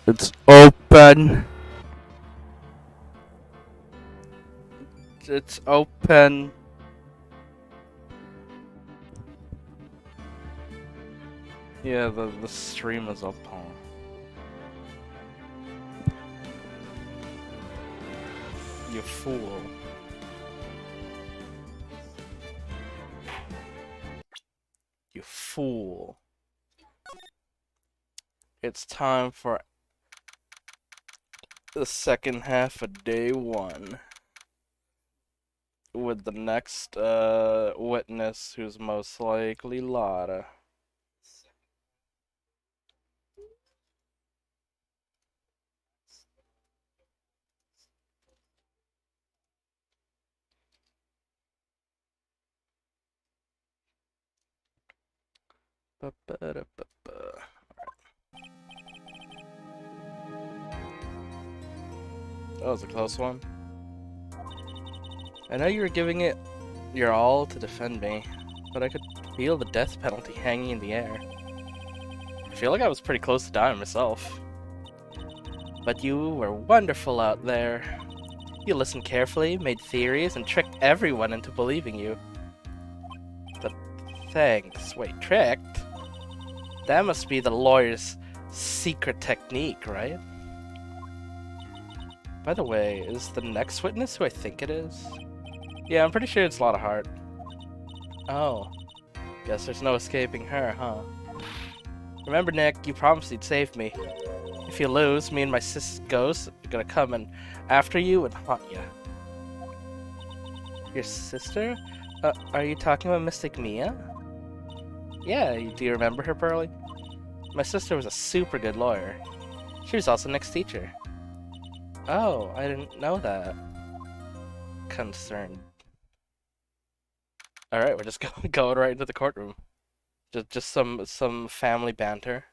It's open. It's open. Yeah, the stream is open. You fool. You fool. It's time for the second half of day one. With the next witness, who's most likely Lotta. Ba-ba-da-ba-ba. That was a close one. I know you were giving it your all to defend me, but I could feel the death penalty hanging in the air. I feel like I was pretty close to dying myself. But you were wonderful out there. You listened carefully, made theories, and tricked everyone into believing you. But thanks. Wait, tricked? That must be the lawyer's secret technique, right? By the way, is the next witness who I think it is? Yeah, I'm pretty sure it's Lotta Hart. Oh. Guess there's no escaping her, huh? Remember, Nick, you promised you'd save me. If you lose, me and my sis ghost are gonna come and after you and haunt you. Your sister? Are you talking about Mystic Mia? Yeah, do you remember her, Pearly? My sister was a super good lawyer. She was also Nick's teacher. Oh, I didn't know that. Concerned. Alright, we're just going right into the courtroom. Just some family banter.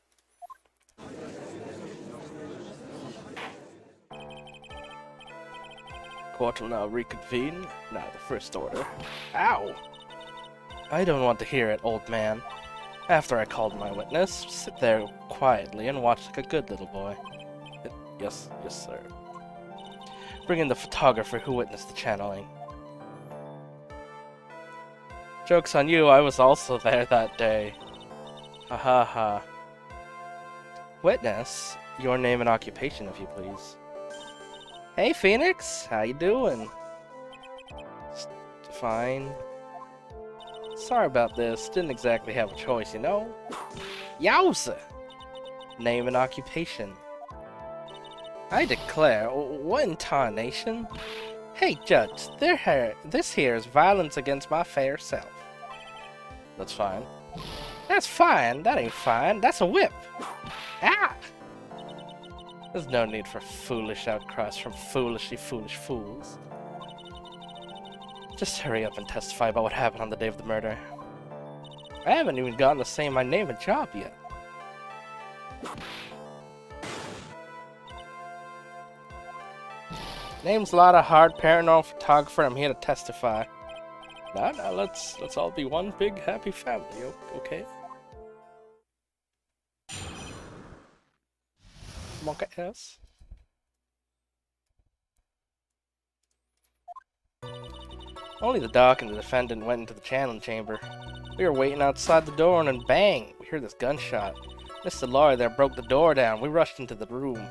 Court will now reconvene. Now the first order. Ow! I don't want to hear it, old man. After I called my witness, sit there quietly and watch like a good little boy. Yes, sir. Bring in the photographer who witnessed the channeling. Joke's on you, I was also there that day. Ha ha ha. Witness, your name and occupation, if you please. Hey, Phoenix, how you doing? Fine. Sorry about this, didn't exactly have a choice, you know? Yowza! Name and occupation. I declare, what in tarnation? Hey, Judge, this here is violence against my fair self. That's fine. That's fine, that ain't fine, that's a whip! Ah! There's no need for foolish outcries from foolishly foolish fools. Just hurry up and testify about what happened on the day of the murder. I haven't even gotten to say my name and job yet. Name's Lotta Hart, paranormal photographer. I'm here to testify. Now, let's all be one big happy family, okay? Monkey ass. Only the doc and the defendant went into the channeling chamber. We were waiting outside the door and then bang! We heard this gunshot. Mr. Lawyer there broke the door down. We rushed into the room.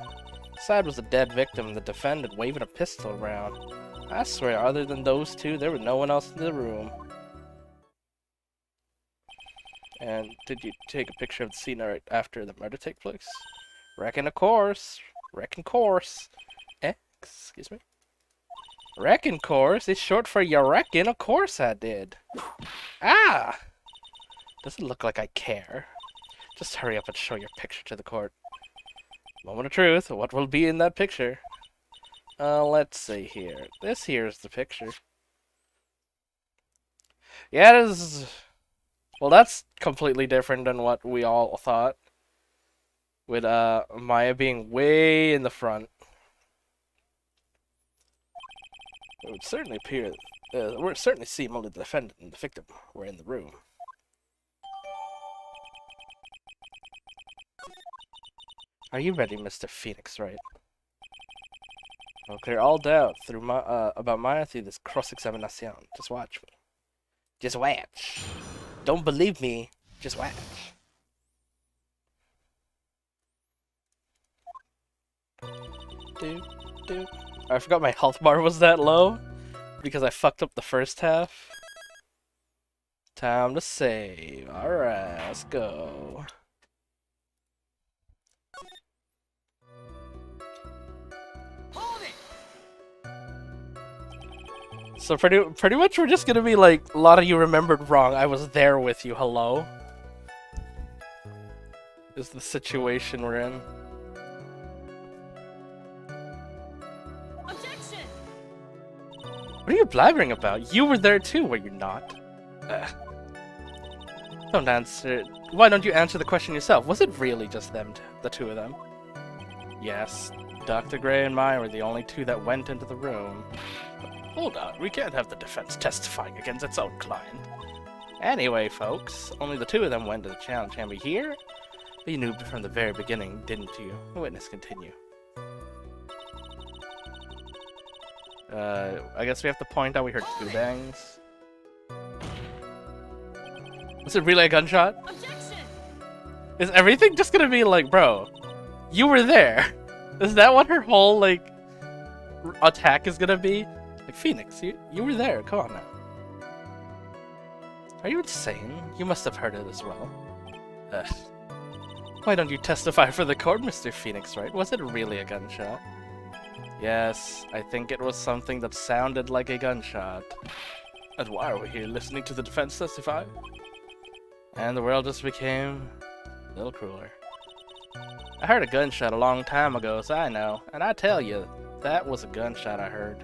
Inside was a dead victim and the defendant waving a pistol around. I swear, other than those two, there was no one else in the room. And did you take a picture of the scene right after the murder took place? Reckon of course. Reckon course. Excuse me? Reckon course is short for you reckon, of course I did. Ah! Doesn't look like I care. Just hurry up and show your picture to the court. Moment of truth, what will be in that picture? Let's see here. This here's the picture. Yeah, it is... Well, that's completely different than what we all thought. With, Maya being way in the front. It would certainly appear... it would certainly seem only the defendant and the victim were in the room. Are you ready, Mr. Phoenix Wright? I'll clear all doubt through about Maya through this cross-examination. Just watch me. Just watch. Don't believe me. Just watch. I forgot my health bar was that low because I fucked up the first half. Time to save. Alright, let's go. So pretty much we're just gonna be like, a lot of you remembered wrong. I was there with you, hello? Is the situation we're in. Objection! What are you blabbering about? You were there too, were you not? Don't answer. Why don't you answer the question yourself? Was it really just them, the two of them? Yes, Dr. Gray and Maya were the only two that went into the room. Hold on, we can't have the defense testifying against its own client. Anyway, folks, only the two of them went to the challenge chamber here. But you knew from the very beginning, didn't you? Witness continue. I guess we have to point out we heard two bangs. Was it really a gunshot? Objection! Is everything just gonna be like, bro, you were there? Is that what her whole, like, attack is gonna be? Like, Phoenix, you were there, come on now. Are you insane? You must have heard it as well. Why don't you testify for the court, Mr. Phoenix, right? Was it really a gunshot? Yes, I think it was something that sounded like a gunshot. And why are we here listening to the defense testify? And the world just became a little crueler. I heard a gunshot a long time ago, so I know. And I tell you, that was a gunshot I heard.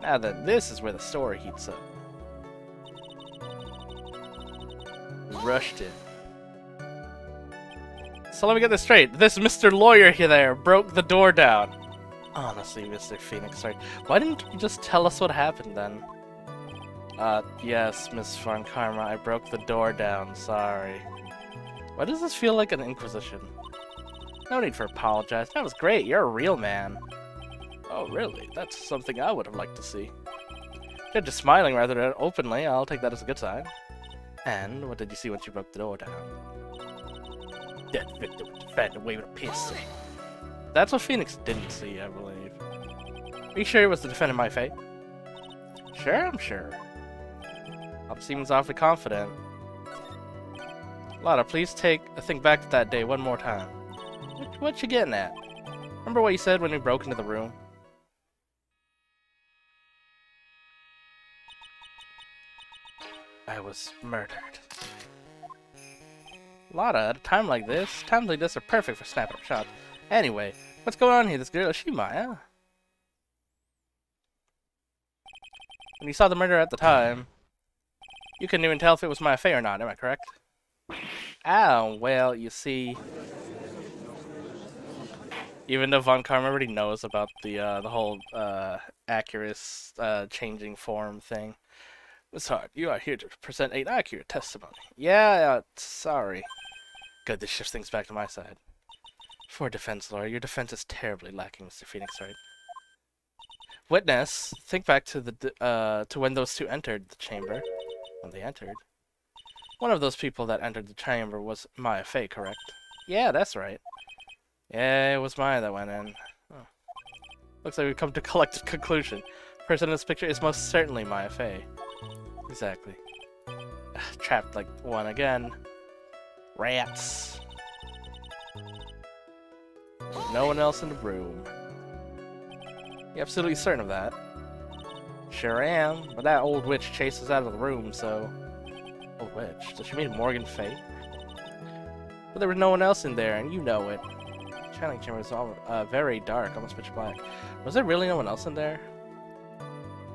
Now then, this is where the story heats up. We rushed in. So let me get this straight. This Mr. Lawyer here there broke the door down. Honestly, Mr. Phoenix, right? Why didn't you just tell us what happened then? Yes, Miss Von Karma, I broke the door down, sorry. Why does this feel like an inquisition? No need for apologize. That was great, you're a real man. Oh, really? That's something I would have liked to see. Judge is smiling rather than openly. I'll take that as a good sign. And what did you see once you broke the door down? Dead victim fed away with a pistol. That's what Phoenix didn't see, I believe. Are you sure it was the defendant, my fate? Sure, I'm sure. Seems awfully confident. Lada, please think back to that day one more time. What you getting at? Remember what you said when we broke into the room? I was murdered. Lada, at a time like this, times like this are perfect for snapping up shots. Anyway, what's going on here? This girl, is she Maya? When you saw the murder at the time, you couldn't even tell if it was Maya Fey or not, am I correct? Oh, well, you see... Even though Von Karma already knows about the whole accurate changing form thing. Miss Hart, you are here to present an accurate testimony. Yeah, sorry. Good, this shifts things back to my side. For a defense lawyer, your defense is terribly lacking, Mr. Phoenix, right? Witness, think back to the to when those two entered the chamber. When they entered. One of those people that entered the chamber was Maya Fey, correct? Yeah, that's right. Yeah, it was Maya that went in. Oh. Looks like we've come to a collective conclusion. The person in this picture is most certainly Maya Fey. Exactly. Trapped like one again. Rats. There's no one else in the room. You're absolutely certain of that? Sure am, but that old witch chased us out of the room, so... Old witch? Does she mean Morgan Fey? But there was no one else in there, and you know it. The channeling chamber was all very dark, almost pitch black. Was there really no one else in there?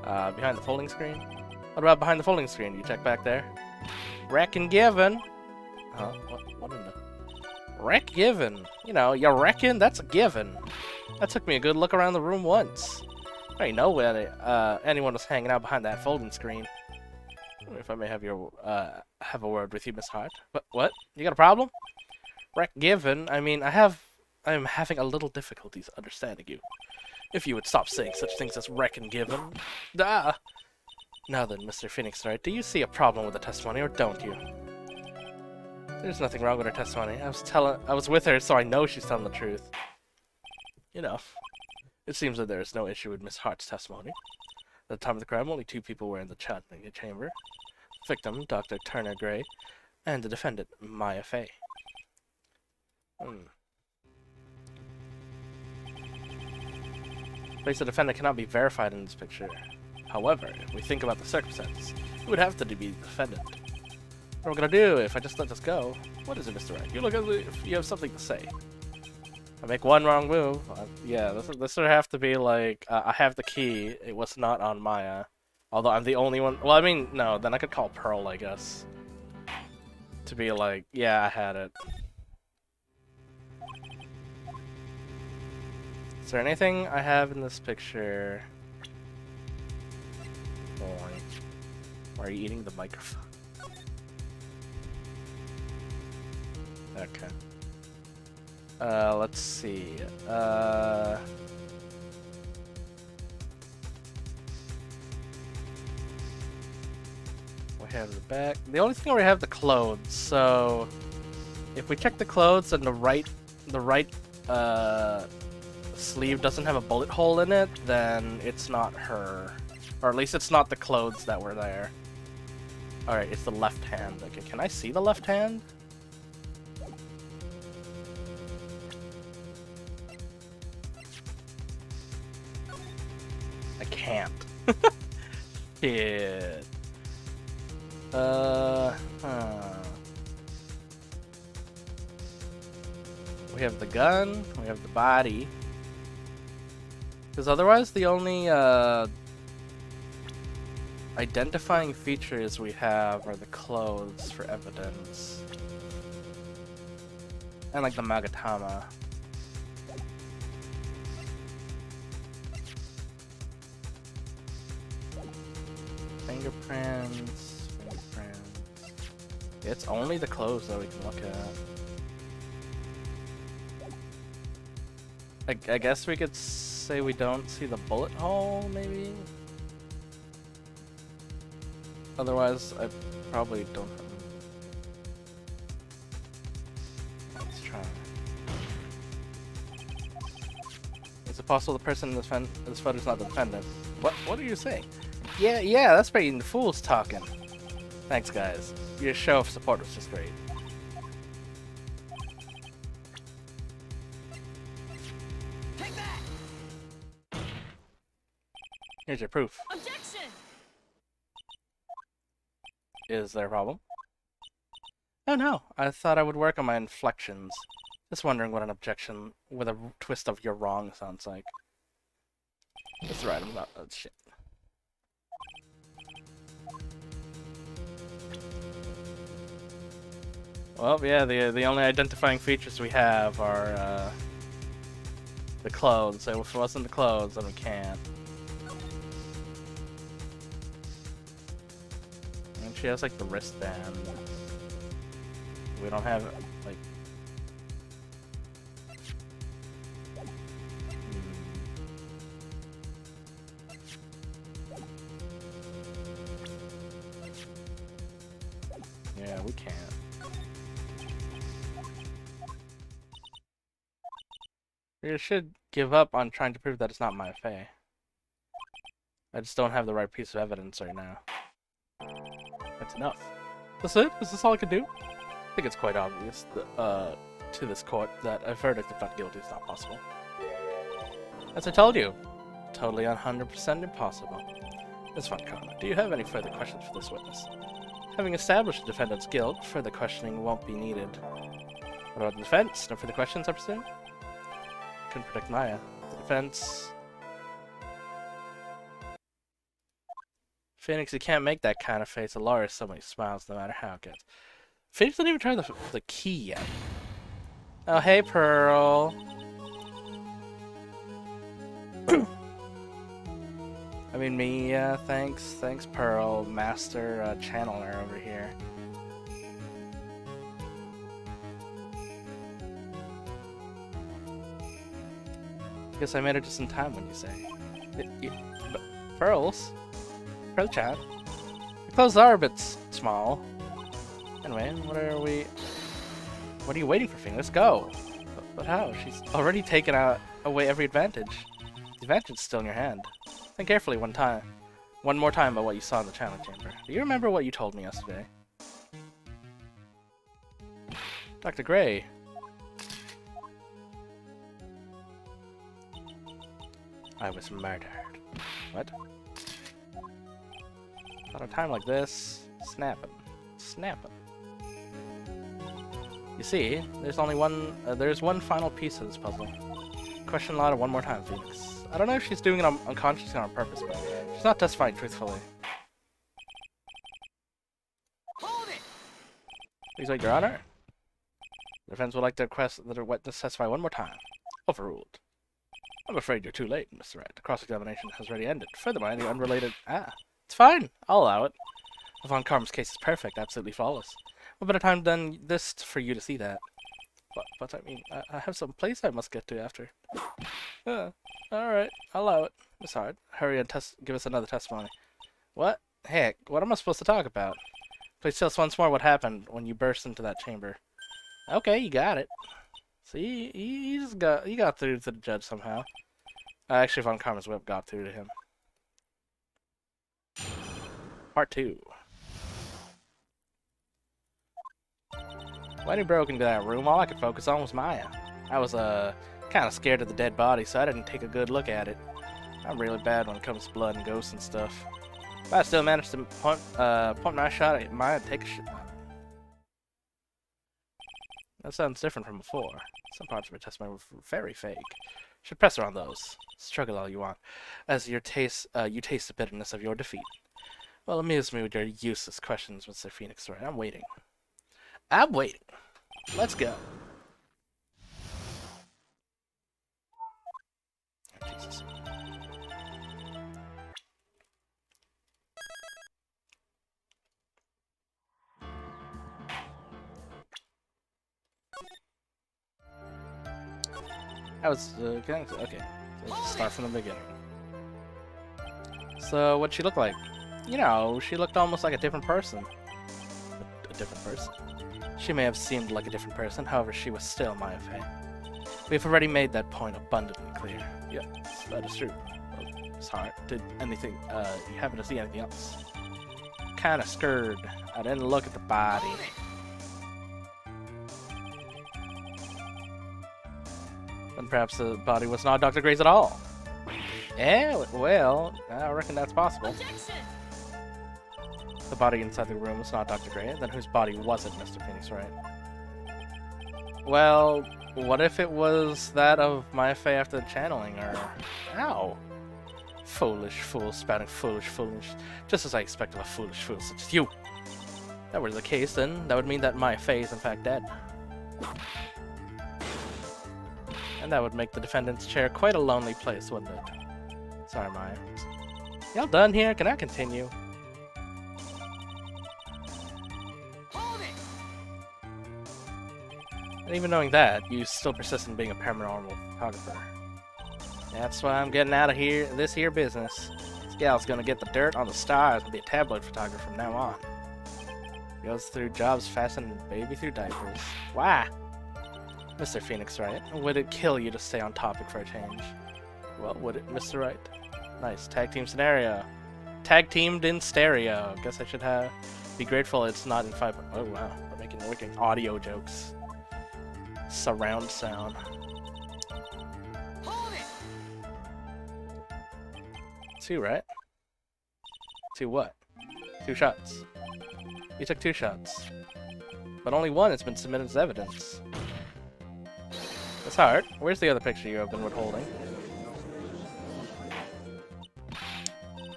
Behind the folding screen? What about behind the folding screen? You check back there? Reckon given. Huh? What in the... Wreck given. You know, you reckon? That's a given. That took me a good look around the room once. I didn't know when anyone was hanging out behind that folding screen. If I may have a word with you, Miss Hart. What? You got a problem? Wreck given? I mean, I have I am having a little difficulties understanding you. If you would stop saying such things as wreck and given. Ah! Now then, Mr. Phoenix Wright, do you see a problem with the testimony, or don't you? There's nothing wrong with her testimony. I was with her, so I know she's telling the truth. Enough. It seems that there is no issue with Miss Hart's testimony. At the time of the crime, only 2 people were in the chatting chamber. The victim, Dr. Turner Gray, and the defendant, Maya Fey. Place the defendant cannot be verified in this picture. However, if we think about the circumstances, it would have to be the defendant. What are we gonna do if I just let this go? What is it, Mr. Wright? You look as if you have something to say. I make one wrong move. Yeah, this would have to be like, I have the key. It was not on Maya. Although I'm the only one. Well, I mean, no, then I could call Pearl, I guess. To be like, yeah, I had it. Is there anything I have in this picture? Boy. Why are you eating the microphone? Okay. Let's see. We have the back. The only thing we have the clothes. So, if we check the clothes and the right sleeve doesn't have a bullet hole in it, then it's not her, or at least it's not the clothes that were there. All right, it's the left hand. Okay, can I see the left hand? I can't. Shit. We have the gun, we have the body. Because otherwise the only identifying features we have are the clothes for evidence. And like the Magatama. Fingerprints. It's only the clothes that we can look at. I guess we could say we don't see the bullet hole, maybe? Otherwise, I probably don't. Let's try. Is it possible the person in this photo is not the defendant? What are you saying? Yeah, that's pretty fools talking. Thanks, guys. Your show of support was just great. Take that! Here's your proof. Objection! Is there a problem? Oh no, I thought I would work on my inflections. Just wondering what an objection with a twist of "you're wrong" sounds like. That's right, I'm not. Oh, shit. Well, yeah, the only identifying features we have are the clothes. So if it wasn't the clothes, then we can't. And she has like the wristband. We don't have like. Yeah, we can't. We should give up on trying to prove that it's not Maya Fey. I just don't have the right piece of evidence right now. That's enough. That's it? Is this all I can do? I think it's quite obvious that, to this court that a verdict of not guilty is not possible. As I told you, totally 100% impossible. Ms. Von Karma, do you have any further questions for this witness? Having established the defendant's guilt, further questioning won't be needed. What about the defense? No further questions, I presume? Couldn't predict Maya. The defense... Phoenix, you can't make that kind of face. A lawyer so many smiles no matter how it gets. Phoenix didn't even try the key yet. Oh, hey, Pearl. I mean, me, yeah, thanks. Thanks, Pearl, master channeler over here. Guess I made it just in time when you say. But pearls? Pearl chat? Your clothes are a bit small. Anyway, what are you waiting for, Fing? Let's go! But how? She's already taken away every advantage. The advantage is still in your hand. Think carefully one more time about what you saw in the challenge chamber. Do you remember what you told me yesterday? Dr. Gray. I was murdered. What? At a time like this, snap him. Snap him. You see, there's only one. There's one final piece of this puzzle. Question Lotta one more time, Phoenix. I don't know if she's doing it unconsciously or on purpose, but she's not testifying truthfully. Hold it! Please wait, Your Honor. The defense would like to request that her witness testify one more time. Overruled. I'm afraid you're too late, Mr. Wright. The cross-examination has already ended. Furthermore, any unrelated... it's fine. I'll allow it. Von Karm's case is perfect, absolutely flawless. What better time than this for you to see that? But I mean, I have some place I must get to after. Alright, I'll allow it. Miss Hart, hurry and give us another testimony. What? Heck, what am I supposed to talk about? Please tell us once more what happened when you burst into that chamber. Okay, you got it. See, he got through to the judge somehow. Actually, Von Karma's whip got through to him. Part 2. When he broke into that room, all I could focus on was Maya. I was, kind of scared of the dead body, so I didn't take a good look at it. I'm really bad when it comes to blood and ghosts and stuff. But I still managed to point my shot at Maya and take a shot. That sounds different from before. Some parts of her testimony were very fake. Should press her on those. Struggle all you want, as you taste the bitterness of your defeat. Well, amuse me with your useless questions, Mr. Phoenix Wright. I'm waiting. I'm waiting. Let's go. Oh, Jesus. I was, okay, so let's start from the beginning. So, what'd she look like? You know, she looked almost like a different person. A different person? She may have seemed like a different person, however, she was still Maya Fey. We've already made that point abundantly clear. Yes, that is true. Well, sorry, did anything, you happen to see anything else? Kinda scared. I didn't look at the body. Then perhaps the body was not Dr. Gray's at all. Yeah, well, I reckon that's possible. Objection! The body inside the room was not Dr. Gray. Then whose body was it, Mr. Phoenix Wright? Well, what if it was that of Maya Fey after the channeling, or... Ow! Foolish fool, spouting foolish. Just as I expect of a foolish fool such as you. If that were the case, then that would mean that Maya Fey is in fact dead. And that would make the defendant's chair quite a lonely place, wouldn't it? Sorry, Maya. Y'all done here? Can I continue? Hold it! And even knowing that, you still persist in being a paranormal photographer. That's why I'm getting out of here, this here business. This gal's gonna get the dirt on the stars and be a tabloid photographer from now on. Goes through jobs faster than baby through diapers. Why? Mr. Phoenix Wright, would it kill you to stay on topic for a change? Well, would it, Mr. Wright? Nice, tag team scenario. Tag teamed in stereo. Guess I should be grateful it's not in 5. Oh wow, we're making audio jokes. Surround sound. Hold it! 2, right? 2 what? 2 shots. You took 2 shots. But only 1 has been submitted as evidence. That's hard. Where's the other picture you have been withholding?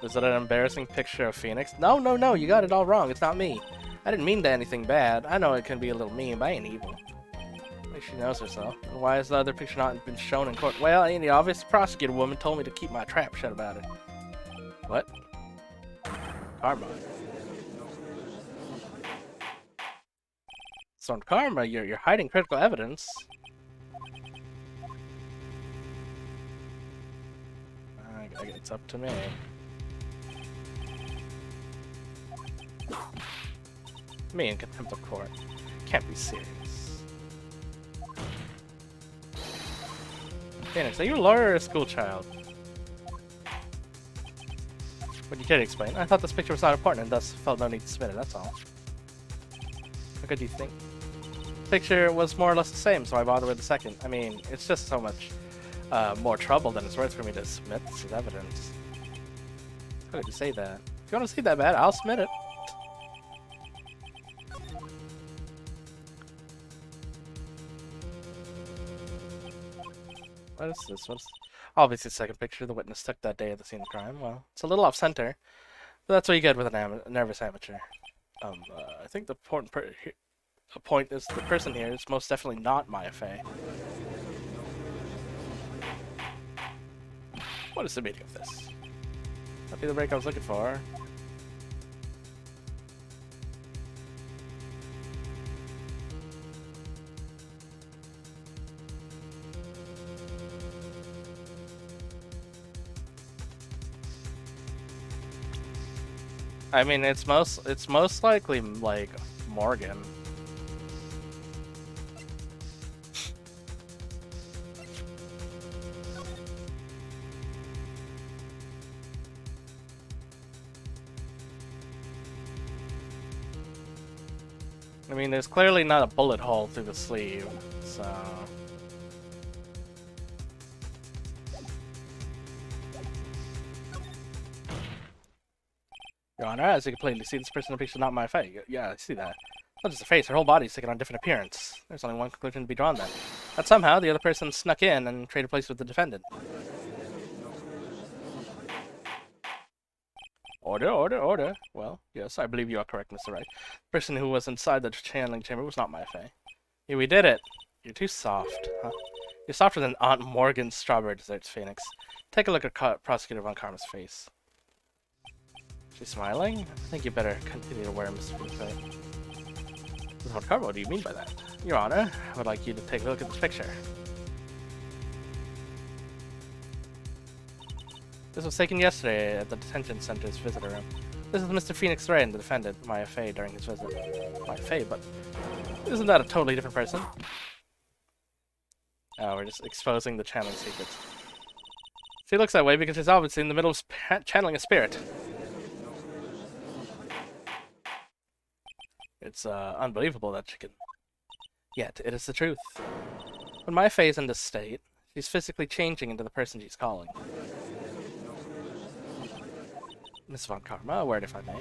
Is that an embarrassing picture of Phoenix? No, you got it all wrong. It's not me. I didn't mean to anything bad. I know it can be a little mean, but I ain't evil. At least she knows herself. And why has the other picture not been shown in court? Well, the obvious prosecutor woman told me to keep my trap shut about it. What? Karma. So in Karma, you're hiding critical evidence. It's up to me. Me in contempt of court. Can't be serious. Phoenix, are you a lawyer or a school child? But you can't explain. I thought this picture was not important and thus felt no need to submit it, that's all. How good do you think? The picture was more or less the same, so I bothered with the second. I mean, it's just so much more trouble than it's worth for me to submit this as evidence. How could you say that? If you want to see that bad, I'll submit it. What is this? What's obviously the second picture the witness took that day at the scene of the crime. Well, it's a little off center, but that's what you get with a nervous amateur. I think the important point is the person here is most definitely not Maya Fey. What is the meaning of this? That'd be the break I was looking for. I mean, it's most likely like Morgan. I mean, there's clearly not a bullet hole through the sleeve, so. Your Honor, as you can plainly see, this person in the picture is not my face. Yeah, I see that. Not just the face, her whole body's taken on a different appearance. There's only one conclusion to be drawn then. That somehow the other person snuck in and traded place with the defendant. Order, order, order. Well, yes, I believe you are correct, Mr. Wright. The person who was inside the channeling chamber was not my Fey. Yeah, we did it. You're too soft, huh? You're softer than Aunt Morgan's strawberry desserts, Phoenix. Take a look at Prosecutor Von Karma's face. She's smiling? I think you better continue to wear Mr. Phoenix. Von Karma, what do you mean by that? Your Honor, I would like you to take a look at this picture. This was taken yesterday at the detention center's visitor room. This is Mr. Phoenix Wright, the defendant, Maya Fey, during his visit. Maya Fey, but isn't that a totally different person? Oh, we're just exposing the channeling secrets. She looks that way because she's obviously in the middle of channeling a spirit. It's unbelievable that she can. Yet, it is the truth. When Maya Fey is in this state, she's physically changing into the person she's calling. Miss Von Karma, a word if I may.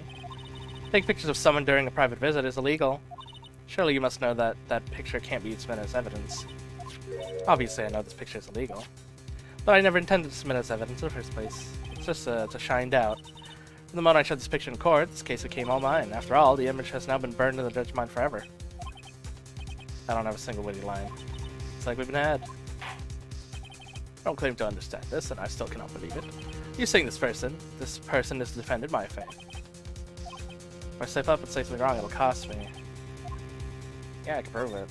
Taking pictures of someone during a private visit is illegal. Surely you must know that that picture can't be submitted as evidence. Obviously I know this picture is illegal. But I never intended to submit as evidence in the first place. It's just to shine doubt. From the moment I showed this picture in court, this case became all mine. After all, the image has now been burned in the judge's mind forever. I don't have a single witty line. It's like we've been had. I don't claim to understand this, and I still cannot believe it. You're saying this person is the defendant, Maya Fey. If I step up and say something wrong, it'll cost me. Yeah, I can prove it.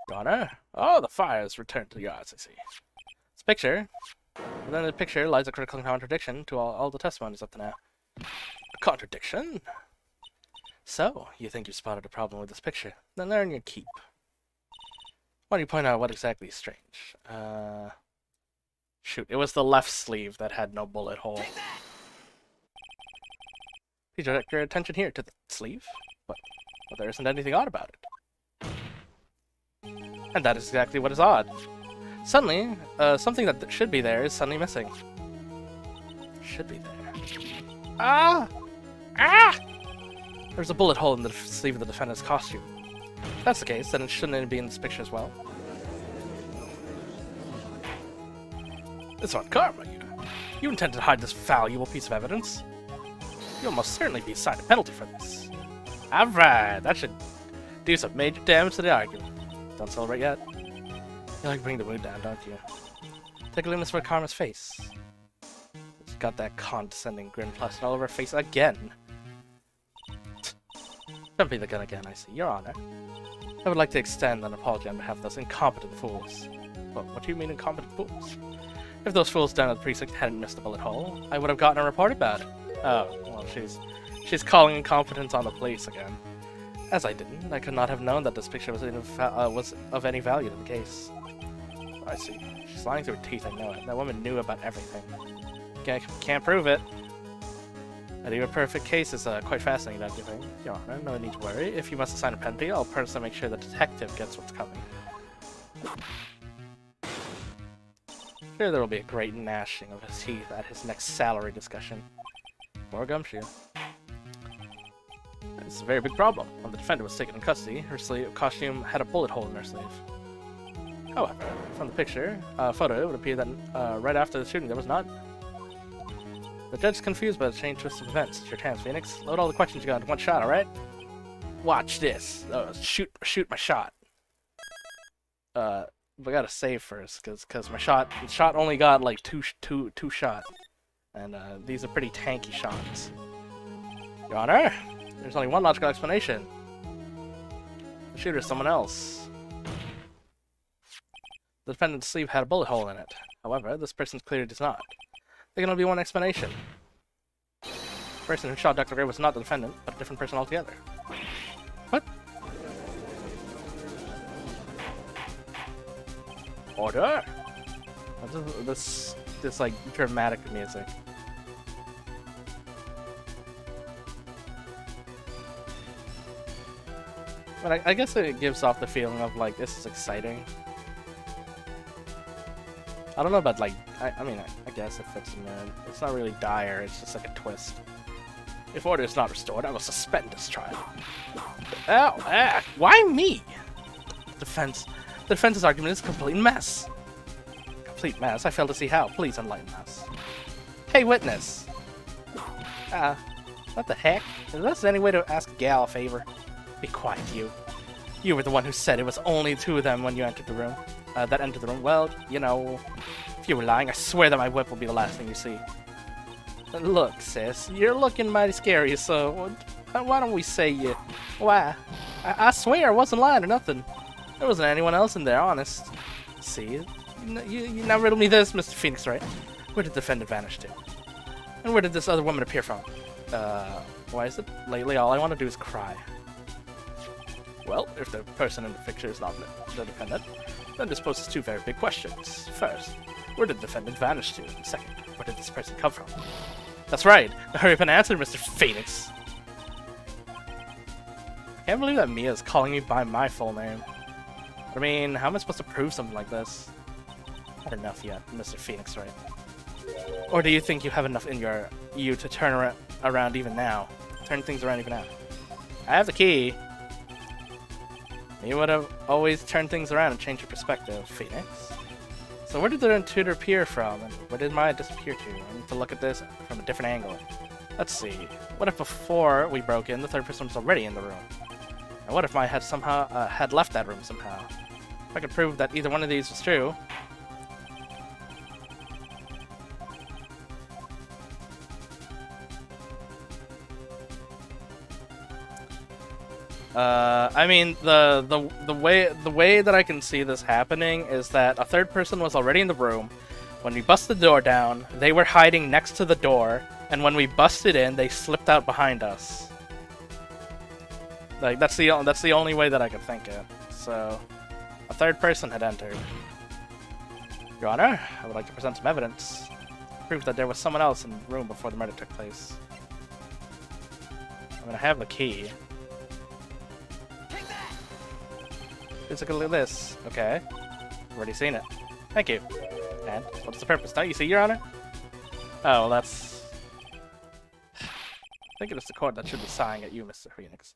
Your Honor? Oh, the fire's returned to the yards, I see. This picture, within the picture lies a critical contradiction to all the testimonies up to now. A contradiction? So, you think you spotted a problem with this picture? Then earn your keep. Why don't you point out what exactly is strange? Shoot, it was the left sleeve that had no bullet hole. Please direct your attention here to the sleeve. But there isn't anything odd about it. And that is exactly what is odd. Suddenly, something that should be there is suddenly missing. Should be there. Ah! Ah! There's a bullet hole in the sleeve of the defendant's costume. If that's the case, then it shouldn't be in this picture as well. It's Von Karma, you intend to hide this valuable piece of evidence? You'll most certainly be assigned a penalty for this. Alright, that should do some major damage to the argument. Don't celebrate yet. You like bring the mood down, don't you? Take a look at Von Karma's face. It's got that condescending grin plastered all over her face again. Don't be the gun again, I see. Your Honor. I would like to extend an apology on behalf of those incompetent fools. Well, what do you mean incompetent fools? If those fools down at the precinct hadn't missed the bullet hole, I would have gotten a report about it. Oh, well, she's calling incompetence on the police again. As I didn't, I could not have known that this picture was of any value to the case. I see. She's lying through her teeth, I know it. That woman knew about everything. Can't prove it. But even a perfect case is quite fascinating, don't you think? Your Honor, no need to worry. If you must assign a penalty, I'll personally make sure the detective gets what's coming. Sure, there will be a great gnashing of his teeth at his next salary discussion. More gumshoe. It's a very big problem. When the defendant was taken in custody, her costume had a bullet hole in her sleeve. However, from the photo, it would appear that right after the shooting there was none. The judge is confused by the chain twist of events. It's your chance, Phoenix. Load all the questions you got in one shot, alright? Watch this. Shoot my shot. We gotta save first, cause my shot only got like two shot, and these are pretty tanky shots. Your Honor, there's only one logical explanation. The shooter is someone else. The defendant's sleeve had a bullet hole in it. However, this person clearly does not. There can only be one explanation. The person who shot Dr. Gray was not the defendant, but a different person altogether. What? Order! This like dramatic music. But I guess it gives off the feeling of like this is exciting. I don't know about like I mean I guess it fits in there. It's not really dire, it's just like a twist. If order is not restored, I will suspend this trial. Oh, why me? The defense's argument is a complete mess. Complete mess? I fail to see how. Please enlighten us. Hey, witness! What the heck? Is this any way to ask a gal a favor? Be quiet, you. You were the one who said it was only two of them when you entered the room. That entered the room. Well, you know, if you were lying, I swear that my whip will be the last thing you see. Look, sis, you're looking mighty scary, so why don't we say you... Why? I swear I wasn't lying or nothing. There wasn't anyone else in there, honest. See, you now riddle me this, Mr. Phoenix, right? Where did the defendant vanish to? And where did this other woman appear from? Why is it lately all I want to do is cry? Well, if the person in the picture is not the defendant, then this poses two very big questions. First, where did the defendant vanish to? And second, where did this person come from? That's right! Hurry up and answer, Mr. Phoenix! I can't believe that Mia's calling me by my full name. I mean, how am I supposed to prove something like this? Not enough yet, Mr. Phoenix, right? Or do you think you have enough in you to turn around even now? Turn things around even now? I have the key! You would have always turned things around and changed your perspective, Phoenix. So where did the intruder appear from, and where did Maya disappear to? I need to look at this from a different angle. Let's see. What if before we broke in, the third person was already in the room? And what if Maya had left that room somehow? If I could prove that either one of these was true... I mean, the way that I can see this happening is that a third person was already in the room. When we busted the door down, they were hiding next to the door, and when we busted in, they slipped out behind us. Like that's the only way that I could think of. So, a third person had entered. Your Honor, I would like to present some evidence, proof that there was someone else in the room before the murder took place. I mean, I have the key. Let's look at this. Okay. I've already seen it. Thank you. And what's the purpose? Don't you see, Your Honor? Oh, well, that's... I think it was the court that should be sighing at you, Mr. Phoenix.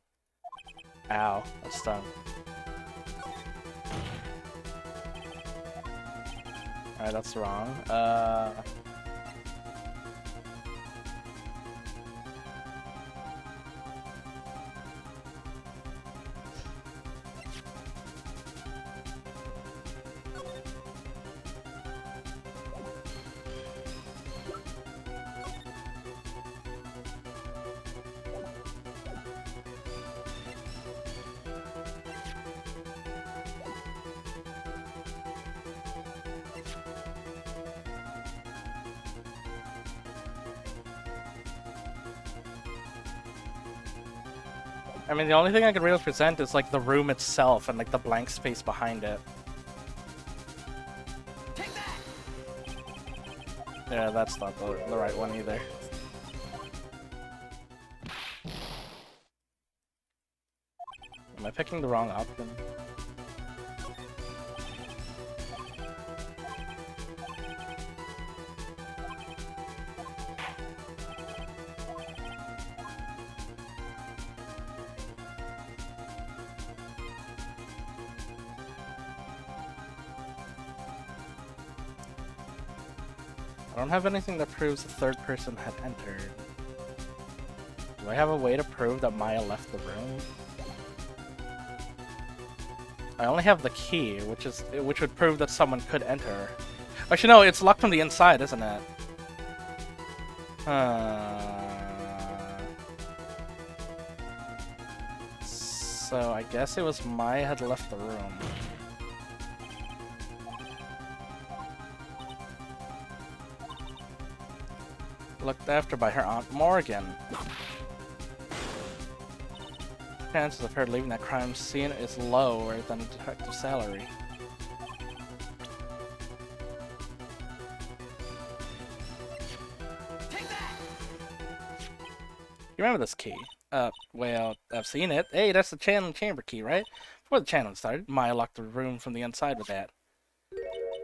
Ow. That stung. Alright, that's wrong. I mean, the only thing I could really present is like the room itself and like the blank space behind it. Take that! Yeah, that's not the right one either. Am I picking the wrong option? I don't have anything that proves the third person had entered. Do I have a way to prove that Maya left the room? I only have the key, which would prove that someone could enter. Actually, no, it's locked from the inside, isn't it? So I guess it was Maya had left the room. Looked after by her Aunt Morgan. Chances of her leaving that crime scene is lower than detective salary. Take that! You remember this key? Well, I've seen it. Hey, that's the channel chamber key, right? Before the channel started, Maya locked the room from the inside with that.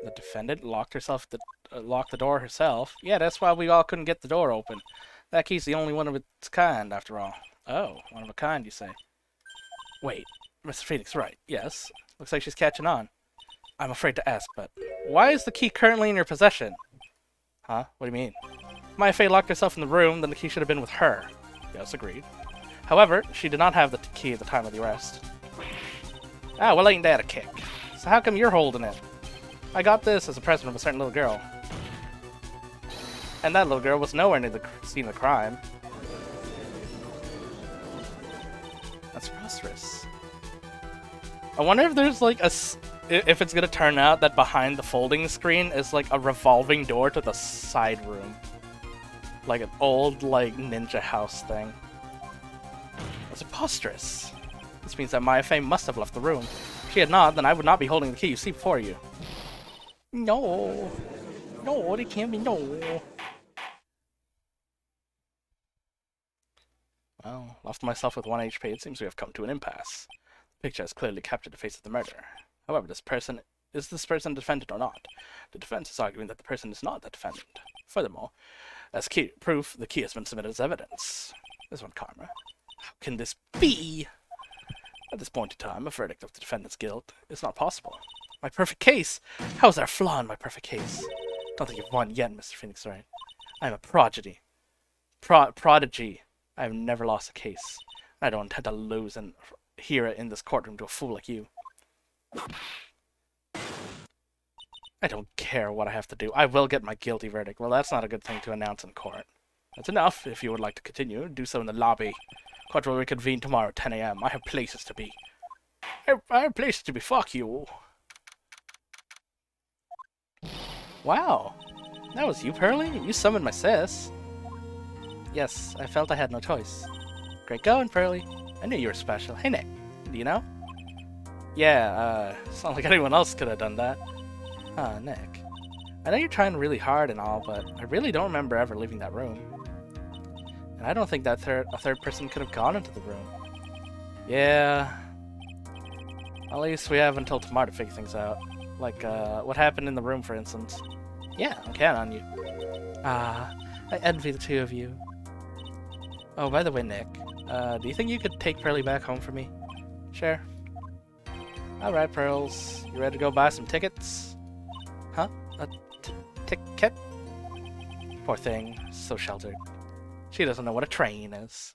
The defendant locked the door herself. Yeah, that's why we all couldn't get the door open. That key's the only one of its kind, after all. Oh, one of a kind, you say? Wait, Mr. Phoenix, right? Yes. Looks like she's catching on. I'm afraid to ask, but why is the key currently in your possession? Huh? What do you mean? Maya Fey locked herself in the room, then the key should have been with her. Yes, agreed. However, she did not have the key at the time of the arrest. Ah, well, ain't that a kick? So how come you're holding it? I got this as a present from a certain little girl. And that little girl was nowhere near the scene of the crime. That's preposterous. I wonder if there's like if it's gonna turn out that behind the folding screen is like a revolving door to the side room. Like an old, like, ninja house thing. That's preposterous. This means that Maya Fey must have left the room. If she had not, then I would not be holding the key you see before you. No. No, it can't be no. Well, left myself with 1 HP, it seems we have come to an impasse. The picture has clearly captured the face of the murderer. However, is this person a defendant or not? The defense is arguing that the person is not the defendant. Furthermore, as proof, the key has been submitted as evidence. This one, Karma. How can this be? At this point in time, a verdict of the defendant's guilt is not possible. My perfect case? How is there a flaw in my perfect case? Don't think you've won yet, Mr. Phoenix Wright. I am a prodigy. Prodigy. I have never lost a case. I don't intend to lose and hear it in this courtroom to a fool like you. I don't care what I have to do. I will get my guilty verdict. Well, that's not a good thing to announce in court. That's enough. If you would like to continue, do so in the lobby. Court will reconvene tomorrow at 10 AM. I have places to be. I have places to be. Fuck you. Wow. That was you, Pearly? You summoned my sis. Yes, I felt I had no choice. Great going, Pearly. I knew you were special. Hey, Nick. Do you know? Yeah, it's not like anyone else could have done that. Huh, Nick. I know you're trying really hard and all, but I really don't remember ever leaving that room. And I don't think that a third person could have gone into the room. Yeah. At least we have until tomorrow to figure things out. Like, what happened in the room, for instance. Yeah, I'm counting on you. Ah, I envy the two of you. Oh, by the way, Nick, do you think you could take Pearly back home for me? Sure. Alright, Pearls. You ready to go buy some tickets? Huh? A ticket? Poor thing. So sheltered. She doesn't know what a train is.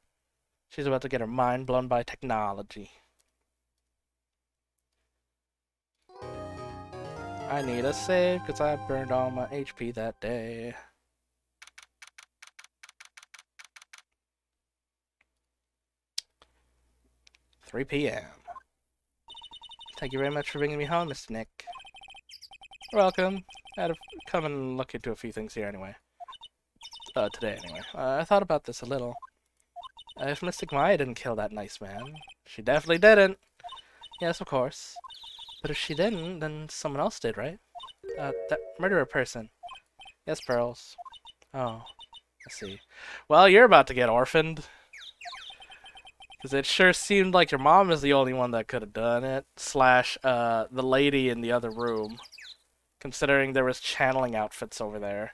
She's about to get her mind blown by technology. I need a save because I burned all my HP that day. "3 PM. Thank you very much for bringing me home, Mr. Nick. You're welcome. I had to come and look into a few things here anyway. Today anyway. I thought about this a little. If Mystic Maya didn't kill that nice man, she definitely didn't. Yes, of course. But if she didn't, then someone else did, right? That murderer person. Yes, Pearls. Oh, I see. Well, you're about to get orphaned. Because it sure seemed like your mom is the only one that could have done it. Slash, the lady in the other room. Considering there was channeling outfits over there.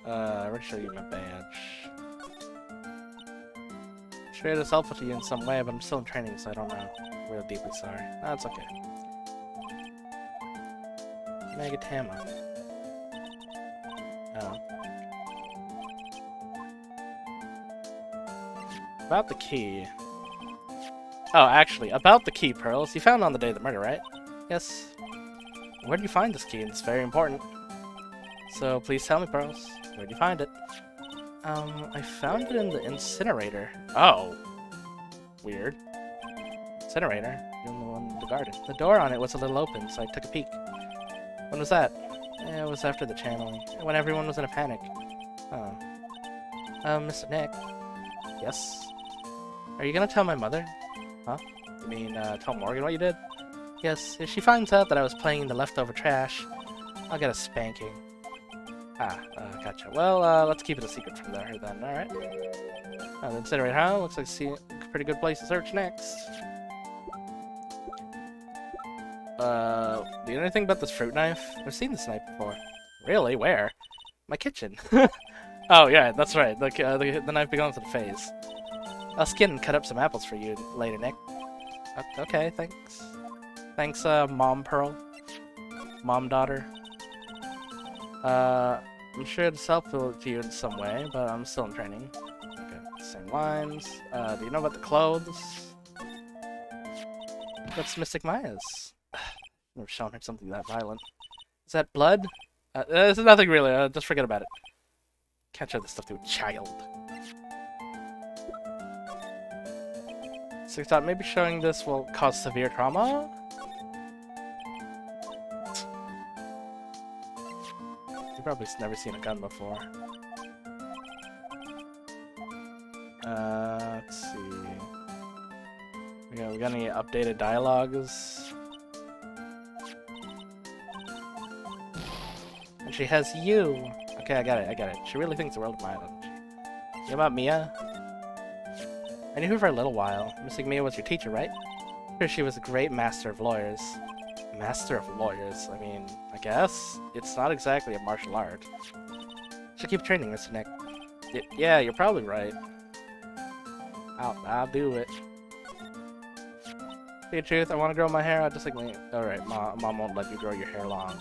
I'm gonna show you my badge. Sure, it is helpful to you in some way, but I'm still in training, so I don't know. I'm really deeply sorry. That's okay. Megatama. Oh. About the key. Oh, actually, about the key, Pearls. You found it on the day of the murder, right? Yes. Where did you find this key? It's very important. So please tell me, Pearls. Where did you find it? I found it in the incinerator. Oh. Weird. Incinerator? In the one in the garden. The door on it was a little open, so I took a peek. When was that? It was after the channeling, when everyone was in a panic. Oh. Mr. Nick. Yes? Are you gonna tell my mother? Huh? You mean, tell Morgan what you did? Yes, if she finds out that I was playing in the leftover trash, I'll get a spanking. Gotcha. Well, let's keep it a secret from there then, alright? The incinerator, huh? Looks like a pretty good place to search next. Do you know anything about this fruit knife? I've seen this knife before. Really? Where? My kitchen. Oh, yeah, that's right. The knife belongs to the phase. I'll skin and cut up some apples for you later, Nick. Okay, thanks. Thanks, Mom Pearl. Mom Daughter. I'm sure it's helpful to you in some way, but I'm still in training. Okay, same lines. Do you know about the clothes? That's Mystic Maya's. Never shown her something that violent. Is that blood? There's nothing really. Just forget about it. Can't show this stuff to a child. So I thought maybe showing this will cause severe trauma? You've probably never seen a gun before. Let's see. We got any updated dialogues? And she has you. Okay, I got it. She really thinks the world of Maya, doesn't she? You know about Mia? I knew her for a little while. Mystic Mia was your teacher, right? Sure, she was a great master of lawyers. Master of lawyers? I mean, I guess? It's not exactly a martial art. Should keep training, Mr. Nick. Yeah, you're probably right. I'll do it. To tell you the truth, I want to grow my hair out just like me. Alright, Mom won't let you grow your hair long.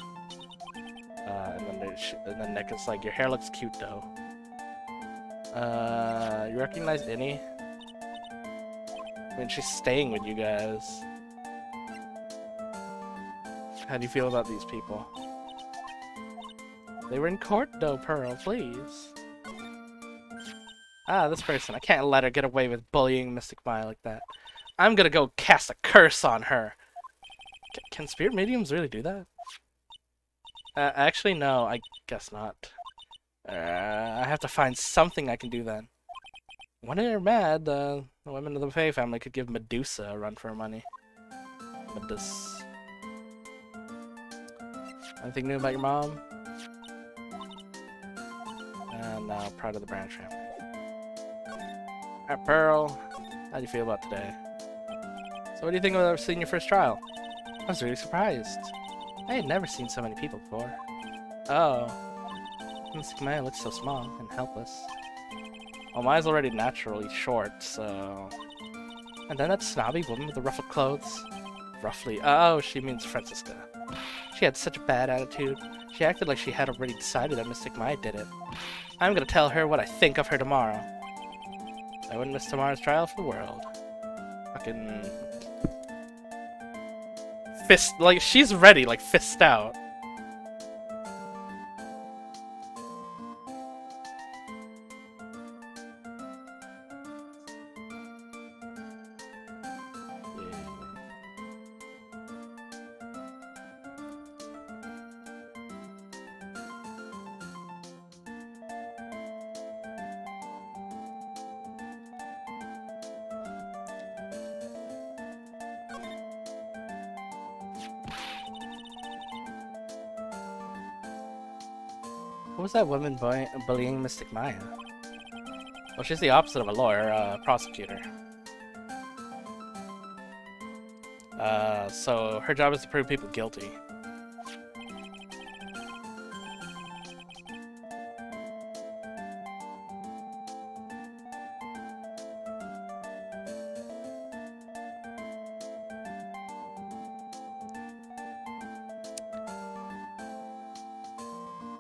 And then Nick is like, your hair looks cute though. You recognize Innie? I mean, she's staying with you guys. How do you feel about these people? They were in court though, Pearl, please. This person. I can't let her get away with bullying Mystic Maya like that. I'm gonna go cast a curse on her. Can spirit mediums really do that? Actually, no, I guess not. I have to find something I can do then. When they're mad, the women of the Fae family could give Medusa a run for her money. Medusa. Anything new about your mom? No, proud of the branch family. Alright, Pearl. How do you feel about today? So what do you think about seeing your first trial? I was really surprised. I had never seen so many people before. Oh. Mystic Maya looks so small and helpless. Well, Maya's already naturally short, so... And then that snobby woman with the ruffled clothes. Roughly. Oh, she means Francisca. She had such a bad attitude. She acted like she had already decided that Mystic Maya did it. I'm gonna tell her what I think of her tomorrow. I wouldn't miss tomorrow's trial for the world. Fucking... Fist, like, she's ready, like, fist out. What was that woman bullying Mystic Maya? Well, she's the opposite of a lawyer, a prosecutor. So her job is to prove people guilty.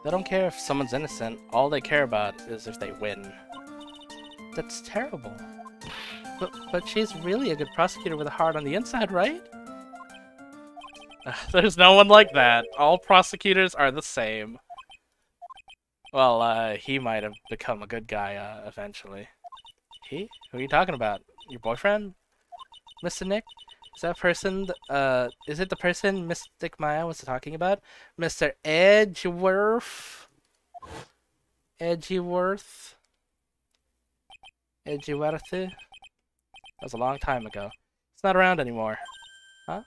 They don't care if someone's innocent, all they care about is if they win. That's terrible. But she's really a good prosecutor with a heart on the inside, right? There's no one like that. All prosecutors are the same. Well, he might have become a good guy, eventually. He? Who are you talking about? Your boyfriend? Mr. Nick? Is that person, is it the person Mystic Maya was talking about? Mr. Edgeworth? Edgeworth? Edgeworth? That was a long time ago. He's not around anymore. Huh?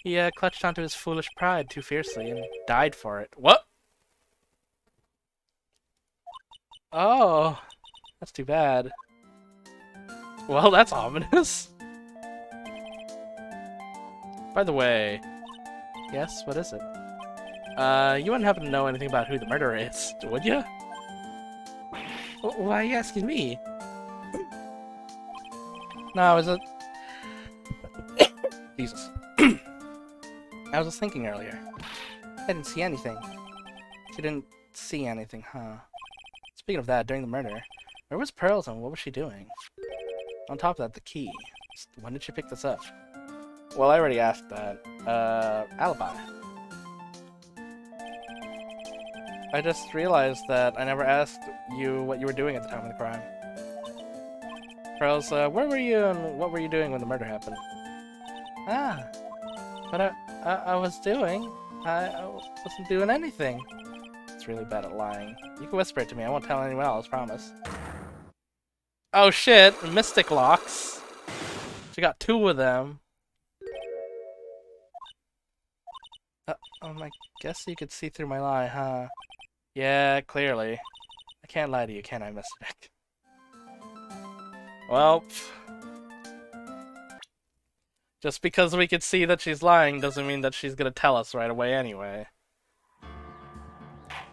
He, clutched onto his foolish pride too fiercely and died for it. What? Oh, that's too bad. Well, that's ominous. By the way, yes, what is it? You wouldn't happen to know anything about who the murderer is, would you? Why are you asking me? No, is it? Jesus. I was just thinking earlier. I didn't see anything. She didn't see anything, huh? Speaking of that, during the murder, where was Pearls and what was she doing? On top of that, the key. When did she pick this up? Well, I already asked that. Alibi. I just realized that I never asked you what you were doing at the time of the crime. Pearls, where were you and what were you doing when the murder happened? Ah, what I was doing? I wasn't doing anything. It's really bad at lying. You can whisper it to me, I won't tell anyone else, promise. Oh shit, Mystic Locks. She got 2 of them. I guess you could see through my lie, huh? Yeah, clearly. I can't lie to you, can I, Mr. Nick? Well, just because we could see that she's lying doesn't mean that she's gonna tell us right away anyway.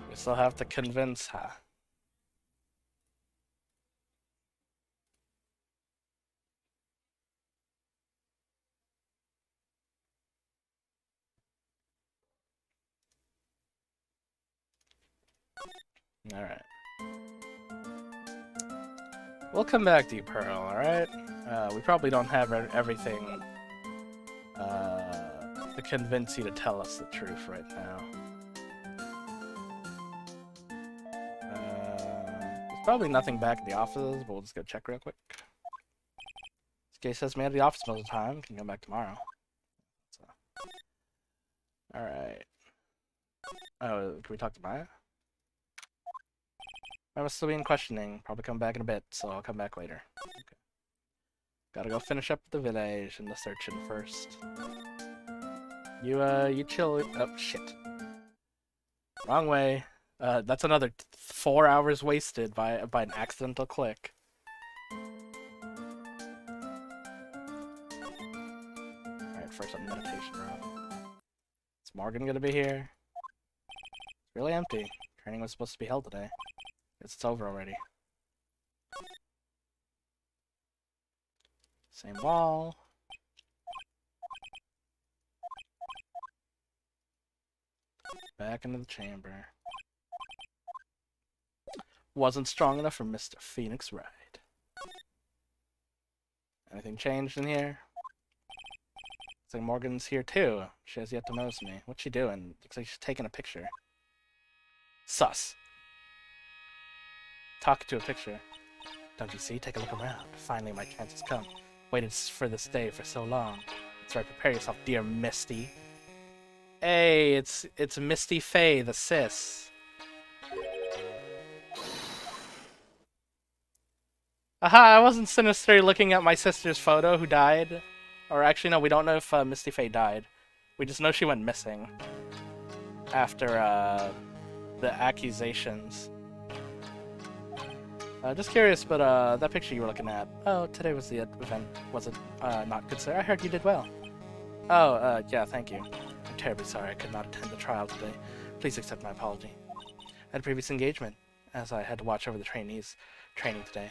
We still have to convince her. Alright. We'll come back to you, Pearl, alright? We probably don't have everything to convince you to tell us the truth right now. There's probably nothing back at the offices, but we'll just go check real quick. This case has me at the office most of the time. Can come back tomorrow. So. Alright. Oh, can we talk to Maya? I must still be in questioning. Probably come back in a bit, so I'll come back later. Okay. Gotta go finish up the village and the searching first. You chill. Oh, shit. Wrong way. That's another 4 hours wasted by an accidental click. Alright, first on meditation room. Is Morgan gonna be here? It's really empty. Training was supposed to be held today. Guess it's over already. Same wall. Back into the chamber. Wasn't strong enough for Mr. Phoenix Wright. Anything changed in here? Looks like Morgan's here too. She has yet to notice me. What's she doing? Looks like she's taking a picture. Sus. Talk to a picture. Don't you see? Take a look around. Finally, my chance has come. Waited for this day for so long. That's right, prepare yourself, dear Misty. Hey, it's Misty Faye, the sis. Aha, I wasn't sinisterly looking at my sister's photo who died. Or actually, no, we don't know if Misty Faye died. We just know she went missing. After the accusations. Just curious, but that picture you were looking at. Oh, today was the event, was it? Not good, sir. I heard you did well. Oh, yeah, thank you. I'm terribly sorry I could not attend the trial today. Please accept my apology. I had a previous engagement, as I had to watch over the trainees training today.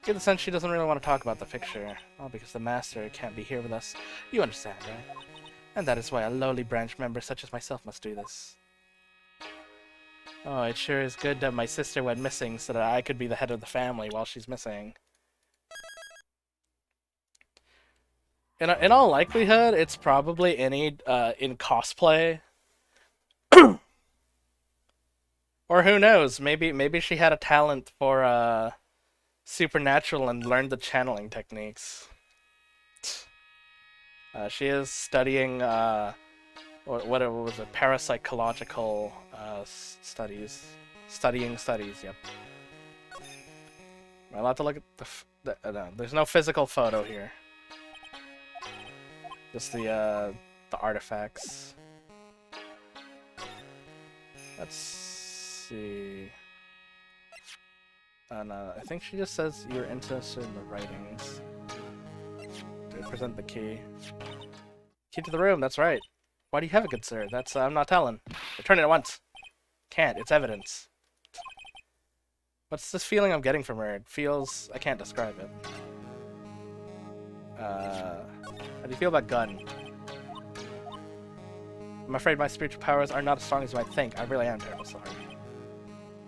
Get the sense she doesn't really want to talk about the picture. All because the master can't be here with us. You understand, right? And that is why a lowly branch member such as myself must do this. Oh, it sure is good that my sister went missing so that I could be the head of the family while she's missing. In all likelihood, it's probably any in cosplay. Or who knows, maybe she had a talent for supernatural and learned the channeling techniques. She is studying what was it, parapsychological studies. Studying studies, yep. Am I allowed to look at no, there's no physical photo here. Just the artifacts. Let's see. No, I think she just says you're interested in the writings. To present the key. Key to the room, that's right. Why do you have it, good sir? That's, I'm not telling. Return it at once. Can't, it's evidence. What's this feeling I'm getting from her? It feels... I can't describe it. How do you feel about gun? I'm afraid my spiritual powers are not as strong as you might think. I really am terribly sorry.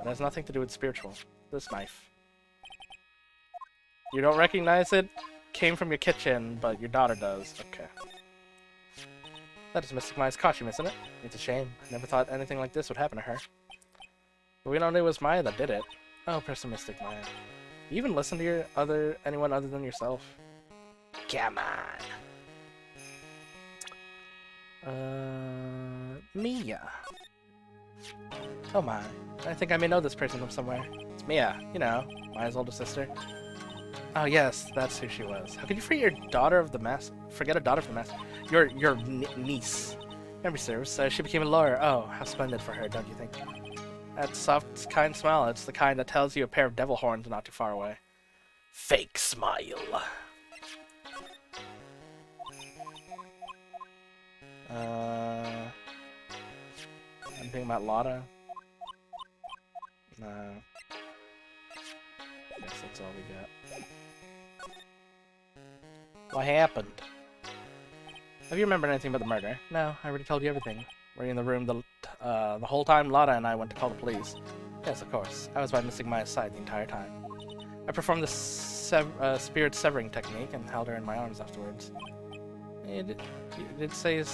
It has nothing to do with spiritual. This knife. You don't recognize it? Came from your kitchen, but your daughter does. Okay. That is Mystic Maya's costume, isn't it? It's a shame. I never thought anything like this would happen to her. But we don't know it was Maya that did it. Oh, pessimistic Maya. You even listen to your anyone other than yourself? Come on. Mia. Oh my. I think I may know this person from somewhere. It's Mia, you know, Maya's older sister. Oh yes, that's who she was. How could you forget your daughter of the master? Forget a daughter of the master? Your niece. Memory serves. She became a lawyer. Oh, how splendid for her, don't you think? That soft, kind smile. It's the kind that tells you a pair of devil horns not too far away. Fake smile. Anything about Lotta? No. Guess that's all we got. What happened? Have you remembered anything about the murder? No, I already told you everything. Were you in the room the whole time Lotta and I went to call the police? Yes, of course. I was by Mystic Maya's side the entire time. I performed the spirit severing technique and held her in my arms afterwards. You did say you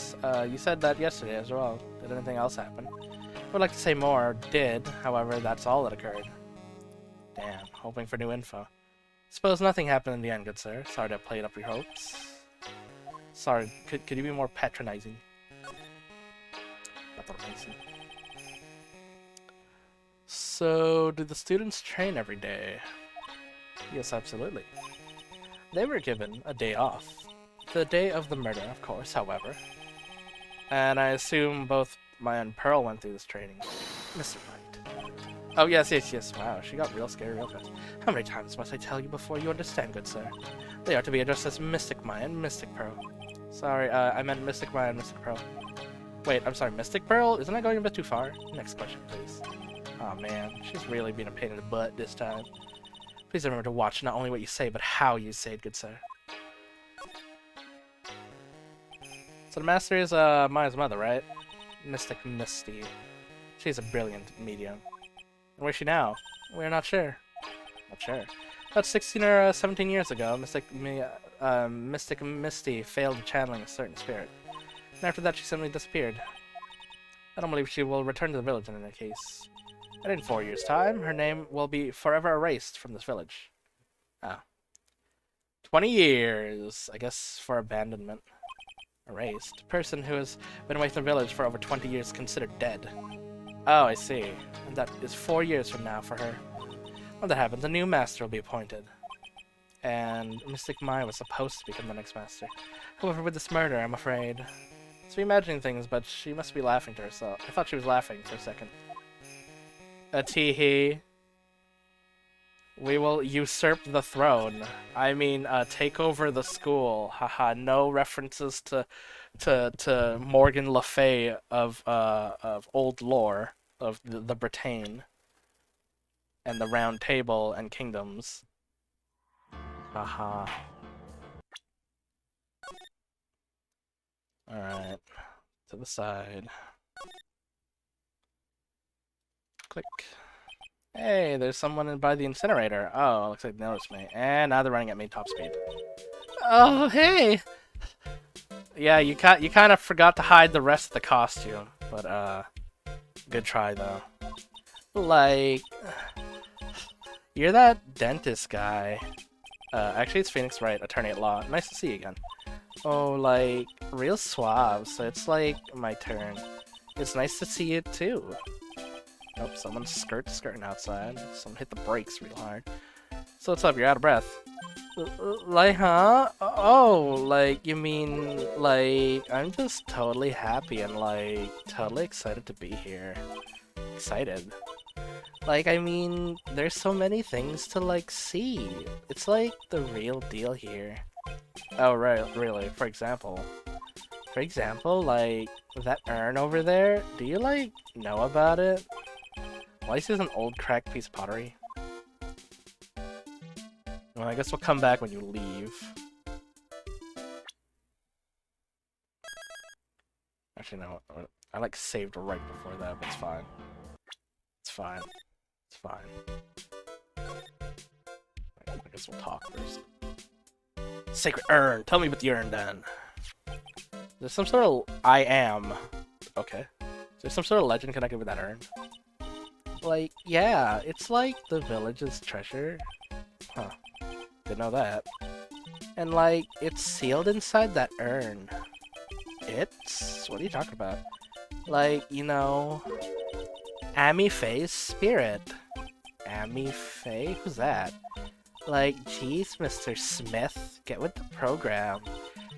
said that yesterday as well. Did anything else happen? I would like to say more. Did, however, that's all that occurred. Damn, hoping for new info. Suppose nothing happened in the end, good sir. Sorry to have played up your hopes. Sorry, could you be more patronizing? So, do the students train every day? Yes, absolutely. They were given a day off. The day of the murder, of course, however. And I assume both Maya and Pearl went through this training. Mr. Wright. Oh, yes. Wow, she got real scary real fast. How many times must I tell you before you understand, good sir? They are to be addressed as Mystic Maya and Mystic Pearl. Sorry, I meant Mystic Maya and Mystic Pearl. Wait, I'm sorry, Mystic Pearl? Isn't that going a bit too far? Next question, please. Oh man, she's really being a pain in the butt this time. Please remember to watch not only what you say, but how you say it, good sir. So the master is Maya's mother, right? Mystic Misty. She's a brilliant medium. And where's she now? We're not sure. Not sure. About 16 or 17 years ago, Mystic Misty failed channeling a certain spirit. And after that, she simply disappeared. I don't believe she will return to the village in any case. And in 4 years' time, her name will be forever erased from this village. Oh. 20 years, I guess, for abandonment. Erased. A person who has been away from the village for over 20 years is considered dead. Oh, I see. And that is 4 years from now for her. When that happens, a new master will be appointed. And Mystic Maya was supposed to become the next master. However, with this murder, I'm afraid... So imagining things, but she must be laughing to herself. I thought she was laughing for a second. A teehee. We will usurp the throne. I mean, take over the school. Haha. No references to Morgan Le Fay of old lore of the Bretagne and the Round Table and kingdoms. Haha. All right. To the side. Click. Hey, there's someone in by the incinerator. Oh, looks like they noticed me. And now they're running at me top speed. Oh, hey! Yeah, you kind of forgot to hide the rest of the costume. But, good try, though. Like... You're that dentist guy. Actually, it's Phoenix Wright, attorney at law. Nice to see you again. Oh, like, real suave, so it's like my turn. It's nice to see you, too. Oh, someone's skirting outside. Someone hit the brakes real hard. So what's up? You're out of breath. Like, huh? Oh, like, you mean, like, I'm just totally happy and, like, totally excited to be here. Excited. Like, I mean, there's so many things to, like, see. It's, like, the real deal here. Oh, right, really. For example, like, that urn over there, do you, like, know about it? Well, this is an old cracked piece of pottery. Well, I guess we'll come back when you leave. Actually, no. I like saved right before that, but it's fine. It's fine. It's fine. I guess we'll talk first. Sacred urn! Tell me about the urn, then. There's some sort of... I am. Okay. There's some sort of legend connected with that urn. Like, yeah, it's like the village's treasure. Huh. Didn't know that. And, like, it's sealed inside that urn. It's? What are you talking about? Like, you know... Amy Faye's spirit. Amy Faye? Who's that? Like, geez, Mr. Smith, get with the program.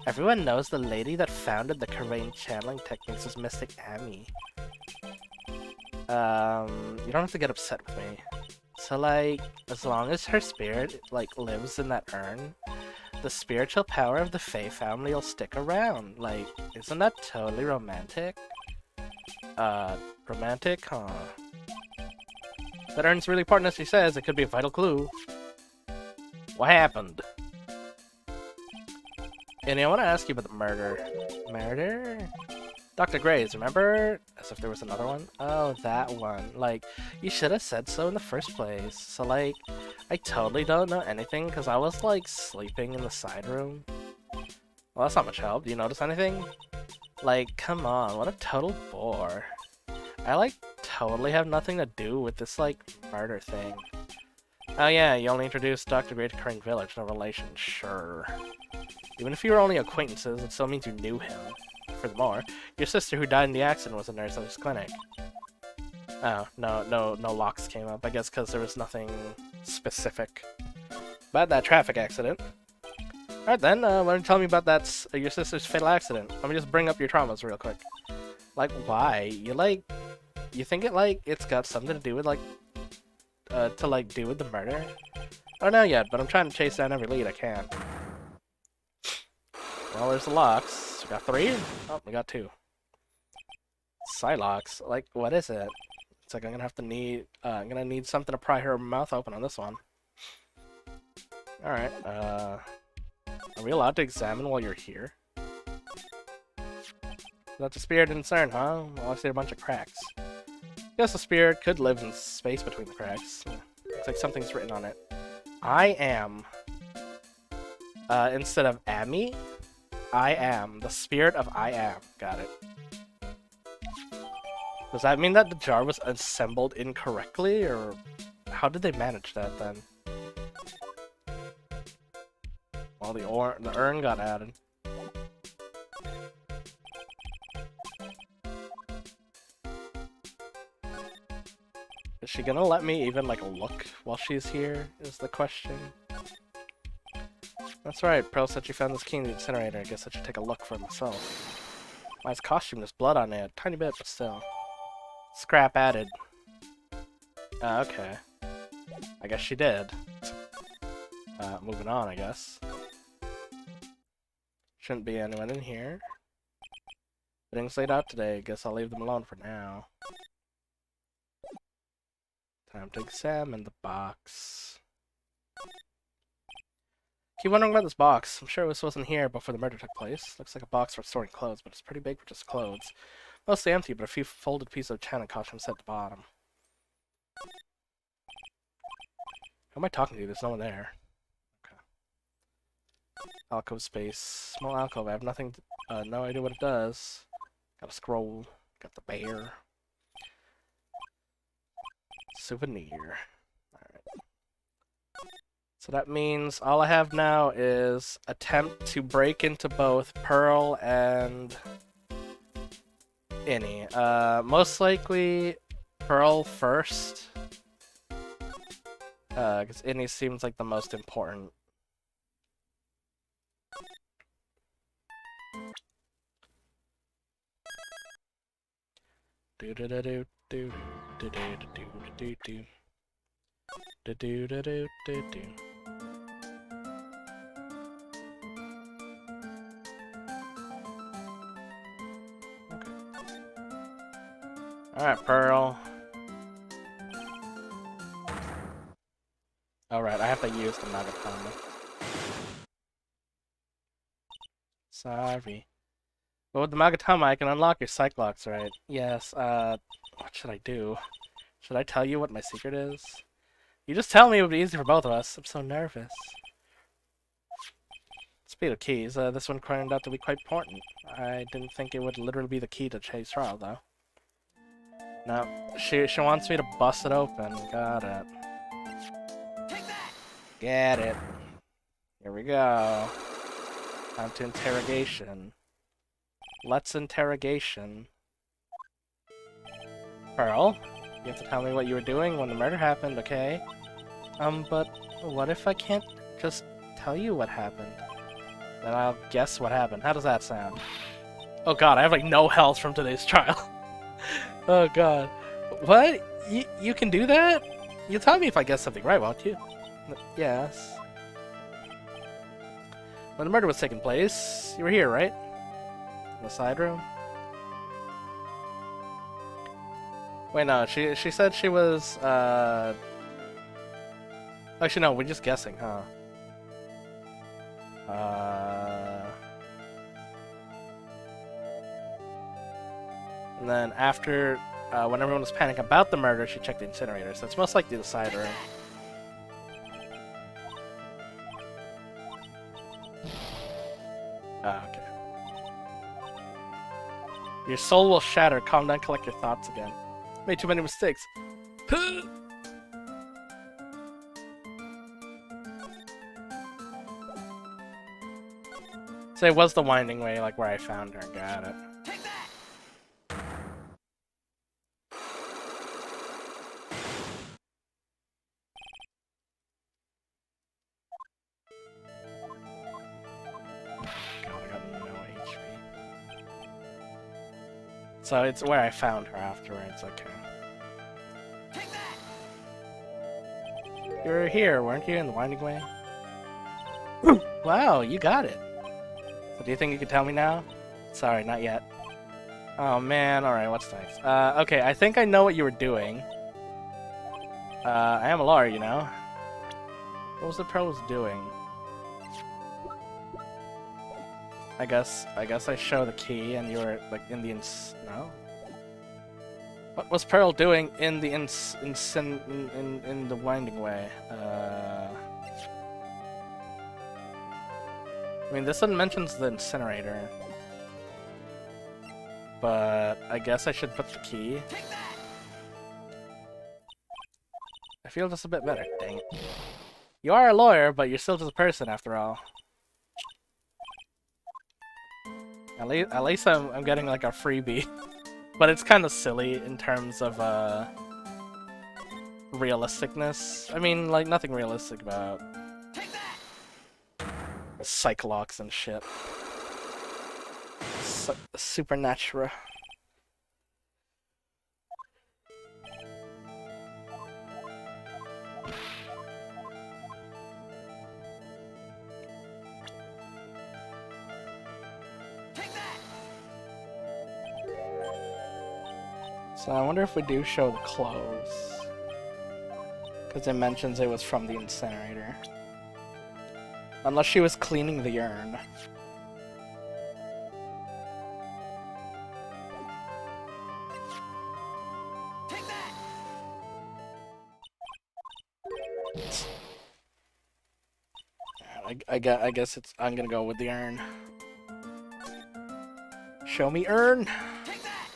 Everyone knows the lady that founded the Karain channeling techniques is Mystic Amy. You don't have to get upset with me. So, like, as long as her spirit, like, lives in that urn, the spiritual power of the Faye family will stick around. Like, isn't that totally romantic? Romantic? Huh. That urn's really important, as she says. It could be a vital clue. What happened? And I want to ask you about the murder. Murder? Dr. Graves, remember? As if there was another one? Oh, that one. Like, you should have said so in the first place. So, like, I totally don't know anything because I was, like, sleeping in the side room. Well, that's not much help. Do you notice anything? Like, come on, what a total bore. I, like, totally have nothing to do with this, like, murder thing. Oh yeah, you only introduced Dr. Gray to Crane Village, no relation, sure. Even if you were only acquaintances, it still means you knew him. Furthermore, your sister who died in the accident was a nurse at his clinic. Oh, no locks came up, I guess because there was nothing specific about that traffic accident. Alright then, why don't you tell me about that, your sister's fatal accident? Let me just bring up your traumas real quick. Like, why? You think it, like, it's got something to do with, like, do with the murder? I don't know yet, but I'm trying to chase down every lead I can. Well, there's the locks. We got 3? Oh, we got 2. Psylocks. Like, what is it? It's like I'm gonna need something to pry her mouth open on this one. Alright, are we allowed to examine while you're here? That's a spirit in CERN, huh? Well, I see a bunch of cracks. Guess the spirit could live in space between the cracks. It's like something's written on it. I am. Instead of Amy, I am. The spirit of I am. Got it. Does that mean that the jar was assembled incorrectly, or how did they manage that then? Well, the urn got added. Is she gonna let me even, like, look while she's here, is the question. That's right, Pearl said she found this key in the incinerator. I guess I should take a look for myself. Why, his costume, there's blood on it. Tiny bit, but still. Scrap added. Okay. I guess she did. Moving on, I guess. Shouldn't be anyone in here. Everything's laid out today. Guess I'll leave them alone for now. Time to examine the box. Keep wondering about this box. I'm sure this wasn't here before the murder took place. Looks like a box for storing clothes, but it's pretty big for just clothes. Mostly empty, but a few folded pieces of china costumes set at the bottom. Who am I talking to? There's no one there. Okay. Alcove space. Small alcove. I have nothing. No idea what it does. Got a scroll. Got the bear. Souvenir. Alright. So that means all I have now is attempt to break into both Pearl and Innie. Most likely Pearl first. Because Innie seems like the most important. Do do do do do do do do do do do do do do do do. Okay. All right, Pearl. All right, I have to use the Magatama. Sorry. But with the Magatama, I can unlock your Cyclops, right? Yes, what should I do? Should I tell you what my secret is? You just tell me, it would be easy for both of us. I'm so nervous. Speed of keys, this one turned out to be quite important. I didn't think it would literally be the key to Chase trial, though. No, she wants me to bust it open. Got it. Take that! Get it. Here we go. Time to interrogation. Let's interrogation. Pearl, you have to tell me what you were doing when the murder happened, okay? But what if I can't just tell you what happened? Then I'll guess what happened. How does that sound? Oh god, I have like no health from today's trial. Oh god. What? You can do that? You tell me if I guess something right, won't you? Yes. When the murder was taking place, you were here, right? In the side room? Wait, no, she said she was, Actually, no, we're just guessing, huh? And then after, when everyone was panicking about the murder, she checked the incinerator, so it's most likely the side room. Ah, okay. Your soul will shatter. Calm down, collect your thoughts again. Made too many mistakes. So it was the winding way, like where I found her. Got it. Take that! God, I got no HP. So it's where I found her afterwards. Okay. Take that! You were here, weren't you, in the winding way? Wow, you got it. So do you think you could tell me now? Sorry, not yet. Oh man, alright, what's next? Okay, I think I know what you were doing. I am a lawyer, you know. What was the Pearl was doing? I guess I show the key and you were like in the no? What was Pearl doing in the in the winding way? I mean, this one mentions the incinerator, but I guess I should put the key. Take that! I feel just a bit better. Dang it! You are a lawyer, but you're still just a person after all. At least I'm getting like a freebie, but it's kind of silly in terms of realisticness. I mean, like nothing realistic about Cyclops and shit. Supernatural. So I wonder if we do show the clothes. Because it mentions it was from the incinerator. Unless she was cleaning the urn. Take that! I guess it's. I'm gonna go with the urn. Show me urn. Take that!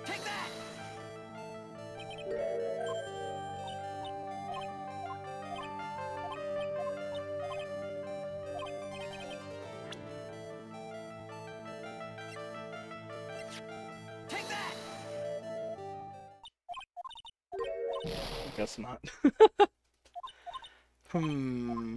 Take that! Take that! I guess not. Hmm.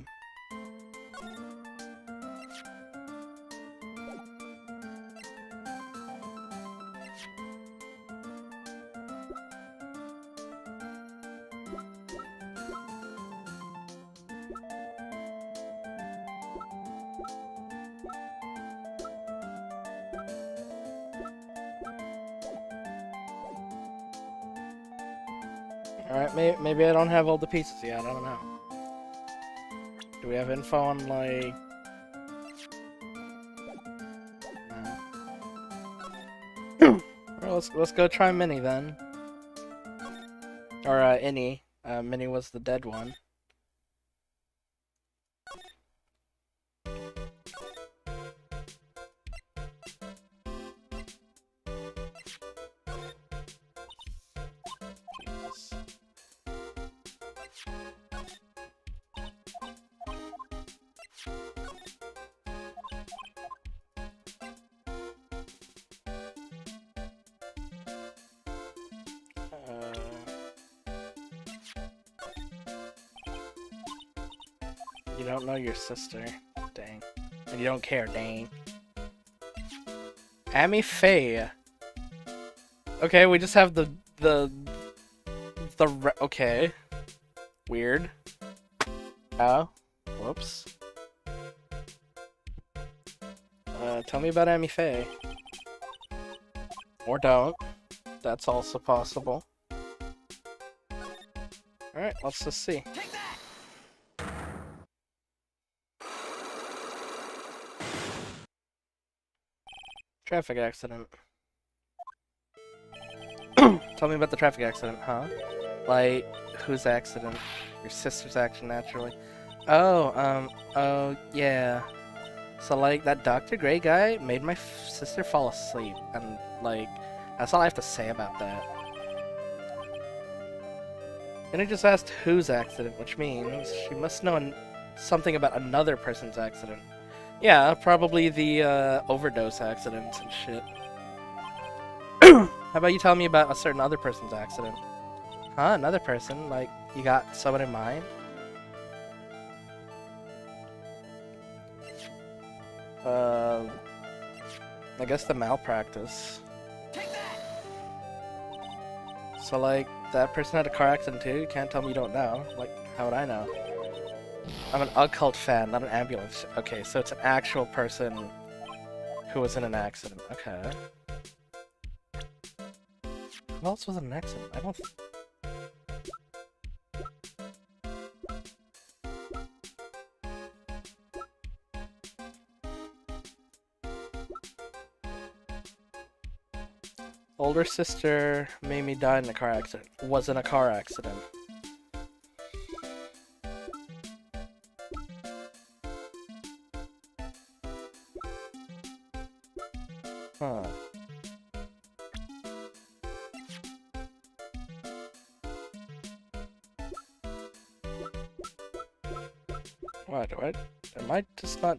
Alright, maybe I don't have all the pieces yet, I don't know. Do we have info on, like... No. Well, let's go try Minnie, then. Or, Innie. Minnie was the dead one. You don't know your sister. Dang. And you don't care, dang. Amy Faye. Okay, we just have okay. Weird. Oh. Whoops. Tell me about Amy Faye. Or don't. That's also possible. Alright, let's just see. Take that! Traffic accident. Tell me about the traffic accident, huh? Like, whose accident? Your sister's accident, naturally. Oh, yeah. So, like, that Dr. Gray guy made my sister fall asleep, and, like, that's all I have to say about that. And I just asked whose accident, which means she must know something about another person's accident. Yeah, probably the, overdose accidents and shit. How about you tell me about a certain other person's accident? Huh? Another person? Like, you got someone in mind? I guess the malpractice. Take that! So, like, that person had a car accident too? You can't tell me you don't know. Like, how would I know? I'm an occult fan, not an ambulance. Okay, so it's an actual person who was in an accident. Okay. Who else was in an accident? I don't... Older sister made me die in a car accident. Was in a car accident. Huh. What? Am I just not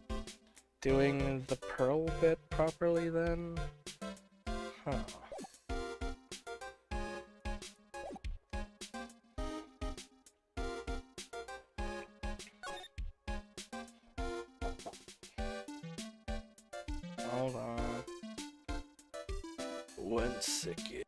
doing the pearl bit properly then? Huh. Hold on. One second.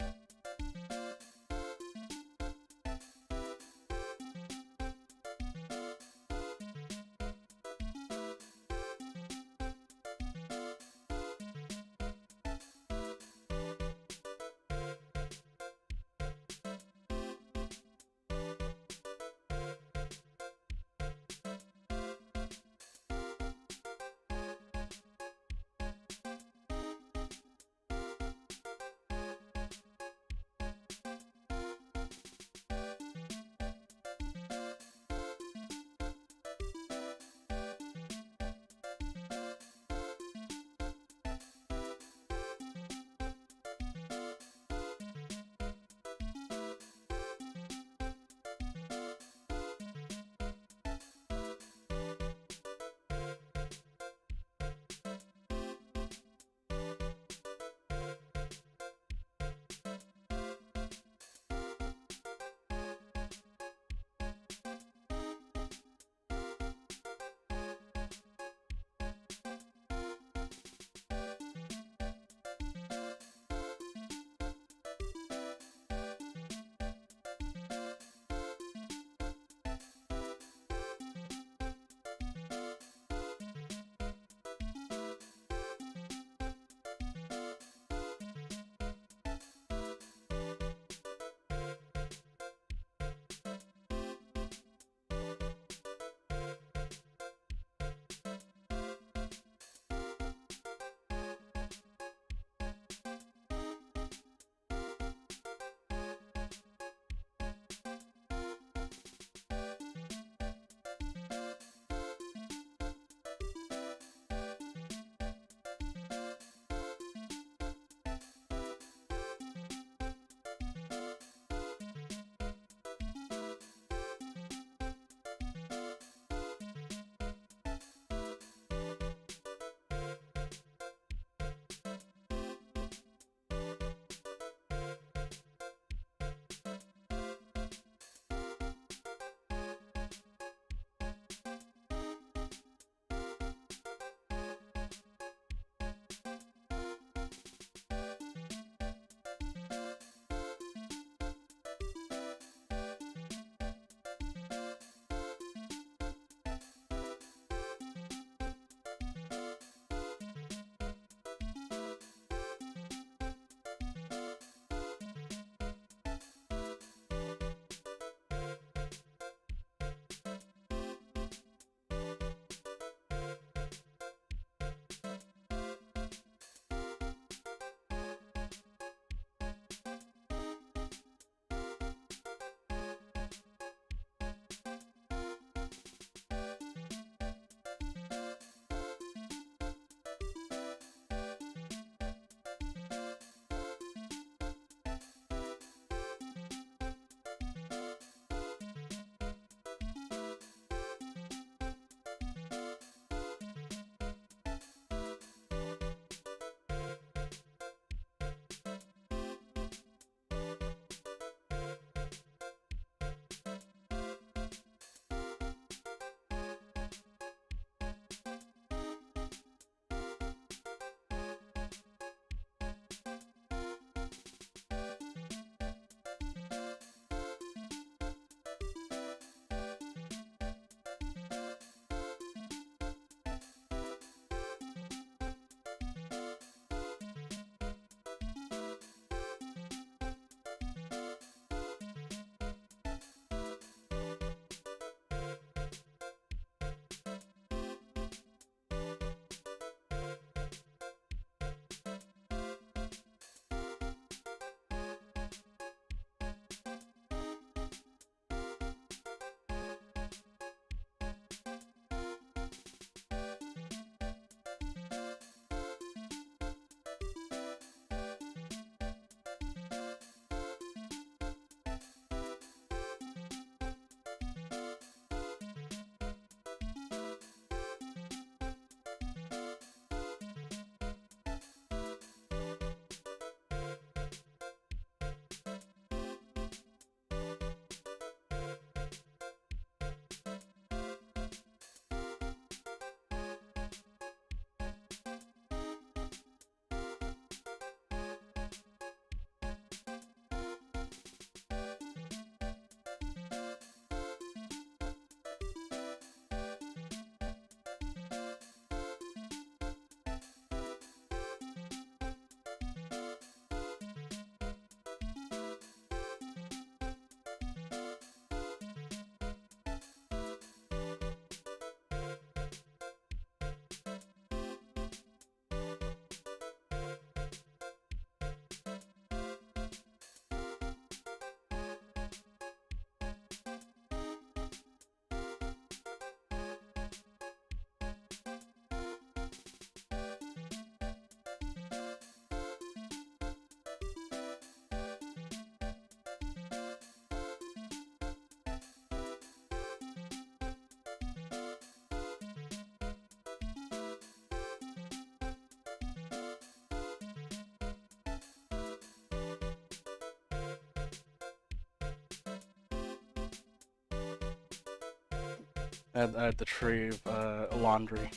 at the tree of laundry.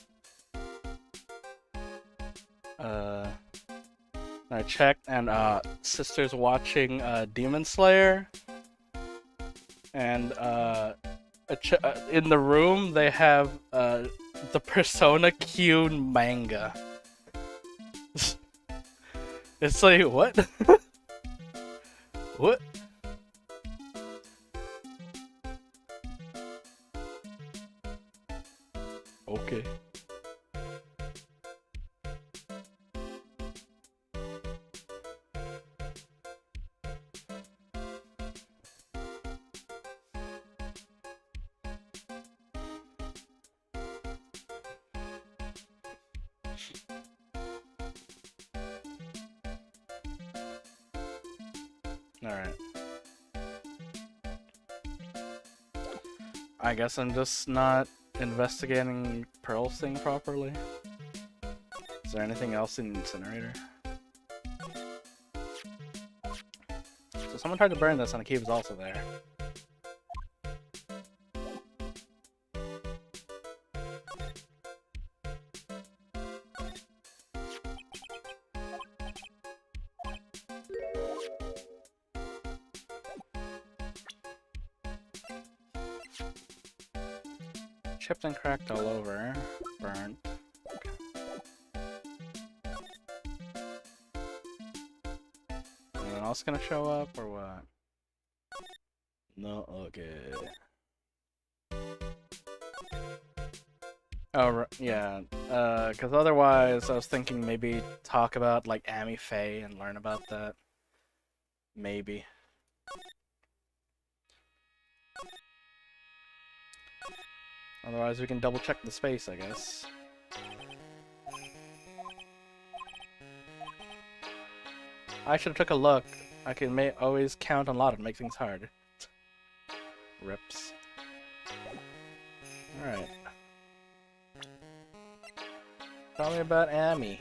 I checked, and sister's watching Demon Slayer, and in the room they have the Persona Q manga. It's like, what? What? Okay. Alright. I guess I'm just not investigating Pearl's thing properly. Is there anything else in the incinerator? So someone tried to burn this and the key was also there. Chipped and cracked all over. Burnt. Anyone else gonna show up or what? No, okay. Oh, yeah. Because otherwise I was thinking maybe talk about like Amy Faye and learn about that. Maybe. Otherwise we can double check the space, I guess. I should have took a look. I can always count on a lot and make things hard. Rips. Alright. Tell me about Amy.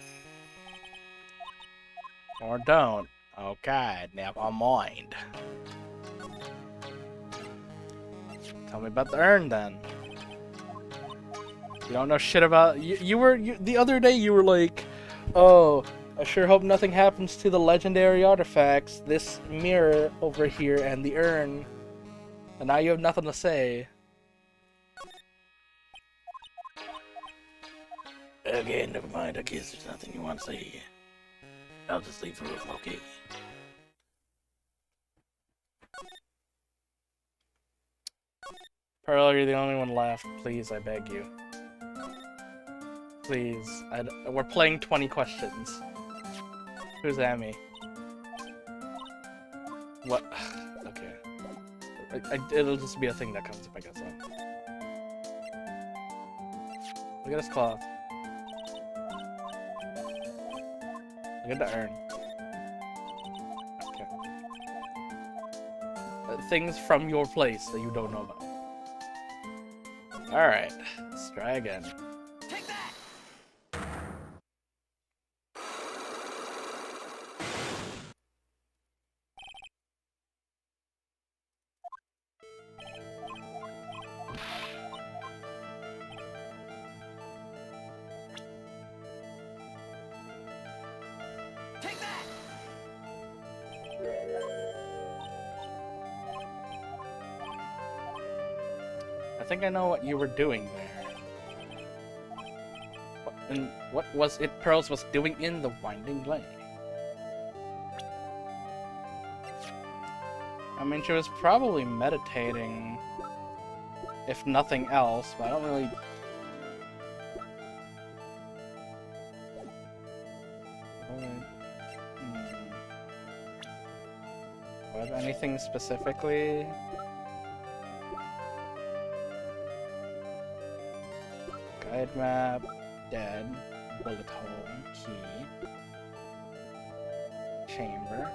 Or don't. Okay, never mind. Tell me about the urn then. You don't know shit about the other day you were like, oh, I sure hope nothing happens to the legendary artifacts, this mirror over here and the urn. And now you have nothing to say. Okay, never mind. I guess there's nothing you want to say. I'll just leave the room, okay? Pearl, you're the only one left. Please, I beg you. Please. We're playing 20 questions. Who's Amy? What? Okay. It'll just be a thing that comes up, I guess. Look at this cloth. Look at the urn. Okay. Things from your place that you don't know about. Alright. Let's try again. Take that! Take that! I think I know what you were doing there. What was it Pearls was doing in the Winding Lane? I mean, she was probably meditating, if nothing else, but I don't really... Do I have anything specifically? Guide map, dead, bullet hole, key, chamber,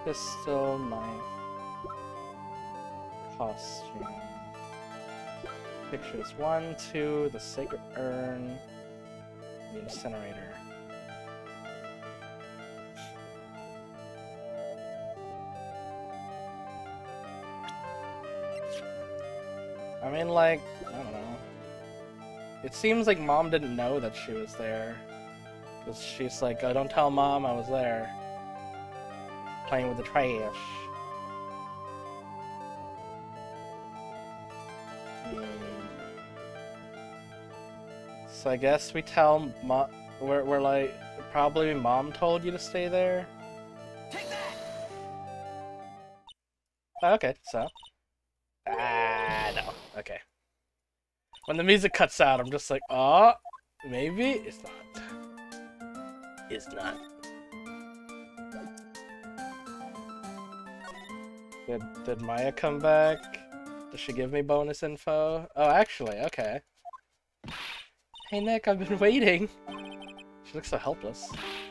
pistol, knife, costume, pictures 1, 2, the sacred urn, the incinerator. I mean, like, I don't know. It seems like Mom didn't know that she was there. Because she's like, oh, don't tell Mom I was there. Playing with the trash. So I guess we tell Mom, we're like, probably Mom told you to stay there? Take that! Oh, okay, so. No. Okay. When the music cuts out, I'm just like, oh, maybe? It's not. It's not. Did Maya come back? Does she give me bonus info? Oh, actually, okay. Hey Nick, I've been waiting. She looks so helpless.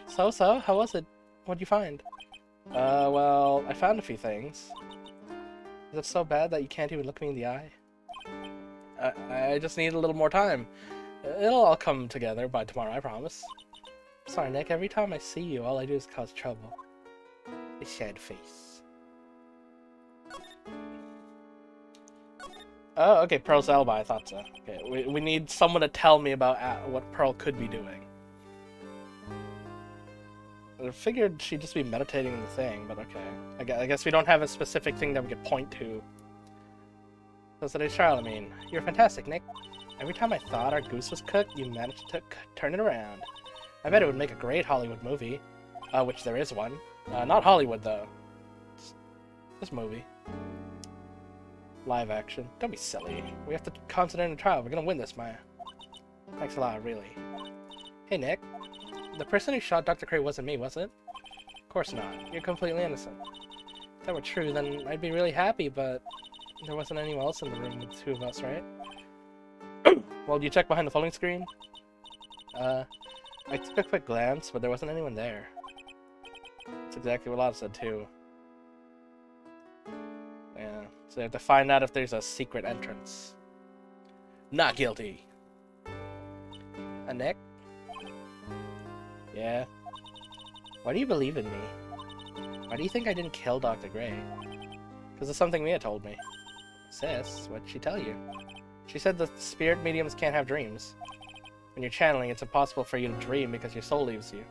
So, how was it? What'd you find? Well, I found a few things. Is it so bad that you can't even look me in the eye? I just need a little more time. It'll all come together by tomorrow, I promise. Sorry, Nick, every time I see you, all I do is cause trouble. A sad face. Oh, okay, Pearl's alibi, I thought so. Okay, we need someone to tell me about what Pearl could be doing. I figured she'd just be meditating in the thing, but okay. I guess we don't have a specific thing that we could point to. So today's trial, I mean. You're fantastic, Nick. Every time I thought our goose was cooked, you managed to turn it around. I bet it would make a great Hollywood movie. Which there is one. Not Hollywood, though. This movie. Live action. Don't be silly. We have to concentrate on the trial. We're gonna win this, Maya. Thanks a lot, really. Hey, Nick. The person who shot Dr. Cray wasn't me, was it? Of course not. You're completely innocent. If that were true, then I'd be really happy, but there wasn't anyone else in the room with the two of us, right? Well, you check behind the folding screen? I took a quick glance, but there wasn't anyone there. That's exactly what Lottie said, too. Yeah, so you have to find out if there's a secret entrance. Not guilty. Nick? Yeah? Why do you believe in me? Why do you think I didn't kill Dr. Gray? Because of something Mia told me. Sis, what'd she tell you? She said the spirit mediums can't have dreams. When you're channeling, it's impossible for you to dream because your soul leaves you.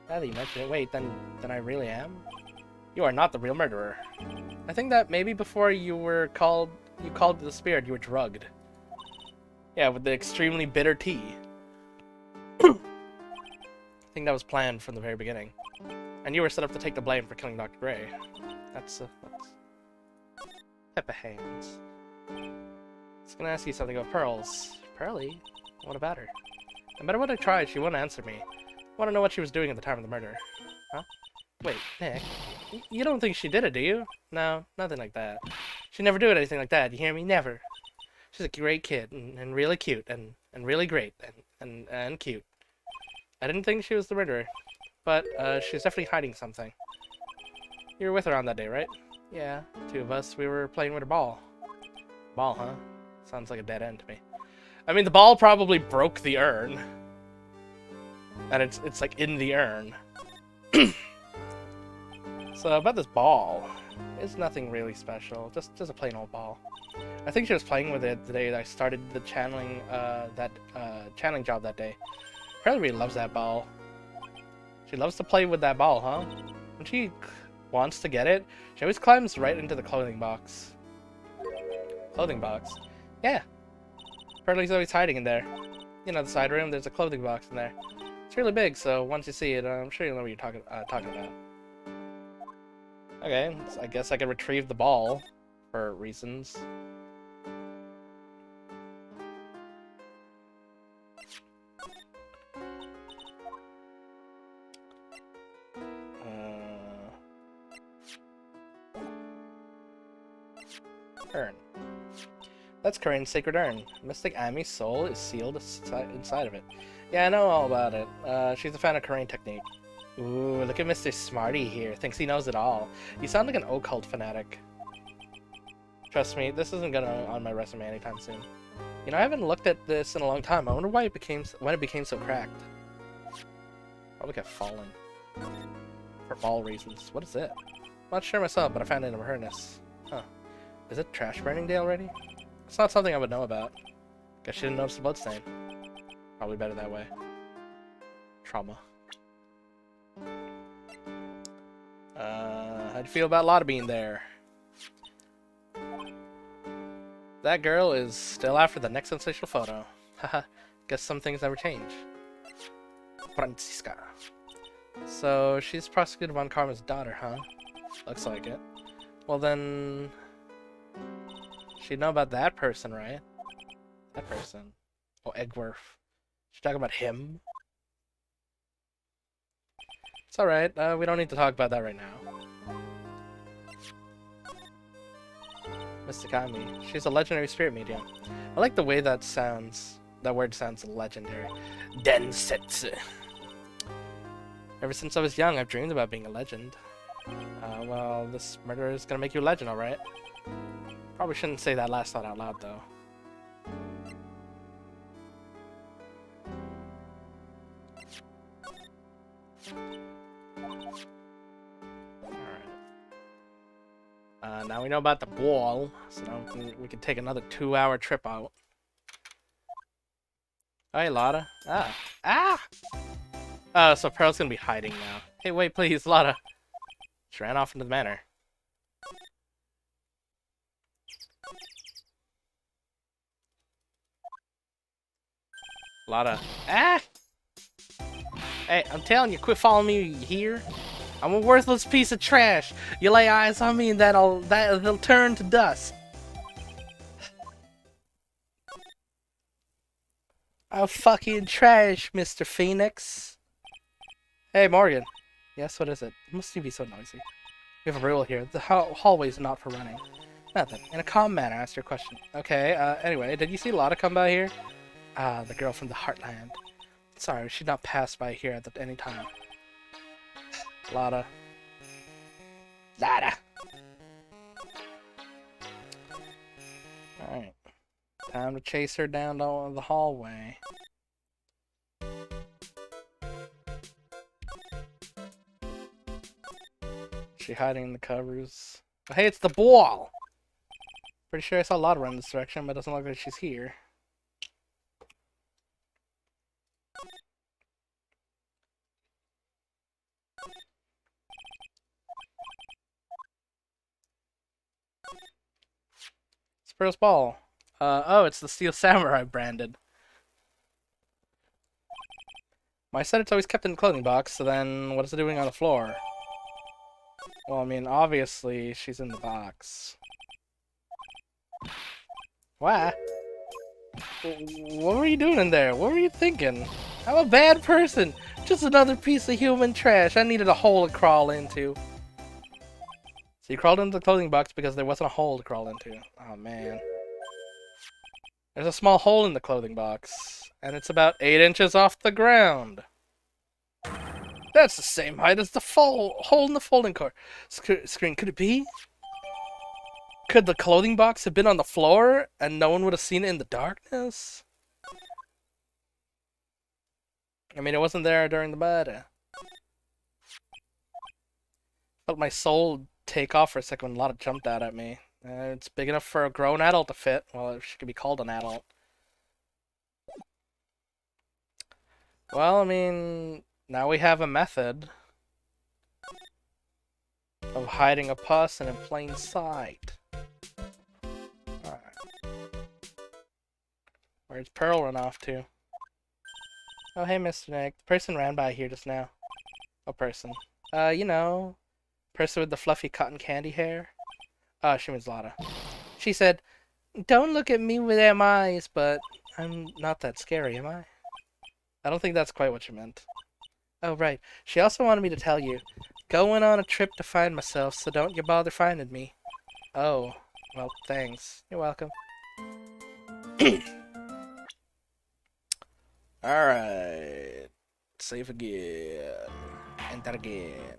Now that you mention it, wait, then I really am? You are not the real murderer. I think that maybe before you called the spirit, you were drugged. Yeah, with the extremely bitter tea. I think that was planned from the very beginning. And you were set up to take the blame for killing Dr. Gray. That's Peppa Hands. I was gonna ask you something about Pearls. Pearly? What about her? No matter what I tried, she wouldn't answer me. I want to know what she was doing at the time of the murder. Huh? Wait, Nick. You don't think she did it, do you? No, nothing like that. She'd never do anything like that, you hear me? Never. She's a great kid, and really cute, and really great, and cute. I didn't think she was the murderer, but she's definitely hiding something. You were with her on that day, right? Yeah, two of us. We were playing with her ball. Ball, huh? Sounds like a dead end to me. I mean, the ball probably broke the urn. And it's like in the urn. So about this ball, it's nothing really special. Just a plain old ball. I think she was playing with it the day that I started the channeling channeling job that day. Apparently really loves that ball. She loves to play with that ball, huh? When she wants to get it, she always climbs right into the clothing box. Clothing box? Yeah. Pearlie's always hiding in there. You know, the side room, there's a clothing box in there. It's really big, so once you see it, I'm sure you'll know what you're talking about. Okay, so I guess I can retrieve the ball for reasons. Urn. That's Corinne's sacred urn. Mystic Amy's soul is sealed inside of it. Yeah, I know all about it. She's a fan of Corinne technique. Ooh, look at Mr. Smarty here. Thinks he knows it all. You sound like an occult fanatic. Trust me, this isn't gonna on my resume anytime soon. You know, I haven't looked at this in a long time. I wonder why when it became so cracked. Probably kept falling. For ball reasons. What is it? I'm not sure myself, but I found it in a harness. Huh. Is it trash burning day already? It's not something I would know about. Guess she didn't notice the bloodstain. Probably better that way. Trauma. How'd you feel about Lotta being there? That girl is still after the next sensational photo. Haha, guess some things never change. Franziska. So, she's Prosecutor Von Karma's daughter, huh? Looks like it. Well then... she'd know about that person, right? That person. Oh, Egworth. She's talking about him? It's alright, we don't need to talk about that right now. Mr. Kami. She's a legendary spirit medium. I like the way that sounds. That word sounds legendary. Densetsu. Ever since I was young, I've dreamed about being a legend. Well, this murderer is gonna make you a legend, alright? Probably shouldn't say that last thought out loud, though. Now we know about the ball, so now we can take another 2-hour trip out. Oh, hey, Lotta. Ah. Ah! Oh, so Pearl's gonna be hiding now. Hey, wait, please, Lotta. She ran off into the manor. Lotta. Ah! Hey, I'm telling you, quit following me here. I'm a worthless piece of trash. You lay eyes on me and they'll turn to dust. I'm fucking trash, Mr. Phoenix. Hey, Morgan. Yes, what is it? Must you be so noisy? We have a rule here. The hallway's not for running. Nothing. In a calm manner, ask your question. Okay, anyway, did you see Lotta come by here? Ah, the girl from the Heartland. Sorry, she'd not pass by here at any time. Lotta. Lotta! Alright. Time to chase her down the hallway. She hiding in the covers. Oh, hey, it's the ball! Pretty sure I saw Lotta run this direction, but it doesn't look like she's here. Pearl's ball. Oh, it's the Steel Samurai branded. Well, I said it's always kept in the clothing box, so then what is it doing on the floor? Well, I mean, obviously, she's in the box. What? What were you doing in there? What were you thinking? I'm a bad person. Just another piece of human trash. I needed a hole to crawl into. So you crawled into the clothing box because there wasn't a hole to crawl into. Oh, man. There's a small hole in the clothing box. And it's about 8 inches off the ground. That's the same height as the hole in the folding screen. Could it be? Could the clothing box have been on the floor and no one would have seen it in the darkness? I mean, it wasn't there during the murder. Felt my soul take off for a second when Lotta jumped out at me. It's big enough for a grown adult to fit. Well, if she could be called an adult. Well, I mean, now we have a method of hiding a person in plain sight. Alright. Where's Pearl run off to? Oh, hey, Mr. Nick. The person ran by here just now. What person? You know, person with the fluffy cotton candy hair. Oh, she means Lotta. She said, "Don't look at me with them eyes, but I'm not that scary, am I?" I don't think that's quite what you meant. Oh, right. She also wanted me to tell you. Going on a trip to find myself, so don't you bother finding me. Oh, well, thanks. You're welcome. Alright. Save again. Enter again.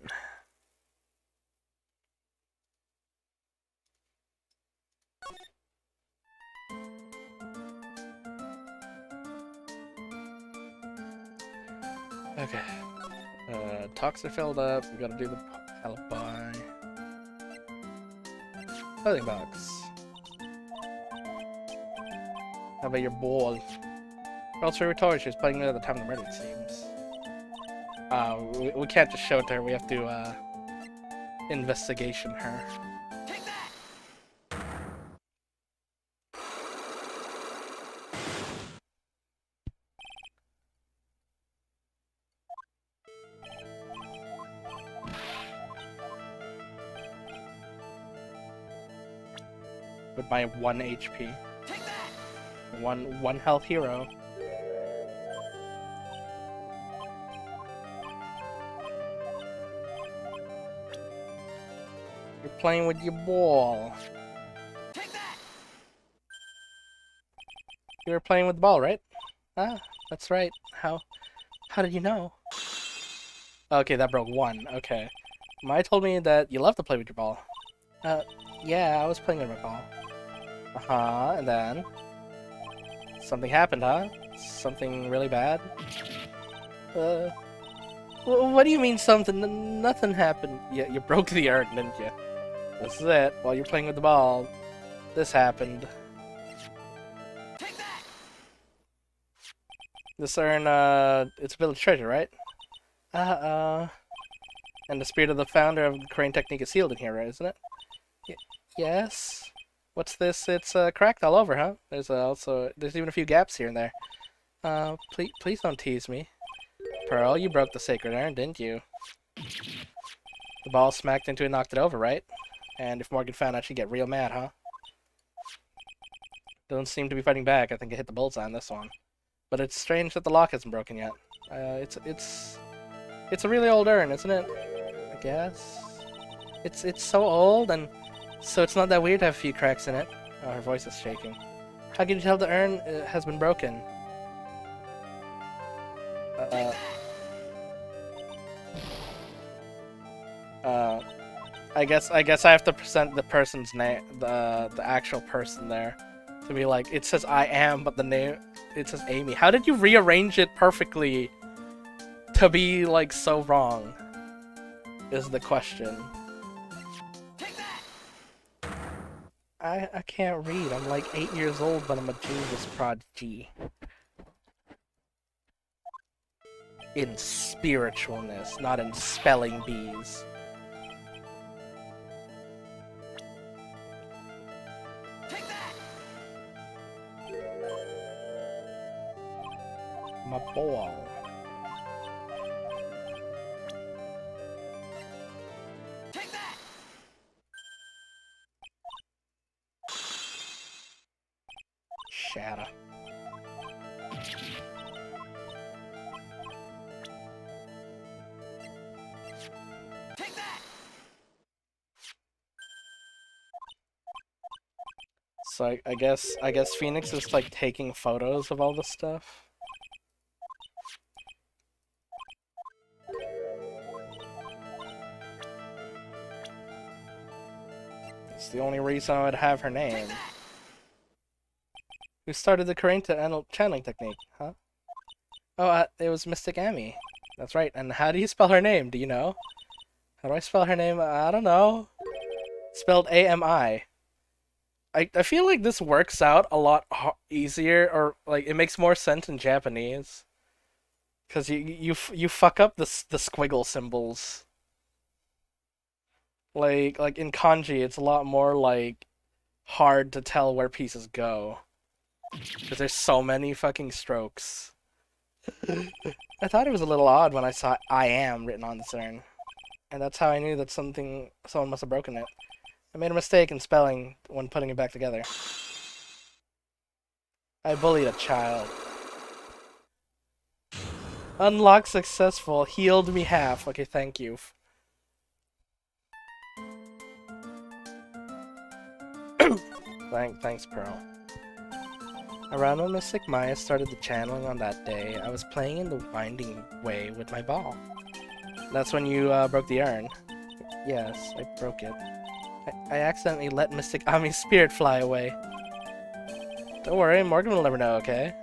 Okay. Talks are filled up. We gotta do the alibi. Clothing box. How about your ball? Girls favorite toy, she was playing it at the time of the murder, it seems. We can't just show it to her, we have to, investigation her. Take that! With my 1 HP. Take that! One health hero. You're playing with your ball. Take that! You were playing with the ball, right? Ah, that's right. How did you know? Okay, that broke 1. Okay. Mai told me that you love to play with your ball. Yeah, I was playing with my ball. Uh-huh, and then... something happened, huh? Something really bad? What do you mean something? Nothing happened. You broke the urn, didn't you? This is it. While you're playing with the ball, this happened. Take that! This urn, it's a village treasure, right? And the spirit of the founder of the crane technique is sealed in here, right, isn't it? Yes? What's this? It's, cracked all over, huh? There's even a few gaps here and there. Please don't tease me. Pearl, you broke the sacred urn, didn't you? The ball smacked into it and knocked it over, right? And if Morgan found out, she'd get real mad, huh? Don't seem to be fighting back. I think I hit the bullseye on this one. But it's strange that the lock hasn't broken yet. It's a really old urn, isn't it? I guess. It's so old, and so it's not that weird to have a few cracks in it. Oh, her voice is shaking. How can you tell the urn has been broken? I guess I have to present the person's name, the actual person there, to be like, it says I am, but the name, it says Amy. How did you rearrange it perfectly to be like so wrong? Is the question. Take that! I can't read. I'm like 8 years old, but I'm a genius prodigy. In spiritualness, not in spelling bees. Take that! My ball. Take that! Shatter. Take that! So I guess Phoenix is like taking photos of all the stuff. It's the only reason I would have her name. Who started the current channeling technique, huh? Oh, it was Mystic Amy. That's right. And how do you spell her name? Do you know? How do I spell her name? I don't know. Spelled A-M-I. I feel like this works out a lot easier, or like it makes more sense in Japanese. Cause you fuck up the squiggle symbols. Like in kanji, it's a lot more like hard to tell where pieces go. Cause there's so many fucking strokes. I thought it was a little odd when I saw I am written on this urn. And that's how I knew that someone must have broken it. I made a mistake in spelling when putting it back together. I bullied a child. Unlock successful. Healed me half. Okay, thank you. Thanks, Pearl. Around when Mystic Maya started the channeling on that day, I was playing in the winding way with my ball. That's when you broke the urn. Yes, I broke it. I accidentally let Mystic Ami's spirit fly away. Don't worry, Morgan will never know, okay?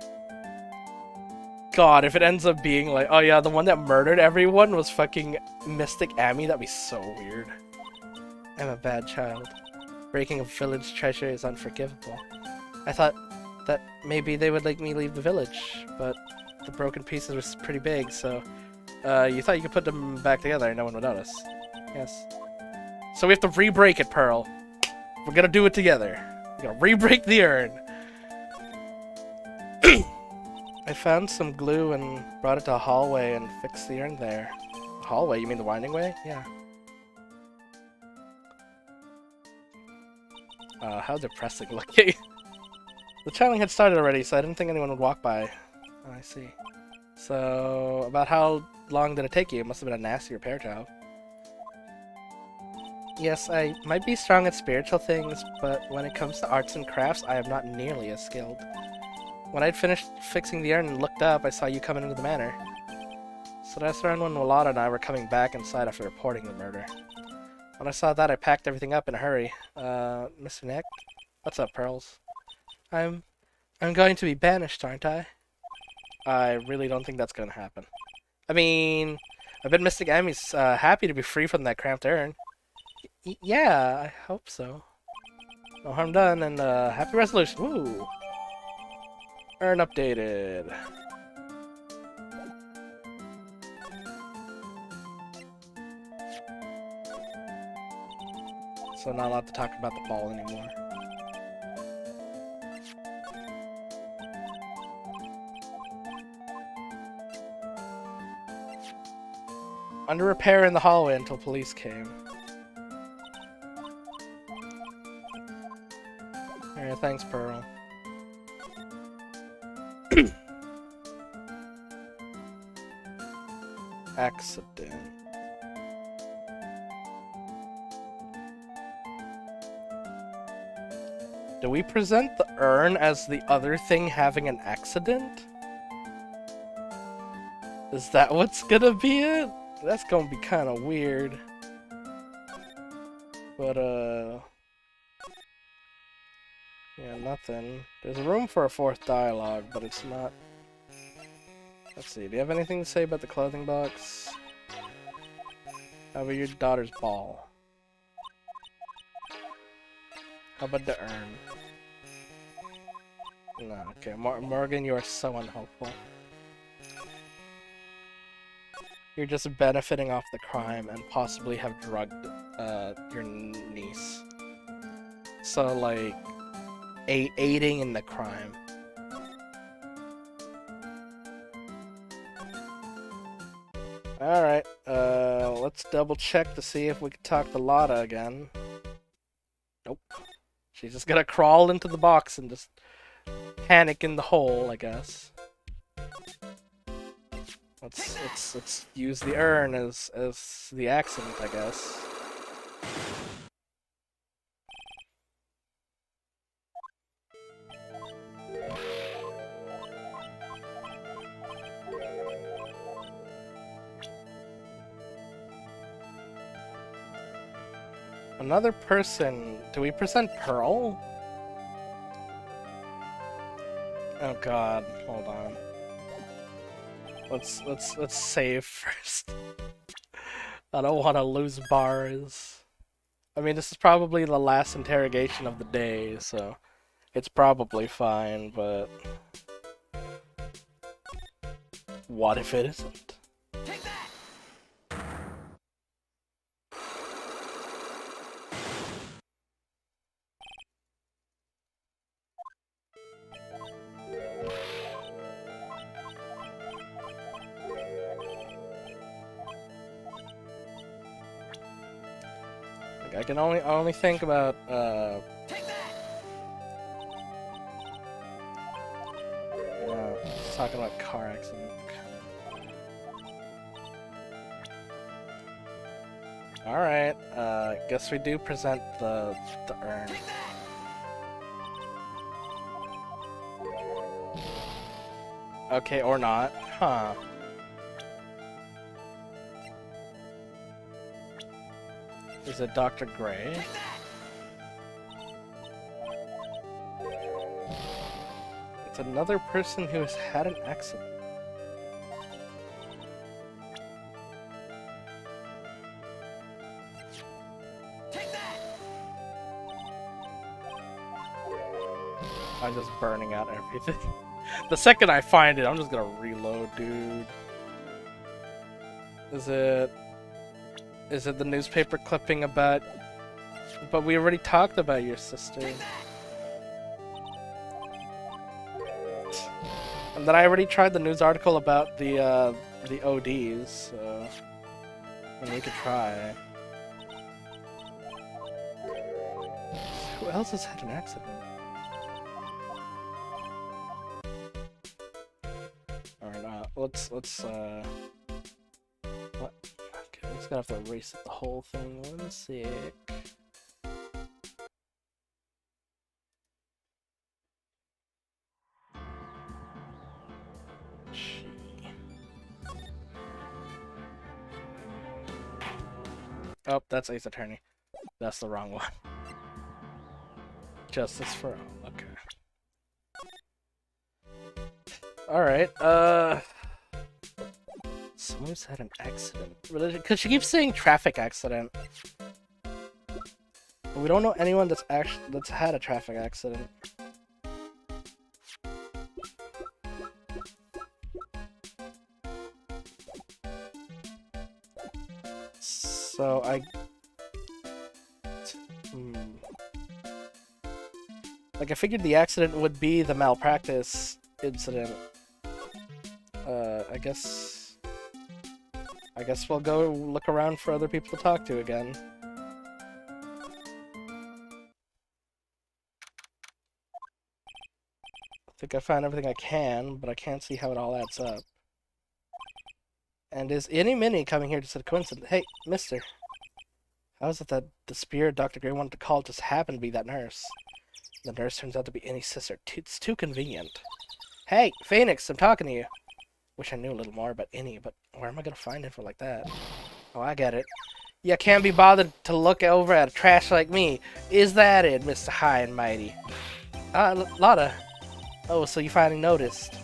God, if it ends up being like, oh yeah, the one that murdered everyone was fucking Mystic Ami, that'd be so weird. I'm a bad child. Breaking a village treasure is unforgivable. I thought that maybe they would let me leave the village, but the broken pieces was pretty big, so you thought you could put them back together and no one would notice. Yes. So we have to re-break it, Pearl. We're gonna do it together. We're gonna re-break the urn. I found some glue and brought it to a hallway and fixed the urn there. The hallway? You mean the winding way? Yeah. How depressing looking. The channeling had started already, so I didn't think anyone would walk by. Oh, I see. So, about how long did it take you? It must have been a nasty repair job. Yes, I might be strong at spiritual things, but when it comes to arts and crafts, I am not nearly as skilled. When I'd finished fixing the urn and looked up, I saw you coming into the manor. So that's around when Walada and I were coming back inside after reporting the murder. When I saw that, I packed everything up in a hurry. Mr. Nick? What's up, Pearls? I'm going to be banished, aren't I? I really don't think that's gonna happen. I mean, I bet Mystic Amy's happy to be free from that cramped urn. Yeah, I hope so. No harm done, and happy resolution. Woo! Urn updated. So not allowed to talk about the ball anymore. Under repair in the hallway until police came. Alright, thanks, Pearl. Accident. Do we present the urn as the other thing having an accident? Is that what's gonna be it? That's gonna be kinda weird. But, yeah, nothing. There's room for a fourth dialogue, but it's not... Let's see, do you have anything to say about the clothing box? How about your daughter's ball? How about the urn? No, okay. Morgan, you are so unhelpful. You're just benefiting off the crime and possibly have drugged your niece. So, like, aiding in the crime. Alright, let's double check to see if we can talk to Lotta again. Nope. She's just gonna crawl into the box and just panic in the hole, I guess. Let's use the urn as the accident, I guess. Another person. Do we present Pearl? Oh god, hold on. Let's save first. I don't want to lose bars. I mean, this is probably the last interrogation of the day, so it's probably fine, but what if it isn't? Take that! Like, I can only think about Take that! just talking about car accident. Alright, guess we do present the urn. Take that! Okay, or not. Huh. Is it Dr. Gray? Take that! It's another person who has had an accident. Take that! I'm just burning out everything. The second I find it, I'm just gonna reload, dude. Is it the newspaper clipping about... But we already talked about your sister. And then I already tried the news article about the ODs, so... And we could try. Who else has had an accident? Alright, let's what? Okay, I'm just gonna have to erase the whole thing. 1 sec. Oh, that's Ace Attorney. That's the wrong one. Justice for all. Okay. Alright, someone's had an accident. Because she keeps saying traffic accident. But we don't know anyone that's had a traffic accident. So like I figured the accident would be the malpractice incident. I guess we'll go look around for other people to talk to again. I think I found everything I can, but I can't see how it all adds up. And is any mini coming here just a coincidence? Hey, mister. How is it that the spirit Dr. Gray wanted to call just happened to be that nurse? The nurse turns out to be Annie's sister. It's too convenient. Hey, Phoenix, I'm talking to you. Wish I knew a little more about Annie, but where am I gonna find info like that? Oh, I get it. You can't be bothered to look over at a trash like me. Is that it, Mr. High and Mighty? Lotta. Oh, so you finally noticed.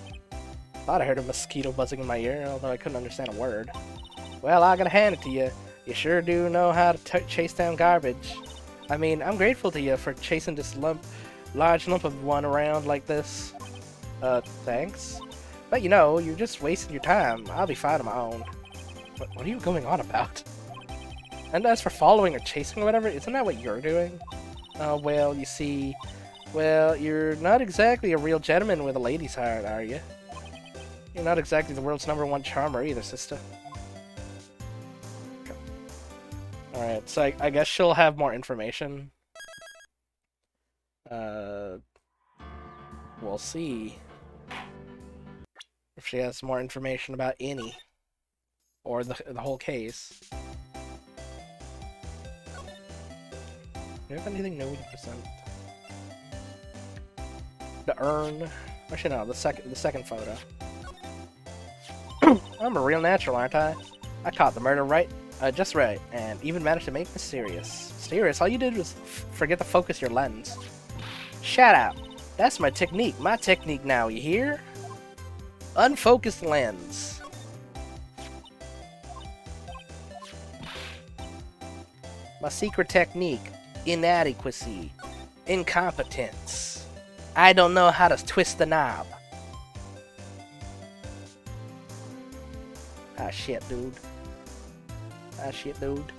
Thought I heard a mosquito buzzing in my ear, although I couldn't understand a word. Well, I gotta hand it to you. You sure do know how to chase down garbage. I mean, I'm grateful to you for chasing this large lump of one around like this. Thanks. But you know, you're just wasting your time. I'll be fine on my own. What are you going on about? And as for following or chasing or whatever, isn't that what you're doing? Oh, well, you see... Well, you're not exactly a real gentleman with a lady's heart, are you? You're not exactly the world's #1 charmer either, sister. Okay. Alright, so I guess she'll have more information. We'll see if she has more information about Annie. Or the whole case. Do you have anything new to present? The urn. Actually, no, the second photo. I'm a real natural, aren't I? I caught the murder just right, and even managed to make it mysterious. Mysterious? All you did was forget to focus your lens. Shut up. That's my technique. My technique now, you hear? Unfocused lens. My secret technique. Inadequacy. Incompetence. I don't know how to twist the knob. Ah, shit, dude. Ah, shit, dude.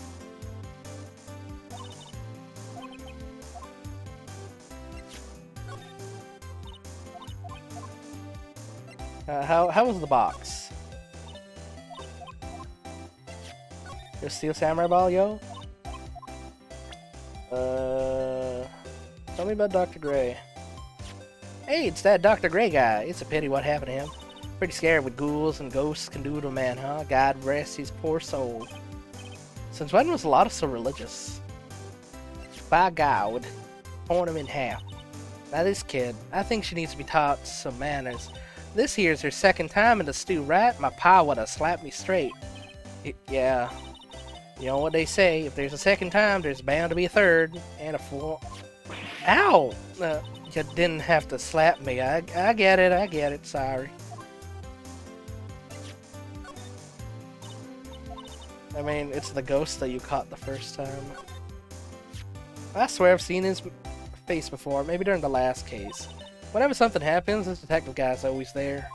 How was the box? Your Steel Samurai Ball, yo? Tell me about Dr. Gray. Hey, it's that Dr. Gray guy. It's a pity what happened to him. Pretty scared what ghouls and ghosts can do to a man, huh? God rest his poor soul. Since when was Lotta so religious? By God, torn him in half. Now this kid, I think she needs to be taught some manners. This here's her second time in the stew, right? My pa would have slapped me straight. Yeah. You know what they say, if there's a second time, there's bound to be a third, and a fourth. Ow! You didn't have to slap me. I get it, sorry. I mean, it's the ghost that you caught the first time. I swear I've seen his face before, maybe during the last case. Whenever something happens, this detective guy's always there.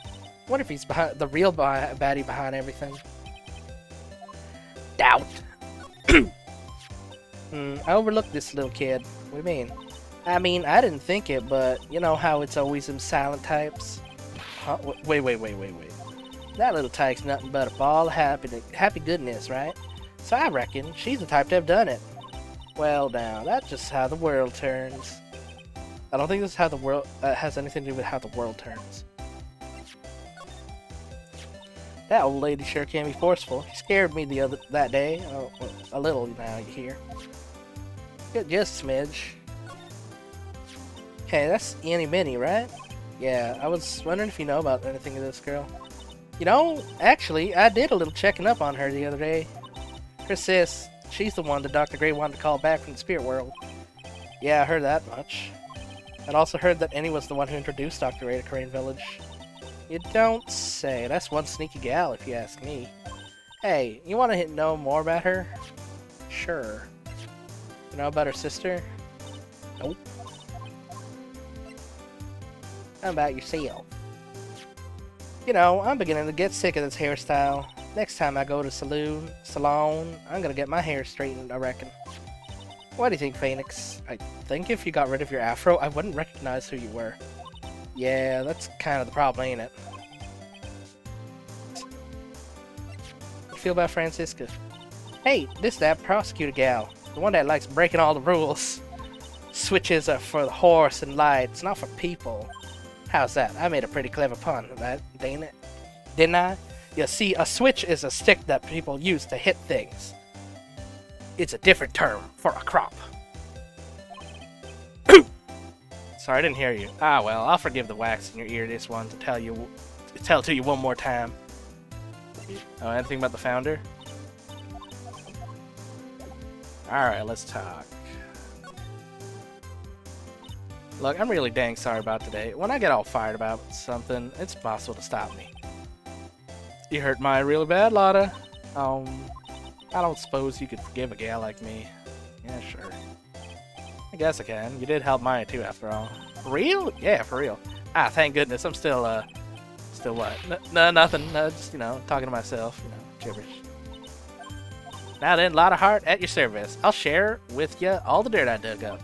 What if he's behind the real baddie behind everything? Doubt. I overlooked this little kid. What do you mean? I mean, I didn't think it, but you know how it's always them silent types? Huh? Wait. That little tyke's nothing but a ball of happy goodness, right? So I reckon she's the type to have done it. Well, now, that's just how the world turns. I don't think this is how the world has anything to do with how the world turns. That old lady sure can be forceful. She scared me that day. Oh, well, a little now, you hear. Just a smidge. Hey, that's Annie Minnie, right? Yeah, I was wondering if you know about anything of this girl. You know, actually, I did a little checking up on her the other day. Her sis, she's the one that Dr. Gray wanted to call back from the spirit world. Yeah, I heard that much. I'd also heard that Annie was the one who introduced Dr. Gray to Crane Village. You don't say. That's one sneaky gal, if you ask me. Hey, you want to know more about her? Sure. You know about her sister? Nope. How about yourself? You know, I'm beginning to get sick of this hairstyle. Next time I go to salon, I'm gonna get my hair straightened, I reckon. What do you think, Phoenix? I think if you got rid of your afro, I wouldn't recognize who you were. Yeah, that's kind of the problem, ain't it? What you feel about Francisca? Hey, this that prosecutor gal. The one that likes breaking all the rules. Switches are for the horse and lights, not for people. How's that? I made a pretty clever pun, right? Didn't I? You see, a switch is a stick that people use to hit things. It's a different term for a crop. Sorry, I didn't hear you. Ah, well, I'll forgive the wax in your ear this one to tell it to you one more time. Oh, anything about the founder? Alright, let's talk. Look, I'm really dang sorry about today. When I get all fired about something, it's impossible to stop me. You hurt mine really bad, Lotta. I don't suppose you could forgive a gal like me. Yeah, sure. I guess I can. You did help mine too, after all. For real? Yeah, for real. Ah, thank goodness. I'm still what? No, nothing. Just, you know, talking to myself. You know, gibberish. Now then, Lotta Heart, at your service. I'll share with you all the dirt I dug up.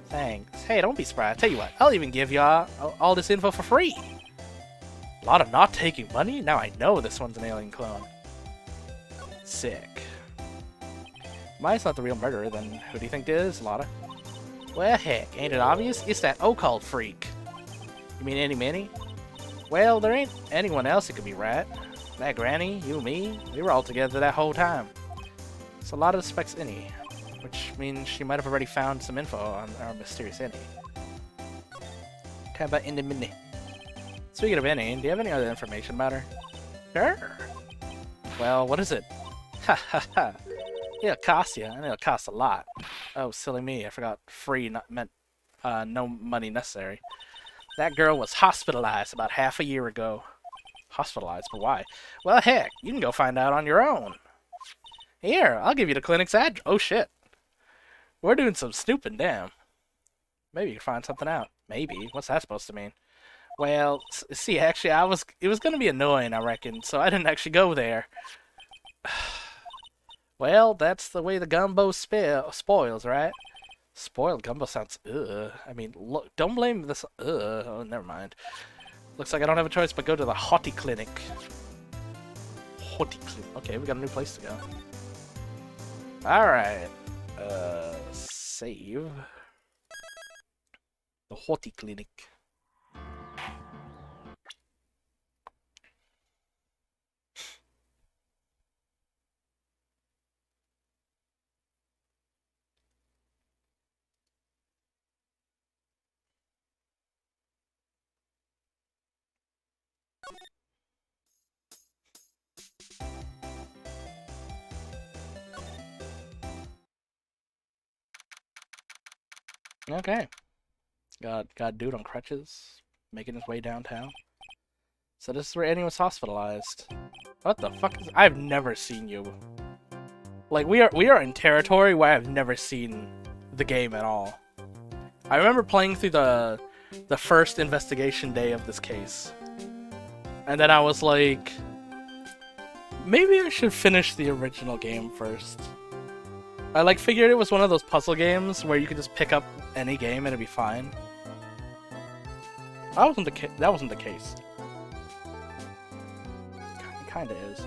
Thanks. Hey, don't be surprised. Tell you what, I'll even give y'all all this info for free. Lotta not taking money? Now I know this one's an alien clone. Sick. Mike's not the real murderer, then who do you think it is, Lotta? Well, heck, ain't it obvious? It's that occult freak. You mean Annie Minnie? Well, there ain't anyone else it could be, right? That Granny, you, me, we were all together that whole time. So Lotta suspects Annie, which means she might have already found some info on our mysterious Annie. How about Annie Minnie? Speaking of Annie, do you have any other information about her? Sure. Well, what is it? Ha ha ha. It'll cost you, and it'll cost a lot. Oh, silly me, I forgot free meant no money necessary. That girl was hospitalized about half a year ago. Hospitalized? But why? Well, heck, you can go find out on your own. Here, I'll give you the clinic's address. Oh, shit. We're doing some snooping, damn. Maybe you can find something out. Maybe. What's that supposed to mean? Well, see, actually, it was going to be annoying, I reckon, so I didn't actually go there. Well, that's the way the gumbo spoils, right? Spoiled gumbo sounds, ugh. I mean, look, don't blame this, ugh. Oh, never mind. Looks like I don't have a choice but go to the Hottie Clinic. Hottie Clinic. Okay, we got a new place to go. Alright. Save. The Hottie Clinic. Okay. Got a dude on crutches, making his way downtown. So this is where Annie was hospitalized. What the fuck is... I've never seen you. Like, we are in territory where I've never seen the game at all. I remember playing through the the first investigation day of this case. And then I was like, maybe I should finish the original game first. I like figured it was one of those puzzle games where you could just pick up any game and it'd be fine. That wasn't the case. It kinda is.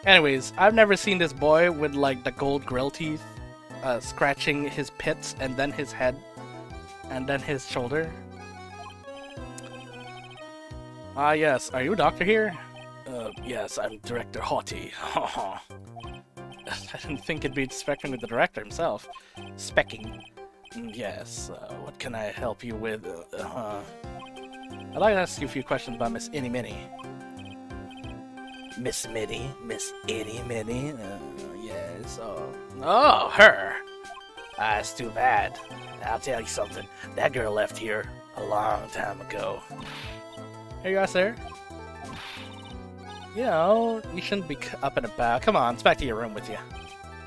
Anyways, I've never seen this boy with like the gold grill teeth scratching his pits and then his head and then his shoulder. Ah yes, are you a doctor here? Yes, I'm Director Haughty. I didn't think it'd be specking with the director himself. Specking. Yes, what can I help you with? I'd like to ask you a few questions about Miss Innie Minnie. Miss Minnie? Miss Innie Minnie? Yes, oh, her! That's too bad. I'll tell you something. That girl left here a long time ago. Hey, you guys there? You know, you shouldn't be up and about. Come on, it's back to your room with you.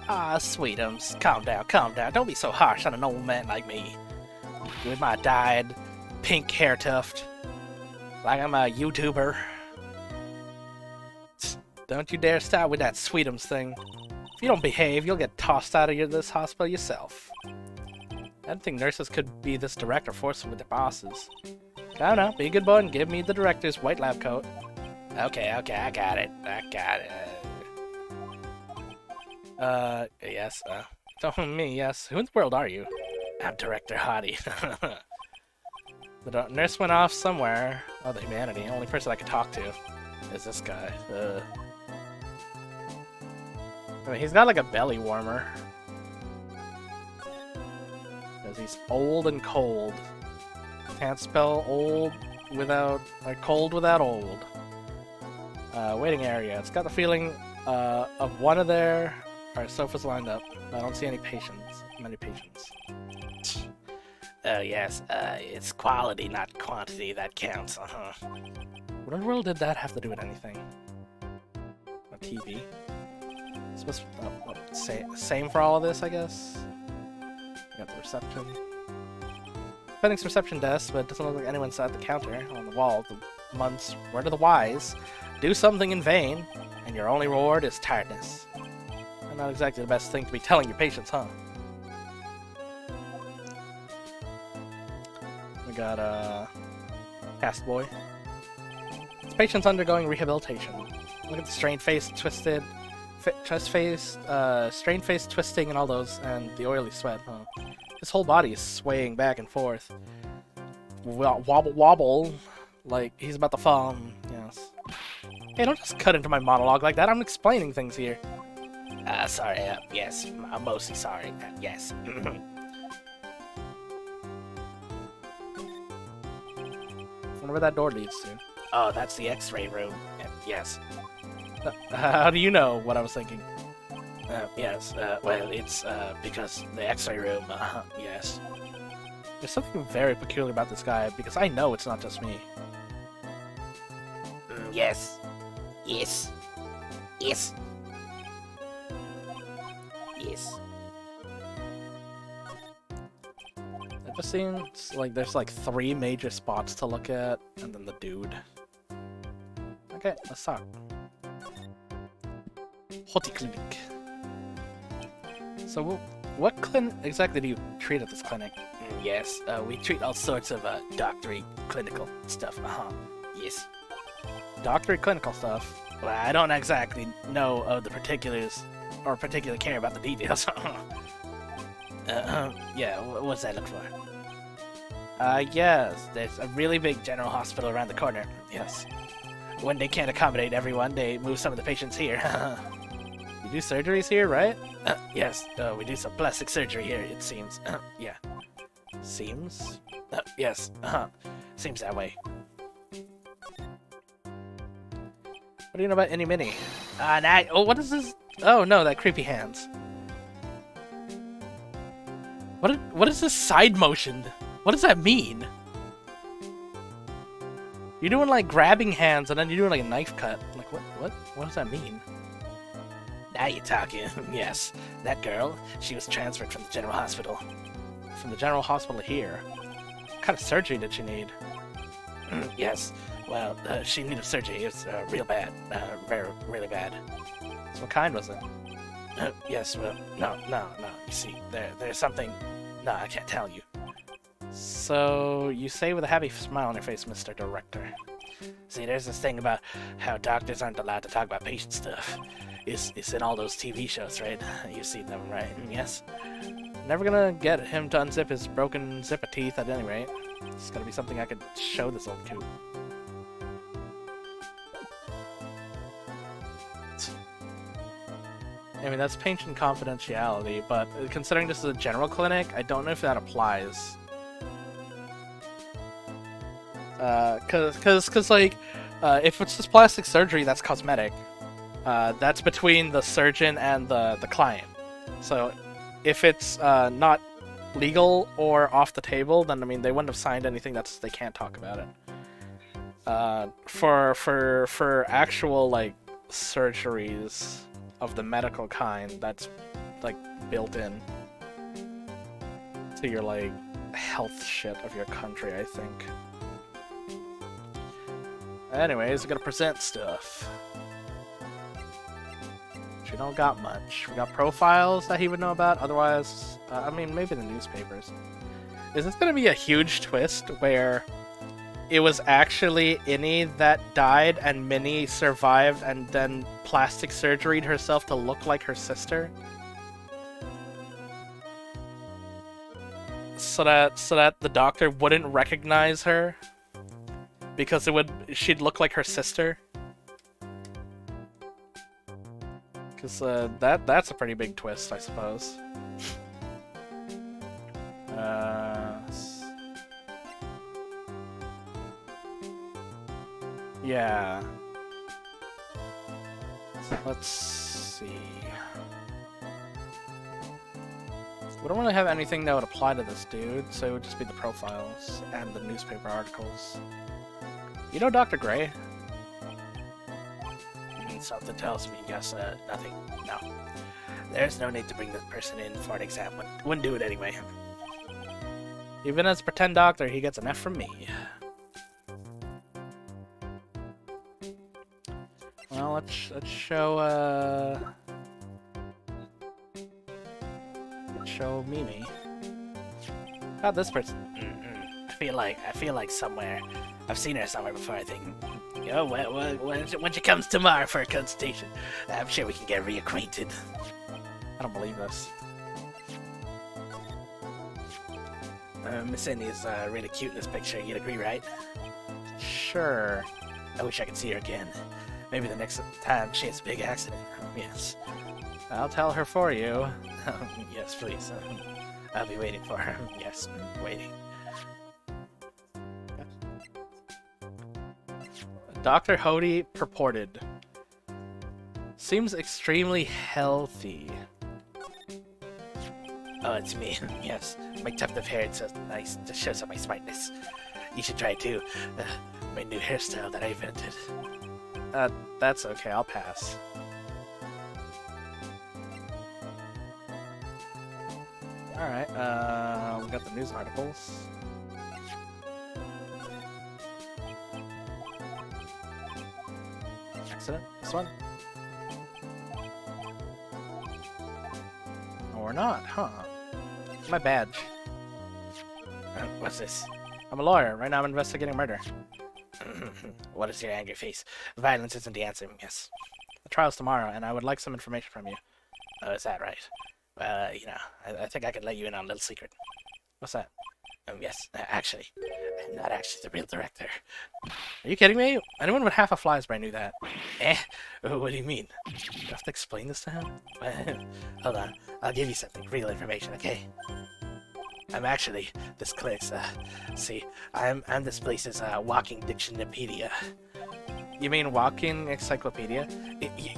Ah, sweetums. Calm down, calm down. Don't be so harsh on an old man like me. With my dyed pink hair tuft. Like I'm a YouTuber. Don't you dare start with that sweetums thing. If you don't behave, you'll get tossed out of this hospital yourself. I don't think nurses could be this direct or forceful with their bosses. I don't know, be a good boy and give me the director's white lab coat. Okay, I got it. Yes, don't me, yes. Who in the world are you? I'm Director Hottie. The nurse went off somewhere. Oh, the humanity. The only person I can talk to is this guy. I mean, he's got like a belly warmer. Because he's old and cold. Can't spell old without, or cold without old. Waiting area. It's got the feeling of one of their sofas lined up. I don't see any patients. Many patients. Yes. It's quality, not quantity, that counts. What in the world did that have to do with anything? A TV. Supposed to, same for all of this, I guess. We got the reception. Pending's reception desk, but it doesn't look like anyone's at the counter. On the wall, the months, word of the wise. Do something in vain, and your only reward is tiredness. Not exactly the best thing to be telling your patients, huh? We got, cast boy. This patient's undergoing rehabilitation. Look at the strained face, twisted, strained face twisting and all those, and the oily sweat, huh? His whole body is swaying back and forth. Wobble, like he's about to fall, yes. Hey, don't just cut into my monologue like that, I'm explaining things here. Sorry, yes, I'm mostly sorry, yes. Wonder where that door leads to. Oh, that's the X-ray room, yes. How do you know what I was thinking? Yes, well, it's, because the X-ray room, yes. There's something very peculiar about this guy, because I know it's not just me. Yes. Yes. Yes. Yes. It just seems like there's like 3 major spots to look at, and then the dude. Okay, let's talk. Hoti Clinic. So, what clinic exactly do you treat at this clinic? Yes, we treat all sorts of doctory clinical stuff. Yes. Doctory clinical stuff? Well, I don't exactly know the particulars, or particularly care about the details. Yeah, what's that look for? Yes, there's a really big general hospital around the corner. Yes. When they can't accommodate everyone, they move some of the patients here. You do surgeries here, right? Yes, we do some plastic surgery here, it seems. Yeah. Seems? Yes, seems that way. What do you know about Innie Minnie? Oh, what is this? Oh no, that creepy hands. What is this side motion? What does that mean? You're doing like grabbing hands and then you're doing like a knife cut. Like what does that mean? Now you're talking. Yes, that girl, she was transferred from the general hospital. From the general hospital here. kind of surgery did she need? Yes. Well, she needed surgery. It's real bad. Really bad. So what kind was it? Yes, well, no. You see, there's something... No, I can't tell you. So, you say with a happy smile on your face, Mr. Director. See, there's this thing about how doctors aren't allowed to talk about patient stuff. It's in all those TV shows, right? You've seen them, right? Yes? Never gonna get him to unzip his broken zipper teeth at any rate. It's gonna be something I could show this old coot. I mean, that's patient confidentiality, but considering this is a general clinic, I don't know if that applies. Cause like, if it's just plastic surgery, that's cosmetic. That's between the surgeon and the client. So, if it's not legal or off the table, then I mean, they wouldn't have signed anything that's they can't talk about it. For actual like surgeries of the medical kind, that's like built in to your like health shit of your country, I think. Anyways, we're gonna present stuff. We don't got much. We got profiles that he would know about. Otherwise, I mean, maybe the newspapers. Is this gonna be a huge twist where it was actually Innie that died and Minnie survived and then plastic surgeryed herself to look like her sister? So that the doctor wouldn't recognize her because she'd look like her sister? Because that's a pretty big twist, I suppose. Yeah. Let's see. We don't really have anything that would apply to this dude, so it would just be the profiles and the newspaper articles. You know Dr. Gray? Something tells me, yes, nothing. No. There's no need to bring this person in for an exam. Wouldn't do it anyway. Even as a pretend doctor, he gets an F from me. Well, let's show Mimi. Not this person. I feel like somewhere. I've seen her somewhere before, I think. You know, when she comes tomorrow for a consultation, I'm sure we can get reacquainted. I don't believe this. Miss Indy is really cute in this picture, you'd agree, right? Sure. I wish I could see her again. Maybe the next time she has a big accident. Yes. I'll tell her for you. Yes, please. I'll be waiting for her. Yes, waiting. Dr. Hody purported. Seems extremely healthy. Oh, it's me. Yes, my tuft of hair, it's so nice. It shows up my smartness. You should try it too. My new hairstyle that I invented. That's okay, I'll pass. Alright, we got the news articles. Accident? This one? Or not, huh? My badge. What's this? I'm a lawyer. Right now I'm investigating murder. What is your angry face? Violence isn't the answer, yes. The trial's tomorrow, and I would like some information from you. Oh, is that right? Well, you know, I think I could let you in on a little secret. What's that? Yes, actually. I'm not actually the real director. Are you kidding me? Anyone with half a fly spray knew that. What do you mean? Do you have to explain this to him? Hold on, I'll give you something, real information, okay? I'm actually this clinic's, see, I'm this place's, walking dictionopedia. You mean walking encyclopedia?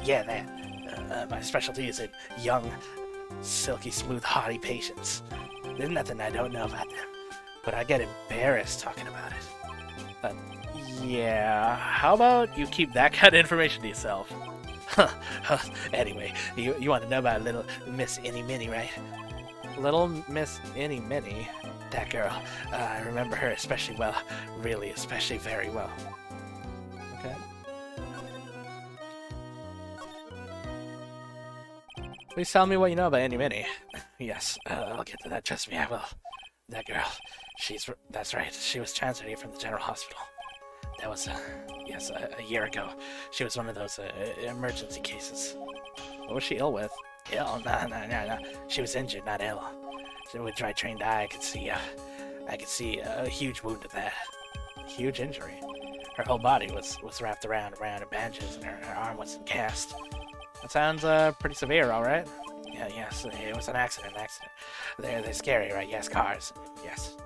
Yeah, that. My specialty is in young, silky smooth, haughty patients. There's nothing I don't know about them, but I get embarrassed talking about it. Yeah, how about you keep that kind of information to yourself? Anyway, you want to know about little Miss Innie Minnie, right? Little Miss Innie Minnie. That girl. I remember her especially well. Really, especially very well. Okay. Please tell me what you know about Innie Minnie. Yes, I'll get to that. Trust me, I will. That girl. That's right. She was transferred here from the general hospital. That was, yes, a year ago. She was one of those emergency cases. What was she ill with? Ill? No. She was injured, not ill. So with dry trained eye, I could see a huge wound to that. Huge injury. Her whole body was wrapped around in bandages, and her arm was in cast. That sounds pretty severe, all right? Yeah, yes, it was an accident. They're scary, right? Yes, cars. Yes.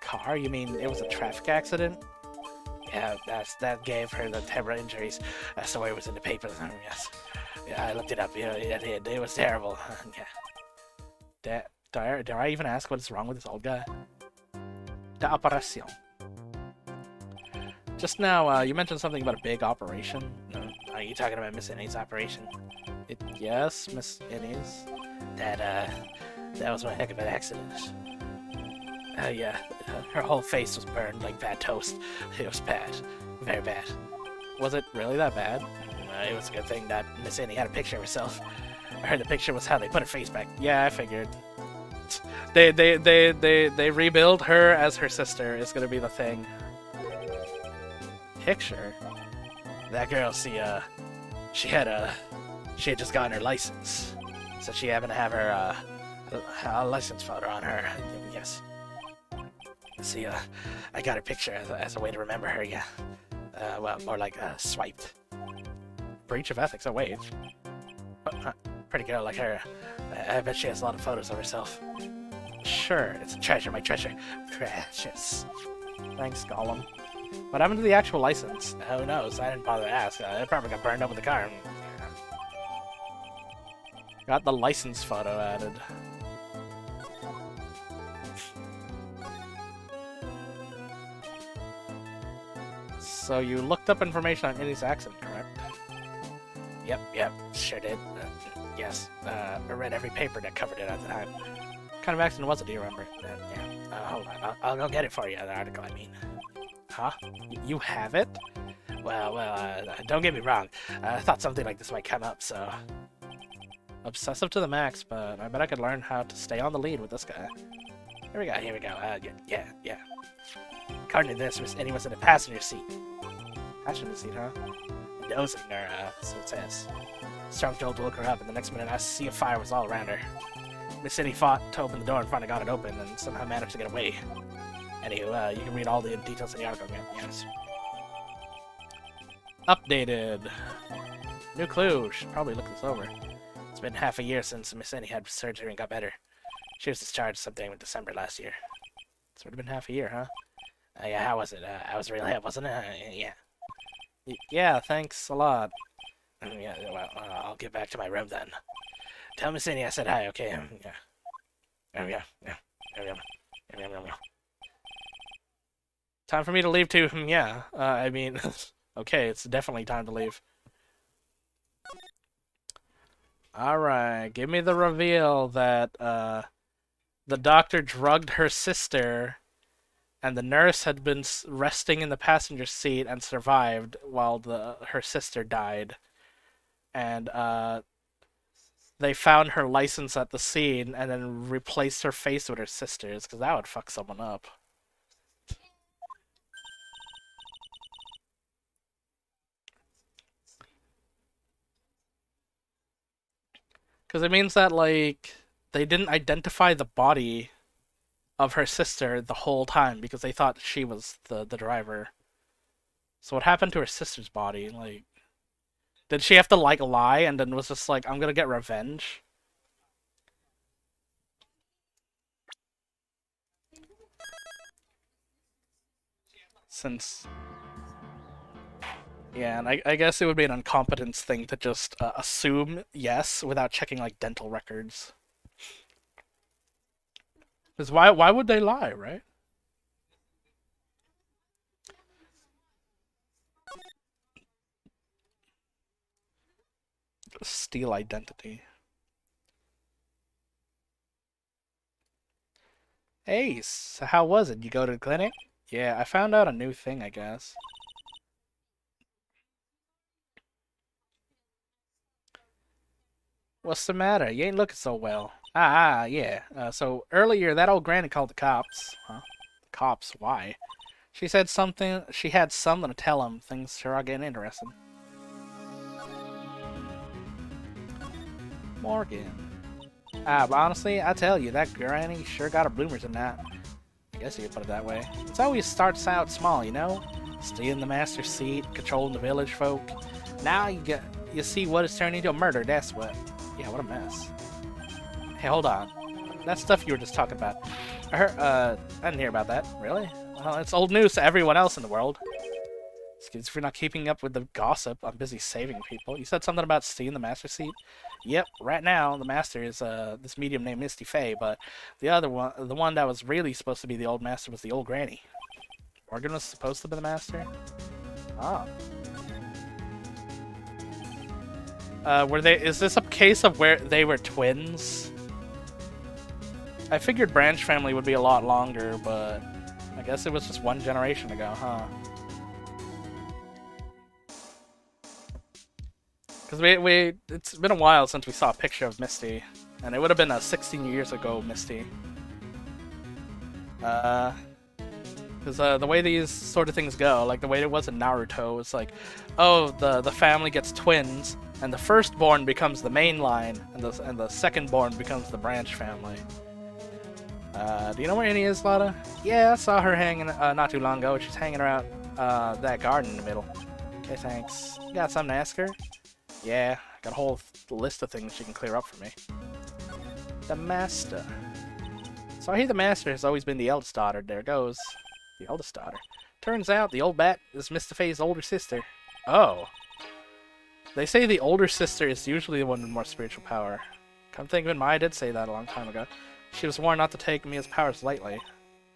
Car? You mean it was a traffic accident? Yeah, that gave her the terrible injuries. That's the way it was in the papers. Yes. Yeah, I looked it up. Yeah, it was terrible. Yeah. Dare I even ask what is wrong with this old guy? The operación. Just now, you mentioned something about a big operation. Are you talking about Miss Innie's operation? Yes, Miss Innie's. That was one heck of an accident. Yeah, her whole face was burned like bad toast. It was bad. Very bad. Was it really that bad? It was a good thing that Miss Innie had a picture of herself. I heard the picture was how they put her face back. Yeah, I figured. They rebuild her as her sister is gonna be the thing. Picture? That girl, she had just gotten her license. So she happened to have her, a license photo on her. Yes. See, I got her picture as a way to remember her, yeah. Well, more like, swiped. Breach of ethics, oh wait. Pretty girl like her. I bet she has a lot of photos of herself. Sure, it's a treasure, my treasure. Precious. Thanks, Gollum. What happened to the actual license? Who knows? I didn't bother to ask. It probably got burned up with the car. Got the license photo added. So you looked up information on Innie's accident, correct? Yep, sure did. Yes, I read every paper that covered it at the time. What kind of accident was it, do you remember? Yeah, hold on, I'll go get it for you, the article, I mean. Huh? You have it? Well, don't get me wrong. I thought something like this might come up, so... Obsessive to the max, but I bet I could learn how to stay on the lead with this guy. Here we go. Yeah. According to this, Miss Innie was in the passenger seat. Passenger seat, huh? Dozing her, so it says. Strong Joel woke her up, and the next minute I see a fire was all around her. Miss Innie fought to open the door and finally got it open, and somehow managed to get away. Anywho, you can read all the details in the article, yes. Updated. New clue. Should probably look this over. It's been half a year since Miss Innie had surgery and got better. She was discharged sometime in December last year. It's already been half a year, huh? Yeah, how was it? I was real hip, wasn't it? Yeah. Yeah, thanks a lot. Yeah, well, I'll get back to my room then. Tell Miss Innie I said hi, okay? Yeah. Time for me to leave too. Yeah. I mean, okay, it's definitely time to leave. Alright, give me the reveal that the doctor drugged her sister and the nurse had been resting in the passenger seat and survived while her sister died. And they found her license at the scene and then replaced her face with her sister's, because that would fuck someone up. Because it means that, like, they didn't identify the body of her sister the whole time because they thought she was the driver. So what happened to her sister's body? Like, did she have to, like, lie and then was just like, I'm gonna get revenge? Since... Yeah, and I guess it would be an incompetence thing to just assume yes without checking, like, dental records. Because why would they lie, right? Steal identity. Hey, so how was it? You go to the clinic? Yeah, I found out a new thing, I guess. What's the matter? You ain't looking so well. Yeah. So earlier, that old granny called the cops. Huh? The cops? Why? She said something. She had something to tell him. Things sure are getting interesting. Morgan. But honestly, I tell you, that granny sure got her bloomers in that. I guess you could put it that way. It always starts out small, you know? Stealing the master's seat, controlling the village folk. Now you see what it's turned into a murder, that's what. Yeah, what a mess. Hey, hold on. That stuff you were just talking about. I didn't hear about that. Really? Well, it's old news to everyone else in the world. Excuse if you're not keeping up with the gossip. I'm busy saving people. You said something about stealing the master seat? Yep, right now the master is this medium named Misty Faye, but the other one, the one that was really supposed to be the old master, was the old granny. Morgan was supposed to be the master? Ah. Is this a case of where they were twins? I figured branch family would be a lot longer, but I guess it was just one generation ago, huh? Because it's been a while since we saw a picture of Misty, and it would have been 16 years ago, Misty. Because the way these sort of things go, like the way it was in Naruto, it's like, oh, the family gets twins, and the firstborn becomes the main line, and the secondborn becomes the branch family. Do you know where Annie is, Lotta? Yeah, I saw her hanging not too long ago. She's hanging around that garden in the middle. Okay, thanks. You got something to ask her? Yeah, got a whole list of things she can clear up for me. The master. So I hear the master has always been the eldest daughter. There goes. The eldest daughter. Turns out the old bat is Mr. Faye's older sister. Oh. They say the older sister is usually the one with more spiritual power. Come think of it, Maya did say that a long time ago. She was warned not to take Mia's powers lightly.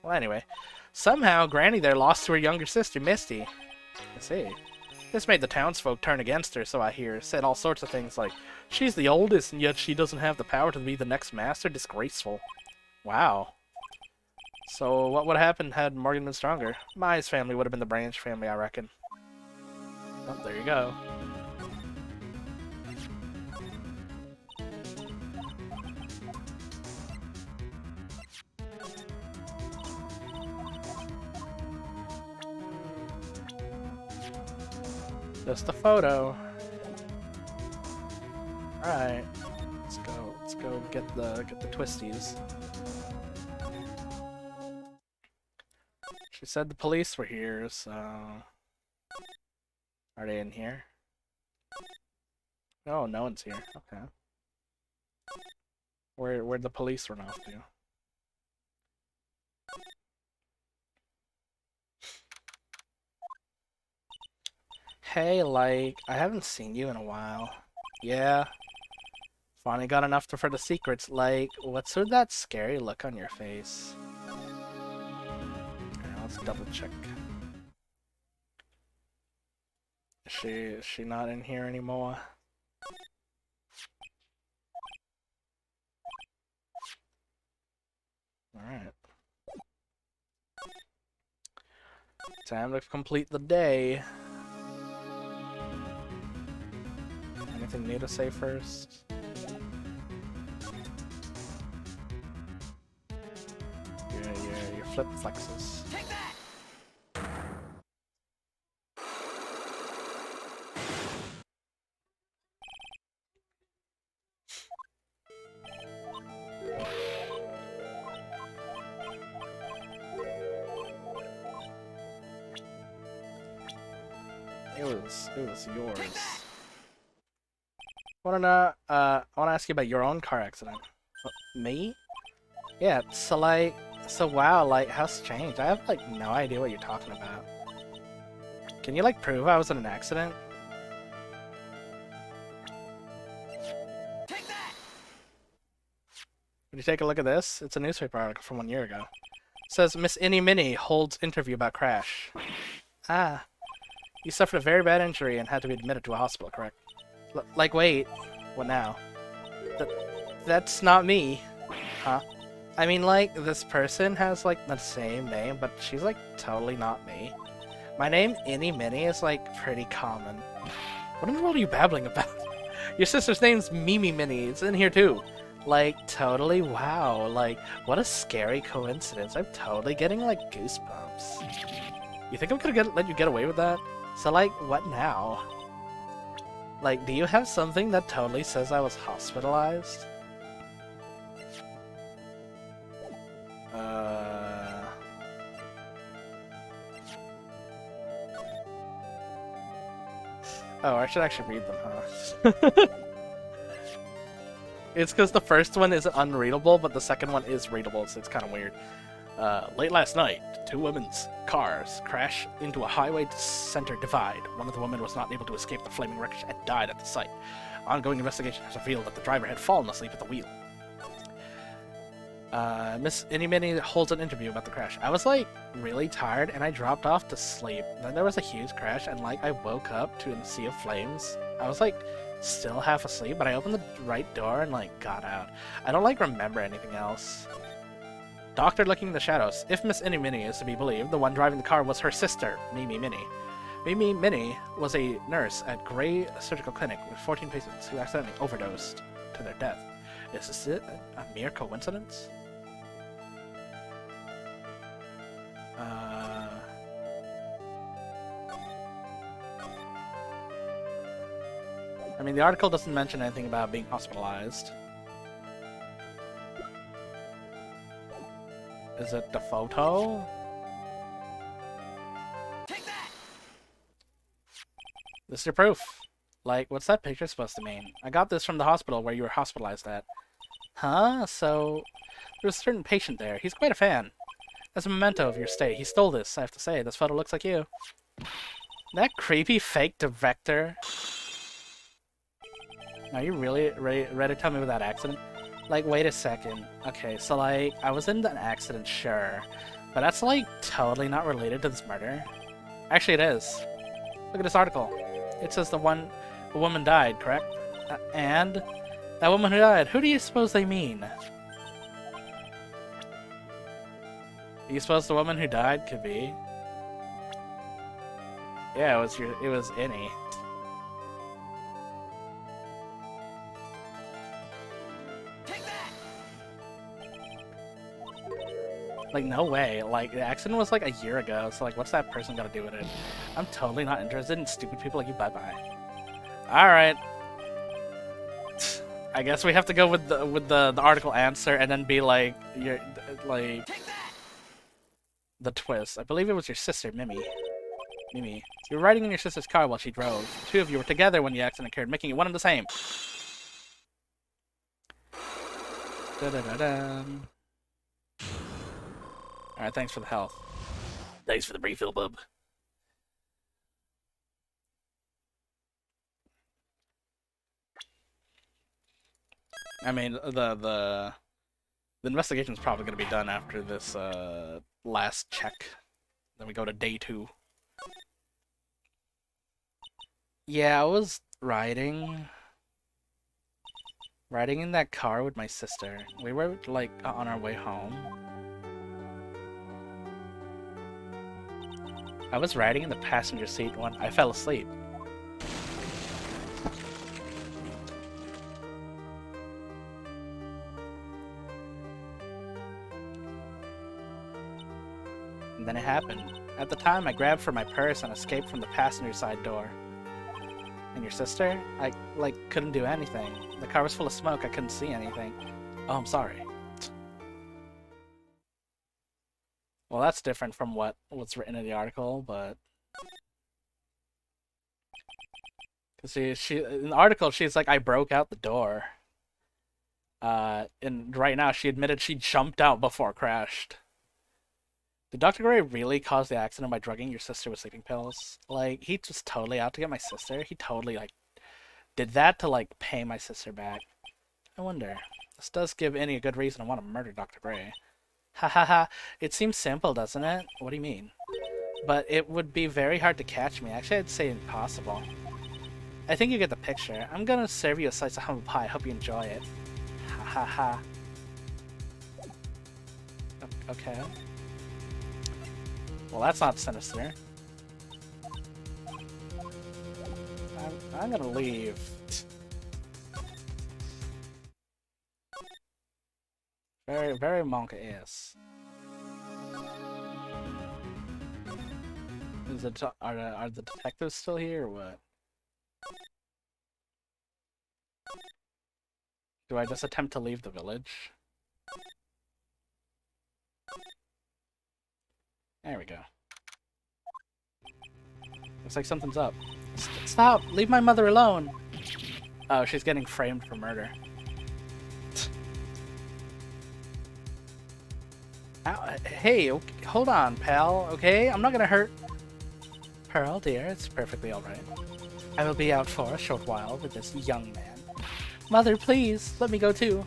Well, anyway. Somehow, Granny there lost to her younger sister, Misty. I see. This made the townsfolk turn against her, so I hear. Said all sorts of things like, she's the oldest and yet she doesn't have the power to be the next master? Disgraceful. Wow. So what would have happened had Morgan been stronger? Maya's family would have been the branch family, I reckon. Oh, there you go. Just a photo. Alright. Let's go get the twisties. She said the police were here, so are they in here? No, no one's here. Okay. Where'd the police run off to? Hey, like, I haven't seen you in a while. Yeah. Finally got enough for the secrets. Like, what's with that scary look on your face? Okay, let's double check. Is she not in here anymore? Alright. Time to complete the day. Anything new to say first? Your flip flexes. Take that! It was yours. I wanna ask you about your own car accident. Me? Yeah, so wow, like, how strange. I have, like, no idea what you're talking about. Can you, like, prove I was in an accident? Take that! Would you take a look at this? It's a newspaper article from 1 year ago. It says, Miss Innie Minnie holds interview about crash. Ah. You suffered a very bad injury and had to be admitted to a hospital, correct? Like, wait. What now? That's not me. Huh? I mean, like, this person has, like, the same name, but she's, like, totally not me. My name, Innie Minnie, is, like, pretty common. What in the world are you babbling about? Your sister's name's Mimi Minnie. It's in here, too. Like, totally, wow. Like, what a scary coincidence. I'm totally getting, like, goosebumps. You think I'm gonna let you get away with that? So, like, what now? Like, do you have something that totally says I was hospitalized? Oh, I should actually read them, huh? It's because the first one is unreadable, but the second one is readable, so it's kind of weird. Late last night, two women's cars crashed into a highway center divide. One of the women was not able to escape the flaming wreckage and died at the site. Ongoing investigation has revealed that the driver had fallen asleep at the wheel. Miss Innie Minnie holds an interview about the crash. I was, like, really tired, and I dropped off to sleep. Then there was a huge crash, and, like, I woke up to a sea of flames. I was, like, still half asleep, but I opened the right door and, like, got out. I don't, like, remember anything else. Doctor looking in the shadows. If Miss Innie Minnie is to be believed, the one driving the car was her sister, Mimi Minnie. Mimi Minnie was a nurse at Gray Surgical Clinic with 14 patients who accidentally overdosed to their death. Is this a mere coincidence? I mean, the article doesn't mention anything about being hospitalized. Is it the photo? Take that! This is your proof. Like, what's that picture supposed to mean? I got this from the hospital where you were hospitalized at. Huh? So, there was a certain patient there. He's quite a fan. As a memento of your stay, he stole this, I have to say. This photo looks like you. That creepy fake director. Are you really ready to tell me about that accident? Like, wait a second. Okay, so, like, I was in an accident, sure. But that's, like, totally not related to this murder. Actually, it is. Look at this article. It says the woman died, correct? And? That woman who died, who do you suppose they mean? Do you suppose the woman who died could be? Yeah, it was Innie. Like, no way. Like, the accident was like a year ago, so like, what's that person got to do with it? I'm totally not interested in stupid people like you. Bye-bye. Alright. I guess we have to go with the article answer and then be like, the twist. I believe it was your sister, Mimi. You were riding in your sister's car while she drove. The two of you were together when the accident occurred, making it one and the same. Da-da-da-dum. Alright, thanks for the health. Thanks for the refill, bub. I mean, the investigation's probably going to be done after this last check. Then we go to day 2. Yeah, I was riding in that car with my sister. We were, like, on our way home. I was riding in the passenger seat when I fell asleep. And then it happened. At the time, I grabbed for my purse and escaped from the passenger side door. And your sister? I, like, couldn't do anything. The car was full of smoke, I couldn't see anything. Oh, I'm sorry. Well, that's different from what's written in the article, but... Cause she in the article, she's like, I broke out the door. And right now, she admitted she jumped out before it crashed. Did Dr. Gray really cause the accident by drugging your sister with sleeping pills? Like, he was totally out to get my sister. He totally, like, did that to, like, pay my sister back. I wonder. This does give Innie a good reason to want to murder Dr. Gray. Ha ha ha. It seems simple, doesn't it? What do you mean? But it would be very hard to catch me. Actually, I'd say impossible. I think you get the picture. I'm gonna serve you a slice of humble pie. Hope you enjoy it. Ha ha ha. Okay. Well, that's not sinister. I'm gonna leave. Very, very monka-esque. Are the detectives still here or what? Do I just attempt to leave the village? There we go. Looks like something's up. Stop! Leave my mother alone! Oh, she's getting framed for murder. Hey, okay, hold on, pal, okay? I'm not gonna hurt... Pearl, dear, it's perfectly alright. I will be out for a short while with this young man. Mother, please, let me go too.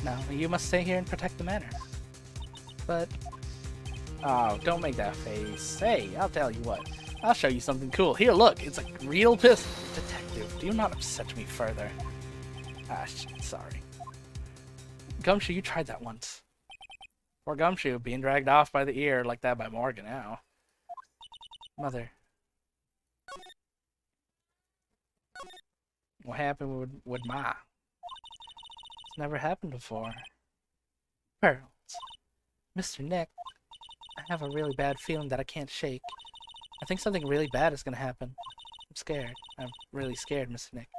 No, you must stay here and protect the manor. But... Oh, don't make that face. Hey, I'll tell you what. I'll show you something cool. Here, look, it's a real pistol. Detective, do not upset me further. Ah, shit, sorry. Gumshoe, you tried that once. Poor Gumshoe, being dragged off by the ear like that by Morgan now. Mother. What happened with Ma? It's never happened before. Pearls. Mr. Nick, I have a really bad feeling that I can't shake. I think something really bad is gonna happen. I'm scared. I'm really scared, Mr. Nick.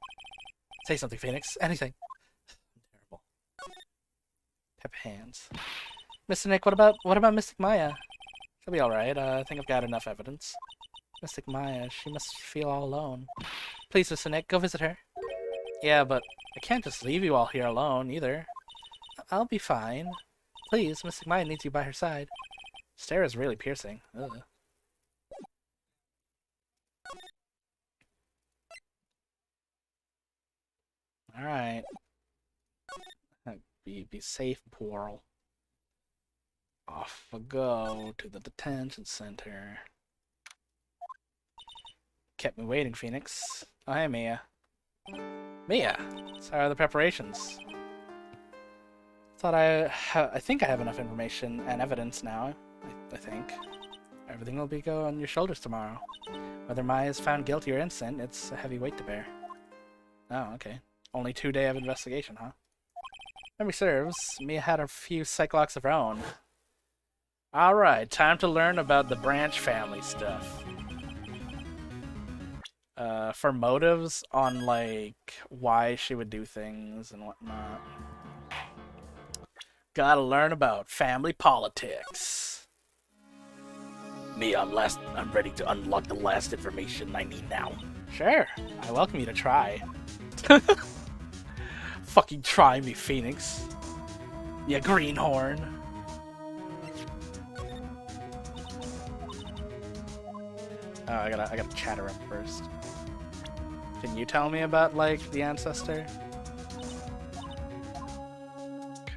Say something, Phoenix. Anything. Terrible. Pep hands. Mr. Nick, what about Mystic Maya? She'll be alright. I think I've got enough evidence. Mystic Maya, she must feel all alone. Please, Mr. Nick, go visit her. Yeah, but I can't just leave you all here alone, either. I'll be fine. Please, Mystic Maya needs you by her side. Stare is really piercing. Ugh. Alright. Be safe, Porl. Off we go to the detention center. Kept me waiting, Phoenix. Oh, hey, Mia. Mia! So how are the preparations? I think I have enough information and evidence now. I think. Everything will go on your shoulders tomorrow. Whether Maya is found guilty or innocent, it's a heavy weight to bear. Oh, okay. Only 2 days of investigation, huh? Memory serves, Mia had a few cyclocks of her own. Alright, time to learn about the Branch family stuff. For motives on, like, why she would do things and whatnot. Gotta learn about family politics. Mia, I'm ready to unlock the last information I need now. Sure, I welcome you to try. Fucking try me, Phoenix. Ya greenhorn. Oh, I gotta chat her up first. Can you tell me about, like, the ancestor? Okay.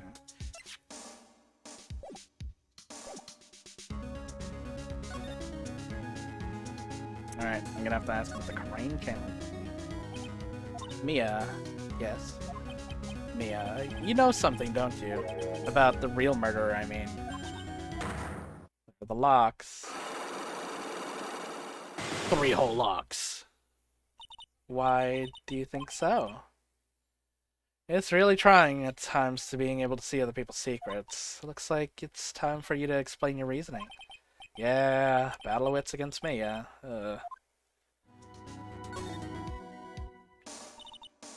Alright, I'm gonna have to ask about the crane channel. Mia, yes. Mia, you know something, don't you? About the real murderer, I mean. The locks. 3 whole locks. Why do you think so? It's really trying at times to being able to see other people's secrets. Looks like it's time for you to explain your reasoning. Yeah, battle of wits against me, yeah.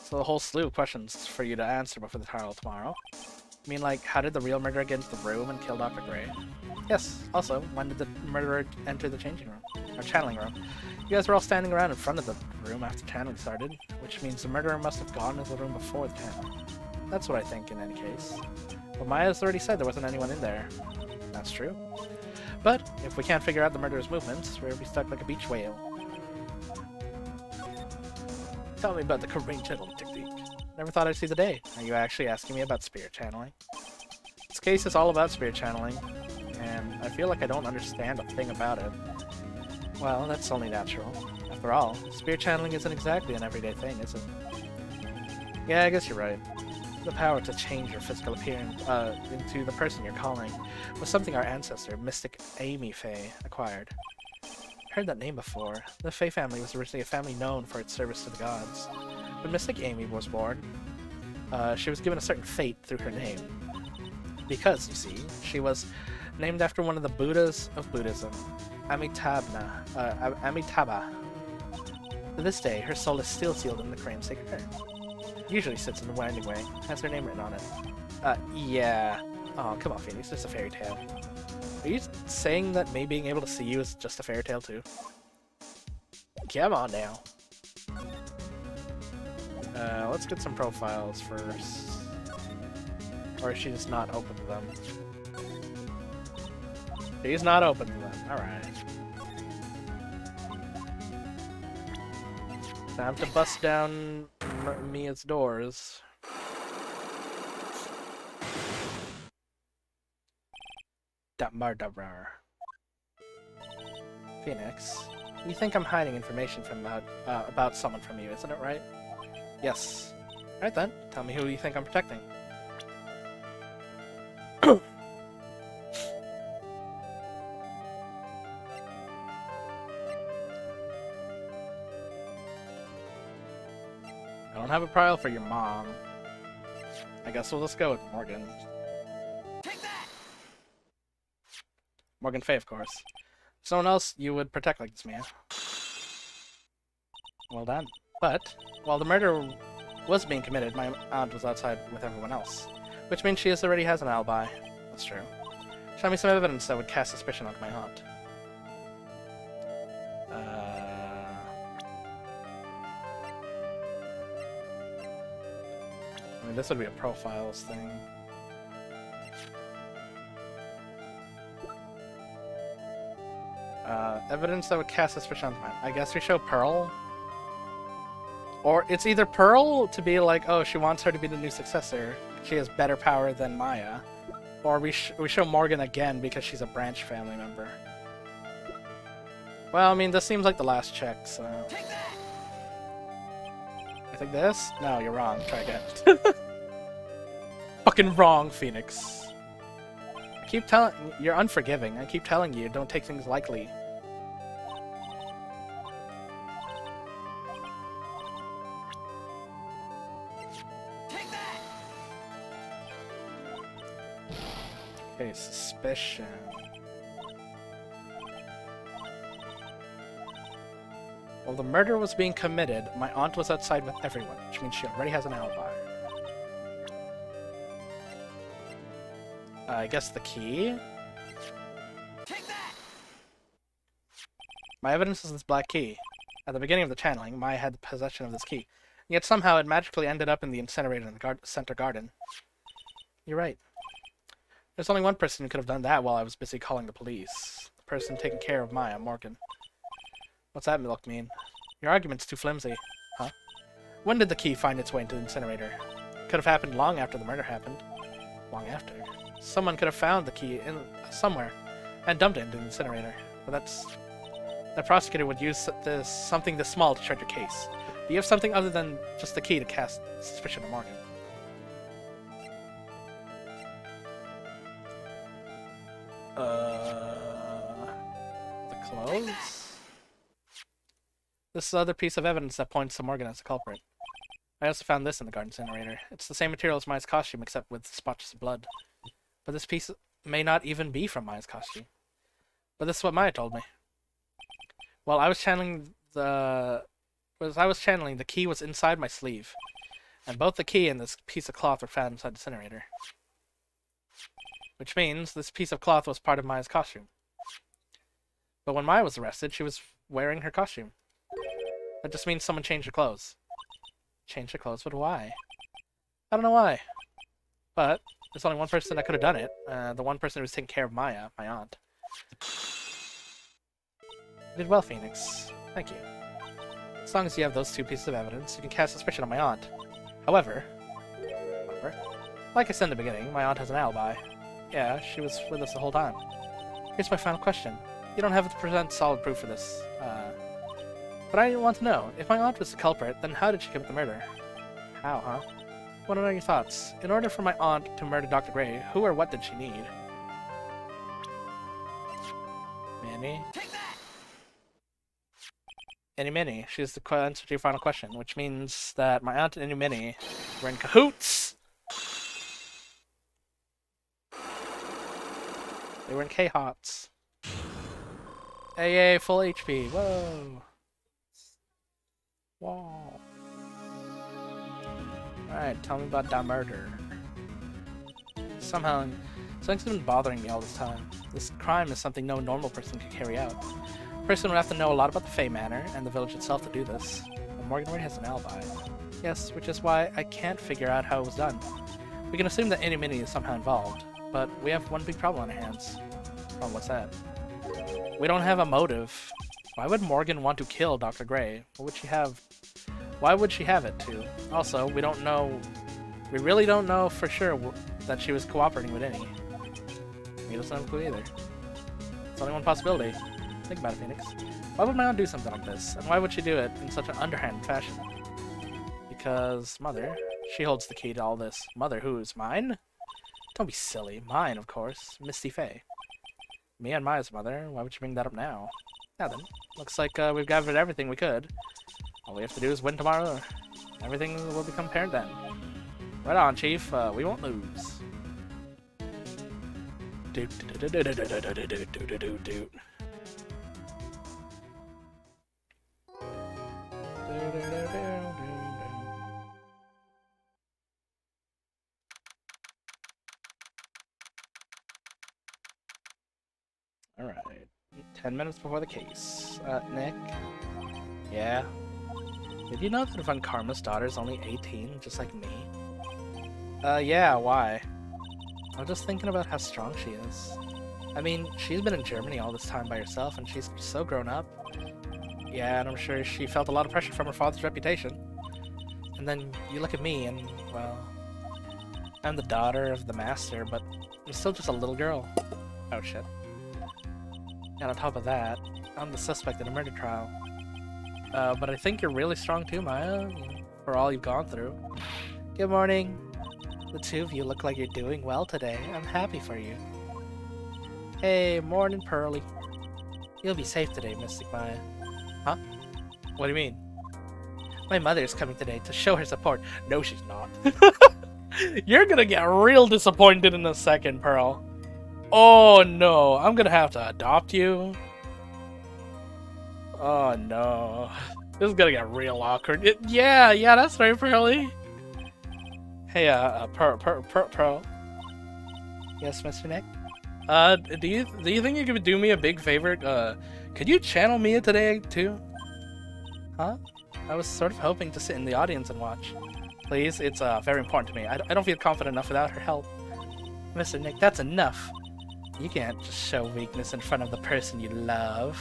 So a whole slew of questions for you to answer before the trial tomorrow. I mean, like, how did the real murderer get into the room and kill Dr. Gray? Yes, also, when did the murderer enter the changing room? Or channeling room? You guys were all standing around in front of the room after channeling started, which means the murderer must have gone into the room before the channeling. That's what I think in any case. But Maya's already said there wasn't anyone in there. That's true. But, if we can't figure out the murderer's movements, we'll be stuck like a beach whale. Tell me about the Korean channeling technique. Never thought I'd see the day. Are you actually asking me about spirit channeling? This case is all about spirit channeling, and I feel like I don't understand a thing about it. Well, that's only natural. After all, spirit channeling isn't exactly an everyday thing, is it? Yeah, I guess you're right. The power to change your physical appearance into the person you're calling was something our ancestor, Mystic Amy Faye, acquired. Heard that name before. The Faye family was originally a family known for its service to the gods. When Mystic Amy was born, she was given a certain fate through her name. Because, you see, she was named after one of the Buddhas of Buddhism, Amitabha. To this day, her soul is still sealed in the crane's sacred urn. It usually sits in the winding way, has her name written on it. Yeah. Oh, come on, Phoenix, it's just a fairy tale. Are you saying that me being able to see you is just a fairy tale too? Come on now. Let's get some profiles first. Or is she just not open to them? She's not open to them. Alright. Time to bust down Mia's doors. That murderer. Phoenix, you think I'm hiding information from about someone from you, isn't it right? Yes. Alright then, tell me who you think I'm protecting. I don't have a trial for your mom. I guess we'll just go with Morgan. Take that! Morgan Faye, of course. Someone else you would protect like this, Mia. Well done. But, while the murder was being committed, my aunt was outside with everyone else. Which means she already has an alibi. That's true. Show me some evidence that would cast suspicion onto my aunt. I mean, this would be a profiles thing. Evidence that would cast suspicion on mine. I guess we show Pearl. Or it's either Pearl to be like, oh, she wants her to be the new successor. She has better power than Maya. Or we show Morgan again because she's a Branch family member. Well, I mean, this seems like the last check, so... Take that! I think this? No, you're wrong. Try again. Fucking wrong, Phoenix. I keep telling... You're unforgiving. I keep telling you, don't take things lightly. Take that! Okay, suspicion. While the murder was being committed, my aunt was outside with everyone, which means she already has an alibi. I guess the key? Take that! My evidence is this black key. At the beginning of the channeling, Maya had possession of this key. Yet somehow it magically ended up in the incinerator in the center garden. You're right. There's only one person who could have done that while I was busy calling the police. The person taking care of Maya, Morgan. What's that look mean? Your argument's too flimsy. Huh? When did the key find its way into the incinerator? Could have happened long after the murder happened. Long after? Someone could have found the key in somewhere and dumped it into the incinerator. But the prosecutor would use something this small to charge your case. Do you have something other than just the key to cast suspicion on Morgan? The clothes? This is the other piece of evidence that points to Morgan as the culprit. I also found this in the garden incinerator. It's the same material as Maya's costume, except with spotches of blood. But this piece may not even be from Maya's costume. But this is what Maya told me. While I was channeling the key was inside my sleeve. And both the key and this piece of cloth were found inside the incinerator. Which means this piece of cloth was part of Maya's costume. But when Maya was arrested, she was wearing her costume. That just means someone changed her clothes. Changed her clothes, but why? I don't know why. But there's only one person that could have done it. The one person who was taking care of Maya, my aunt. You did well, Phoenix. Thank you. As long as you have those two pieces of evidence, you can cast suspicion on my aunt. However, like I said in the beginning, my aunt has an alibi. Yeah, she was with us the whole time. Here's my final question. You don't have to present solid proof for this. But I want to know, if my aunt was the culprit, then how did she commit the murder? How, huh? What are your thoughts? In order for my aunt to murder Dr. Gray, who or what did she need? Manny? Take that! Any Minnie. She's the answer to your final question, which means that my aunt and Any Minnie were in cahoots! They were in K-Hots. AA, full HP. Whoa. Whoa. Alright, tell me about that murder. Somehow, something's been bothering me all this time. This crime is something no normal person could carry out. A person would have to know a lot about the Fey Manor and the village itself to do this. And Morgan already has an alibi. Yes, which is why I can't figure out how it was done. We can assume that Any Minnie is somehow involved, but we have one big problem on our hands. Oh, what's that? We don't have a motive. Why would Morgan want to kill Dr. Gray? What would she have? Why would she have it to? Also, we don't know. We really don't know for sure that she was cooperating with Any. He doesn't have a clue either. It's only one possibility. Think about it, Phoenix. Why would my aunt do something like this? And why would she do it in such an underhand fashion? Because Mother, she holds the key to all this. Mother whose? Mine? Don't be silly. Mine, of course. Misty Fey. Me and Maya's mother. Why would you bring that up now? Now then, looks like we've gathered everything we could. All we have to do is win tomorrow. Everything will become apparent then. Right on, Chief. We won't lose. Doot, doot, doot, doot, doot, doot, doot, doot, doot, doot, doot. Alright. 10 minutes before the case. Nick? Yeah? Did you know that Von Karma's daughter's only 18, just like me? Yeah, why? I was just thinking about how strong she is. I mean, she's been in Germany all this time by herself, and she's so grown up. Yeah, and I'm sure she felt a lot of pressure from her father's reputation. And then you look at me, and, well... I'm the daughter of the master, but I'm still just a little girl. Oh, shit. And on top of that, I'm the suspect in a murder trial. But I think you're really strong too, Maya, for all you've gone through. Good morning. The two of you look like you're doing well today. I'm happy for you. Hey, morning, Pearly. You'll be safe today, Mystic Maya. Huh? What do you mean? My mother's coming today to show her support. No, she's not. You're gonna get real disappointed in a second, Pearl. Oh no, I'm gonna have to adopt you. Oh no. This is gonna get real awkward. Yeah, that's right, Pearly. Hey, Pearl. Yes, Mr. Nick? Do you think you could do me a big favor? Could you channel Mia today, too? Huh? I was sort of hoping to sit in the audience and watch. Please, it's very important to me. I don't feel confident enough without her help. Mr. Nick, that's enough. You can't just show weakness in front of the person you love.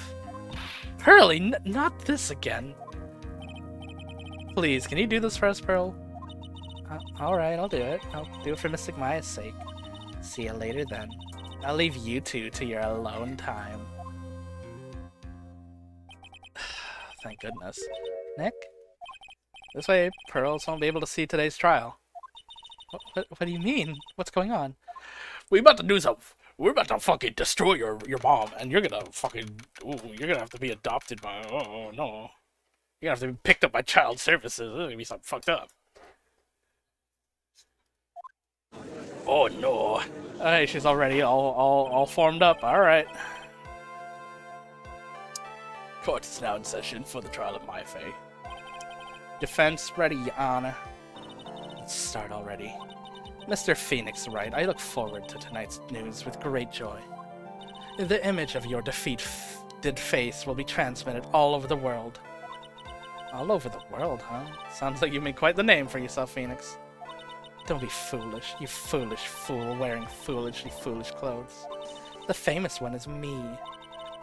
Pearly, not this again. Please, can you do this for us, Pearl? Alright, I'll do it. I'll do it for Mystic Maya's sake. See you later then. I'll leave you two to your alone time. Thank goodness. Nick? This way, Pearls won't be able to see today's trial. What do you mean? What's going on? We're about to do something. We're about to fucking destroy your mom, and you're gonna fucking... Ooh, you're gonna have to be adopted by... Oh, no. You're gonna have to be picked up by child services. It's gonna be something fucked up. Oh, no. Hey, she's already all formed up. Alright. Court is now in session for the trial of my Faye. Defense ready, Your Honor. Let's start already. Mr. Phoenix Wright, I look forward to tonight's news with great joy. The image of your defeated face will be transmitted all over the world. All over the world, huh? Sounds like you made quite the name for yourself, Phoenix. Don't be foolish, you foolish fool wearing foolishly foolish clothes. The famous one is me.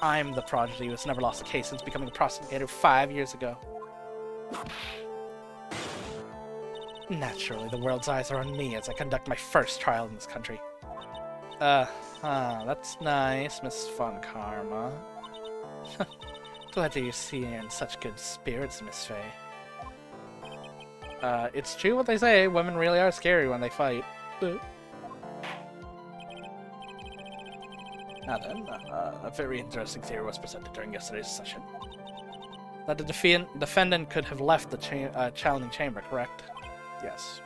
I'm the prodigy who has never lost a case since becoming a prosecutor 5 years ago. Naturally, the world's eyes are on me as I conduct my first trial in this country. That's nice, Miss Von Karma. Glad to see you in such good spirits, Miss Faye. It's true what they say. Women really are scary when they fight. Now then, a very interesting theory was presented during yesterday's session. That the defendant could have left the challenging chamber, correct? Yes.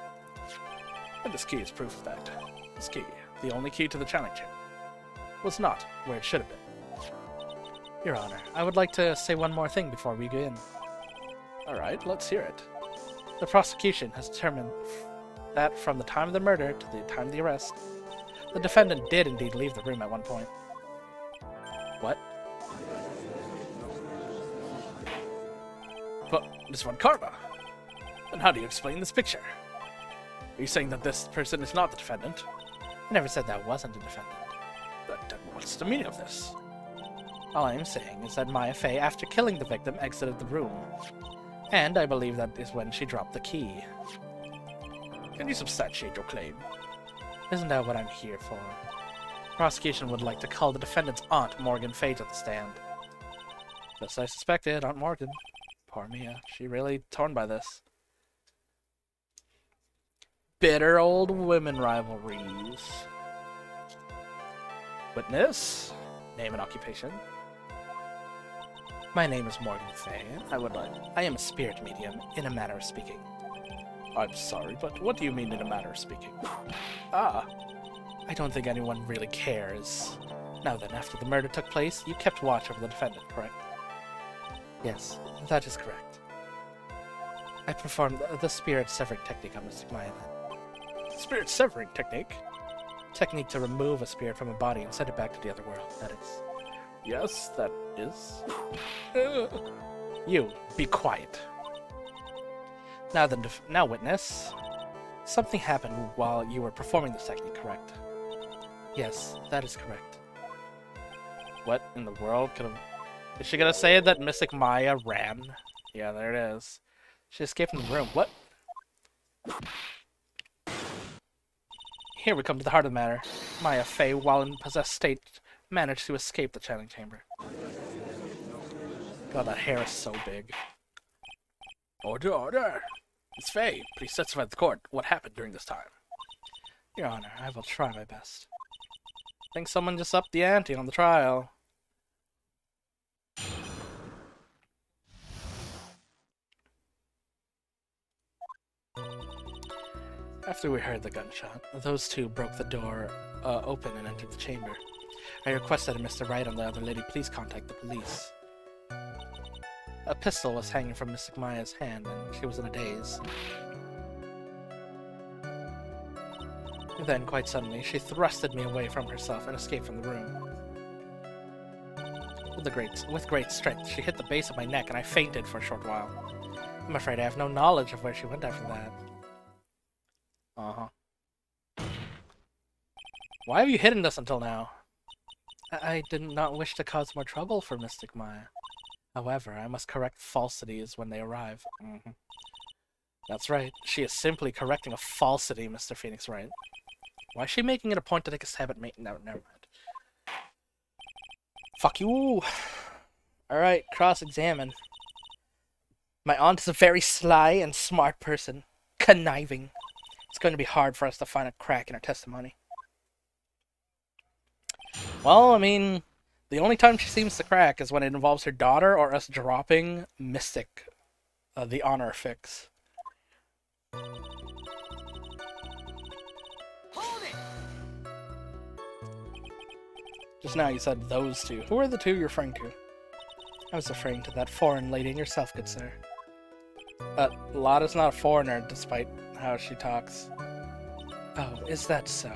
And this key is proof of that. This key, the only key to the challenging chamber, was not where it should have been. Your Honor, I would like to say one more thing before we begin. Alright, let's hear it. The prosecution has determined that from the time of the murder to the time of the arrest, the defendant did indeed leave the room at one point. What? But Miss Von Karma, then how do you explain this picture? Are you saying that this person is not the defendant? I never said that wasn't the defendant. Then what's the meaning of this? All I am saying is that Maya Fey, after killing the victim, exited the room. And I believe that is when she dropped the key. Can you substantiate your claim? Isn't that what I'm here for? Prosecution would like to call the defendant's aunt, Morgan Fay, to the stand. Just as I suspected, Aunt Morgan. Poor Mia. She really torn by this. Bitter old women rivalries. Witness? Name and occupation? My name is Morgan Fay. I am a spirit medium, in a manner of speaking. I'm sorry, but what do you mean in a manner of speaking? Ah, I don't think anyone really cares. Now then, after the murder took place, you kept watch over the defendant, correct? Yes, that is correct. I performed the spirit severing technique on Mystic Maya then. Spirit severing technique? Technique to remove a spirit from a body and send it back to the other world, that is. Yes, that is. You, be quiet. Now then, witness. Something happened while you were performing this technique, correct? Yes, that is correct. What in the world could have... Is she gonna say that Mystic Maya ran? Yeah, there it is. She escaped from the room. What? Here we come to the heart of the matter. Maya Fey, while in possessed state, managed to escape the channeling chamber. God, that hair is so big. Order, order! Miss Fey, please testify to the court what happened during this time. Your Honor, I will try my best. I think someone just upped the ante on the trial. After we heard the gunshot, those two broke the door open and entered the chamber. I requested that Mr. Wright and the other lady please contact the police. A pistol was hanging from Mystic Maya's hand, and she was in a daze. Then, quite suddenly, she thrusted me away from herself and escaped from the room. With great strength, she hit the base of my neck, and I fainted for a short while. I'm afraid I have no knowledge of where she went after that. Why have you hidden this until now? I did not wish to cause more trouble for Mystic Maya. However, I must correct falsities when they arrive. That's right. She is simply correcting a falsity, Mr. Phoenix Wright. Why is she making it a point to take a stab at me? No, never mind. Fuck you! Alright, cross-examine. My aunt is a very sly and smart person. Conniving. It's going to be hard for us to find a crack in her testimony. Well, I mean, the only time she seems to crack is when it involves her daughter or us dropping Mystic, the honor fix. Hold it! Just now you said those two. Who are the two you're referring to? I was referring to that foreign lady and yourself, good sir. Lotta's not a foreigner, despite how she talks. Oh, is that so?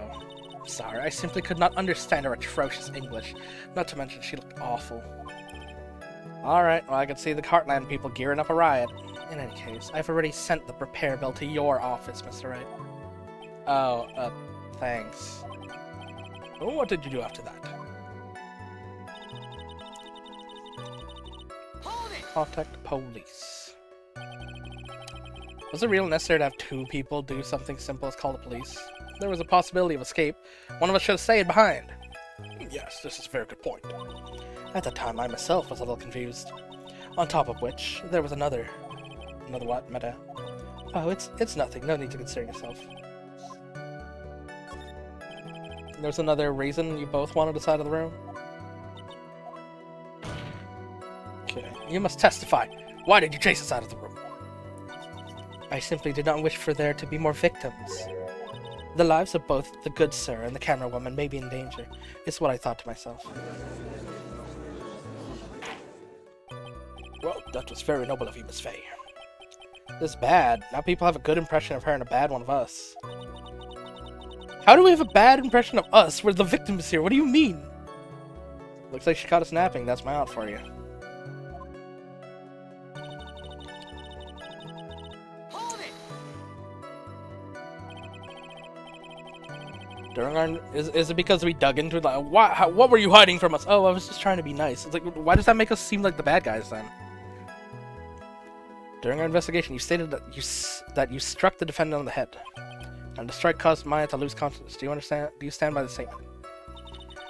Sorry, I simply could not understand her atrocious English. Not to mention she looked awful. Alright, well I can see the Heartland people gearing up a riot. In any case, I've already sent the repair bill to your office, Mr. Wright. Oh, thanks. Oh, what did you do after that? Hold it! Contact police. Was it real necessary to have two people do something simple as call the police? There was a possibility of escape. One of us should have stayed behind. Yes, this is a very good point. At the time, I myself was a little confused. On top of which, there was another what, Meta? Oh, it's nothing. No need to concern yourself. There's another reason you both wanted the side of the room? Okay. You must testify. Why did you chase us out of the room? I simply did not wish for there to be more victims. The lives of both the good sir and the camera woman may be in danger, is what I thought to myself. Well, that was very noble of you, Miss Fey. This is bad. Now people have a good impression of her and a bad one of us. How do we have a bad impression of us? We're the victims here. What do you mean? Looks like she caught us napping. That's my out for you. Hold it! During our, is it because we dug into it? Like, what were you hiding from us? Oh, I was just trying to be nice. It's like, why does that make us seem like the bad guys then? During our investigation, you stated that you struck the defendant on the head, and the strike caused Maya to lose consciousness. Do you understand? Do you stand by the statement?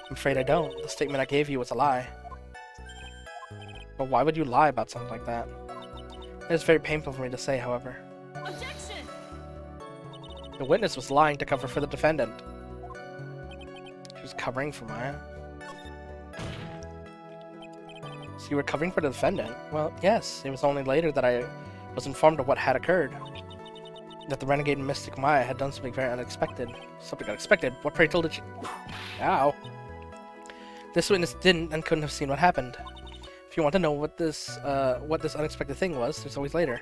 I'm afraid I don't. The statement I gave you was a lie. But why would you lie about something like that? It is very painful for me to say, however. Objection! The witness was lying to cover for the defendant. She was covering for Maya. So you were covering for the defendant? Well, yes. It was only later that I was informed of what had occurred. That the renegade mystic Maya had done something very unexpected. Something unexpected? What pray told did she... Ow. This witness didn't and couldn't have seen what happened. If you want to know what this unexpected thing was, there's always later.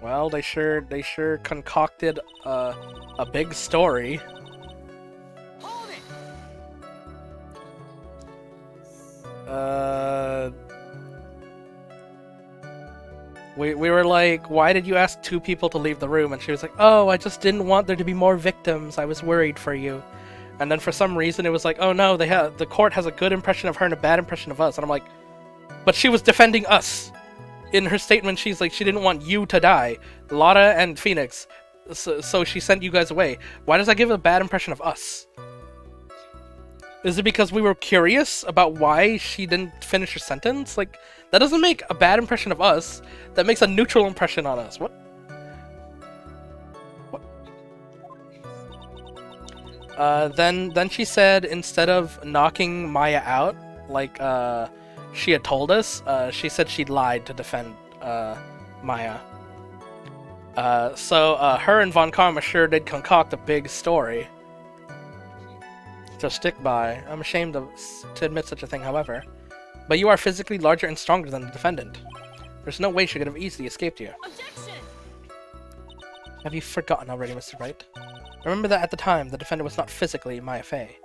Well, they sure concocted a big story. Hold it! We were like, why did you ask 2 people to leave the room? And she was like, oh, I just didn't want there to be more victims. I was worried for you. And then for some reason it was like, oh no, the court has a good impression of her and a bad impression of us. And I'm like, but she was defending us. In her statement, she's like, she didn't want you to die. Lotta and Phoenix. So she sent you guys away. Why does that give a bad impression of us? Is it because we were curious about why she didn't finish her sentence? Like, that doesn't make a bad impression of us. That makes a neutral impression on us. What? Then she said, instead of knocking Maya out, like, she had told us, she said she lied to defend, Maya. So her and Von Karma sure did concoct a big story to stick by. I'm ashamed to admit such a thing, however. But you are physically larger and stronger than the defendant. There's no way she could have easily escaped you. Objection! Have you forgotten already, Mr. Wright? Remember that at the time, the defendant was not physically Maya Fey.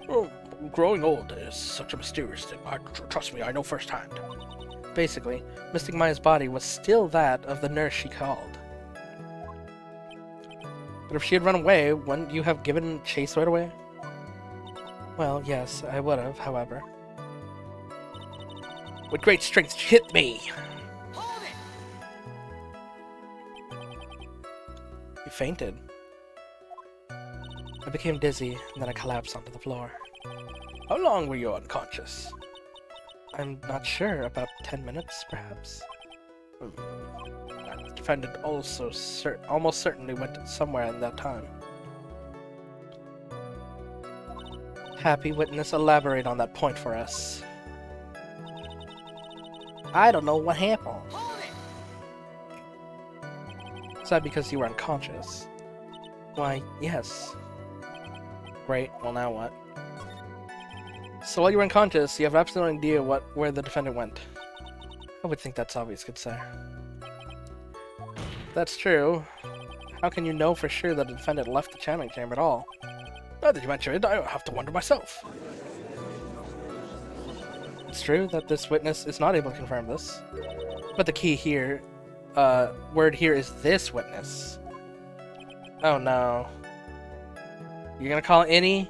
Oh, growing old is such a mysterious thing. Trust me, I know firsthand. Basically, Mystic Maya's body was still that of the nurse she called. But if she had run away, wouldn't you have given chase right away? Well, yes, I would have, however. With great strength, she hit me! Hold it! You fainted. I became dizzy, and then I collapsed onto the floor. How long were you unconscious? I'm not sure. About 10 minutes, perhaps. The defendant also almost certainly went somewhere in that time. Happy witness, elaborate on that point for us. I don't know what happened. Hold it! Is that because you were unconscious? Why, yes. Great, well now what? So while you were unconscious, you have absolutely no idea where the defendant went. I would think that's obvious, good sir. That's true. How can you know for sure that the defendant left the channeling chamber at all? Now that you mention it, I have to wonder myself. It's true that this witness is not able to confirm this. But the key here, word here is this witness. Oh no. You're gonna call any?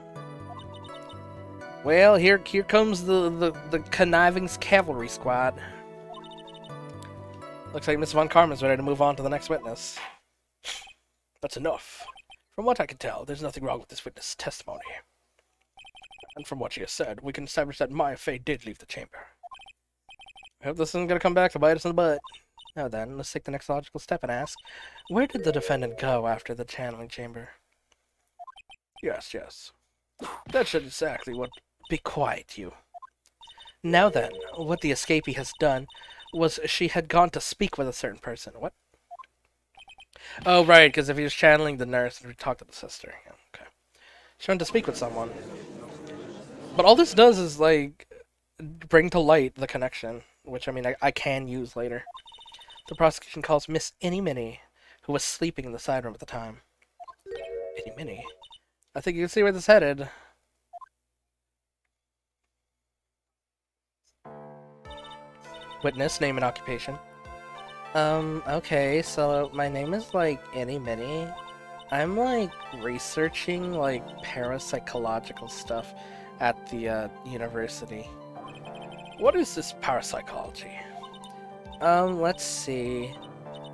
Well, here comes the conniving's cavalry squad. Looks like Miss Von Karma's ready to move on to the next witness. That's enough. From what I can tell, there's nothing wrong with this witness' testimony. And from what she has said, we can establish that Maya Fey did leave the chamber. I hope this isn't gonna come back to bite us in the butt. Now then, let's take the next logical step and ask, where did the defendant go after the channeling chamber? Yes, yes. That's exactly what... Be quiet, you. Now then, what the escapee has done was she had gone to speak with a certain person. What? Oh, right, because if he was channeling the nurse, we talked to the sister. Yeah, okay. She went to speak with someone. But all this does is, like, bring to light the connection, which, I mean, I can use later. The prosecution calls Miss Inny Minnie, who was sleeping in the side room at the time. Inny Minnie? I think you can see where this is headed. Witness, name and occupation. Okay, so my name is, like, Inny Minnie. I'm, like, researching, like, parapsychological stuff at the, university. What is this parapsychology? Let's see.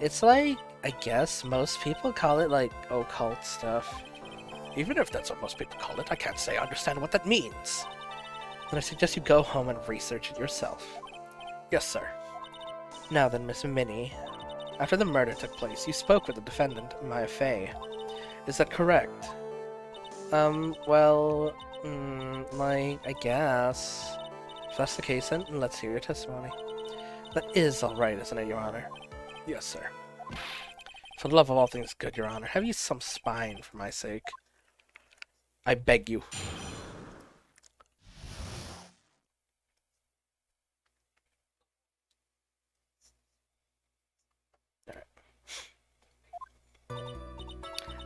It's like, I guess most people call it, like, occult stuff. Even if that's what most people call it, I can't say I understand what that means. Then I suggest you go home and research it yourself. Yes, sir. Now then, Miss Minnie, after the murder took place, you spoke with the defendant, Maya Fey. Is that correct? Well, like, I guess. If that's the case, then let's hear your testimony. That is alright, isn't it, Your Honor? Yes, sir. For the love of all things good, Your Honor, have you some spine for my sake? I beg you.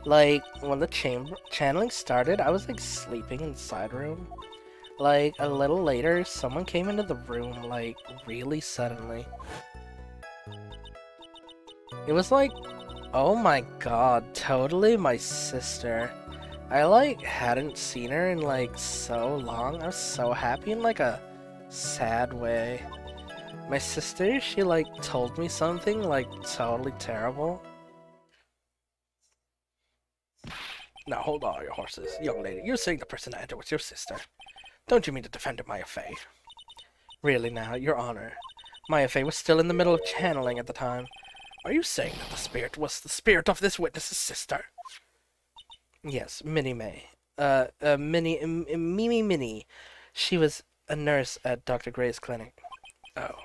Like, when the channeling started, I was, like, sleeping in the side room. Like, a little later, someone came into the room, like, really suddenly. It was like, oh my god, totally my sister. I, like, hadn't seen her in, like, so long. I was so happy in, like, a sad way. My sister, she, like, told me something, like, totally terrible. Now, hold on your horses. Young lady, you're saying the person that entered was your sister. Don't you mean to defend Maya Fey? Really now, Your Honor. Maya Fey was still in the middle of channeling at the time. Are you saying that the spirit was the spirit of this witness's sister? Yes, Minnie May. Minnie. She was a nurse at Dr. Gray's clinic. Oh,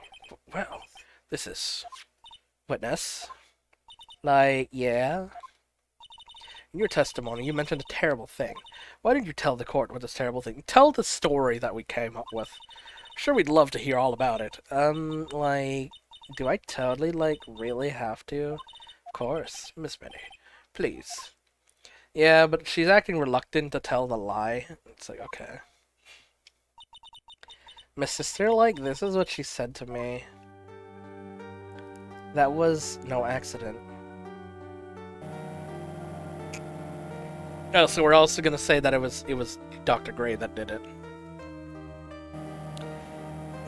well, this is... Witness? Like, yeah? In your testimony, you mentioned a terrible thing. Why didn't you tell the court what this terrible thing? Tell the story that we came up with. Sure, we'd love to hear all about it. Like, do I totally, like, really have to? Of course, Miss Minnie. Please. Yeah, but she's acting reluctant to tell the lie. It's like, okay. My sister, like, this is what she said to me. That was no accident. Oh, so we're also gonna say that it was Dr. Gray that did it.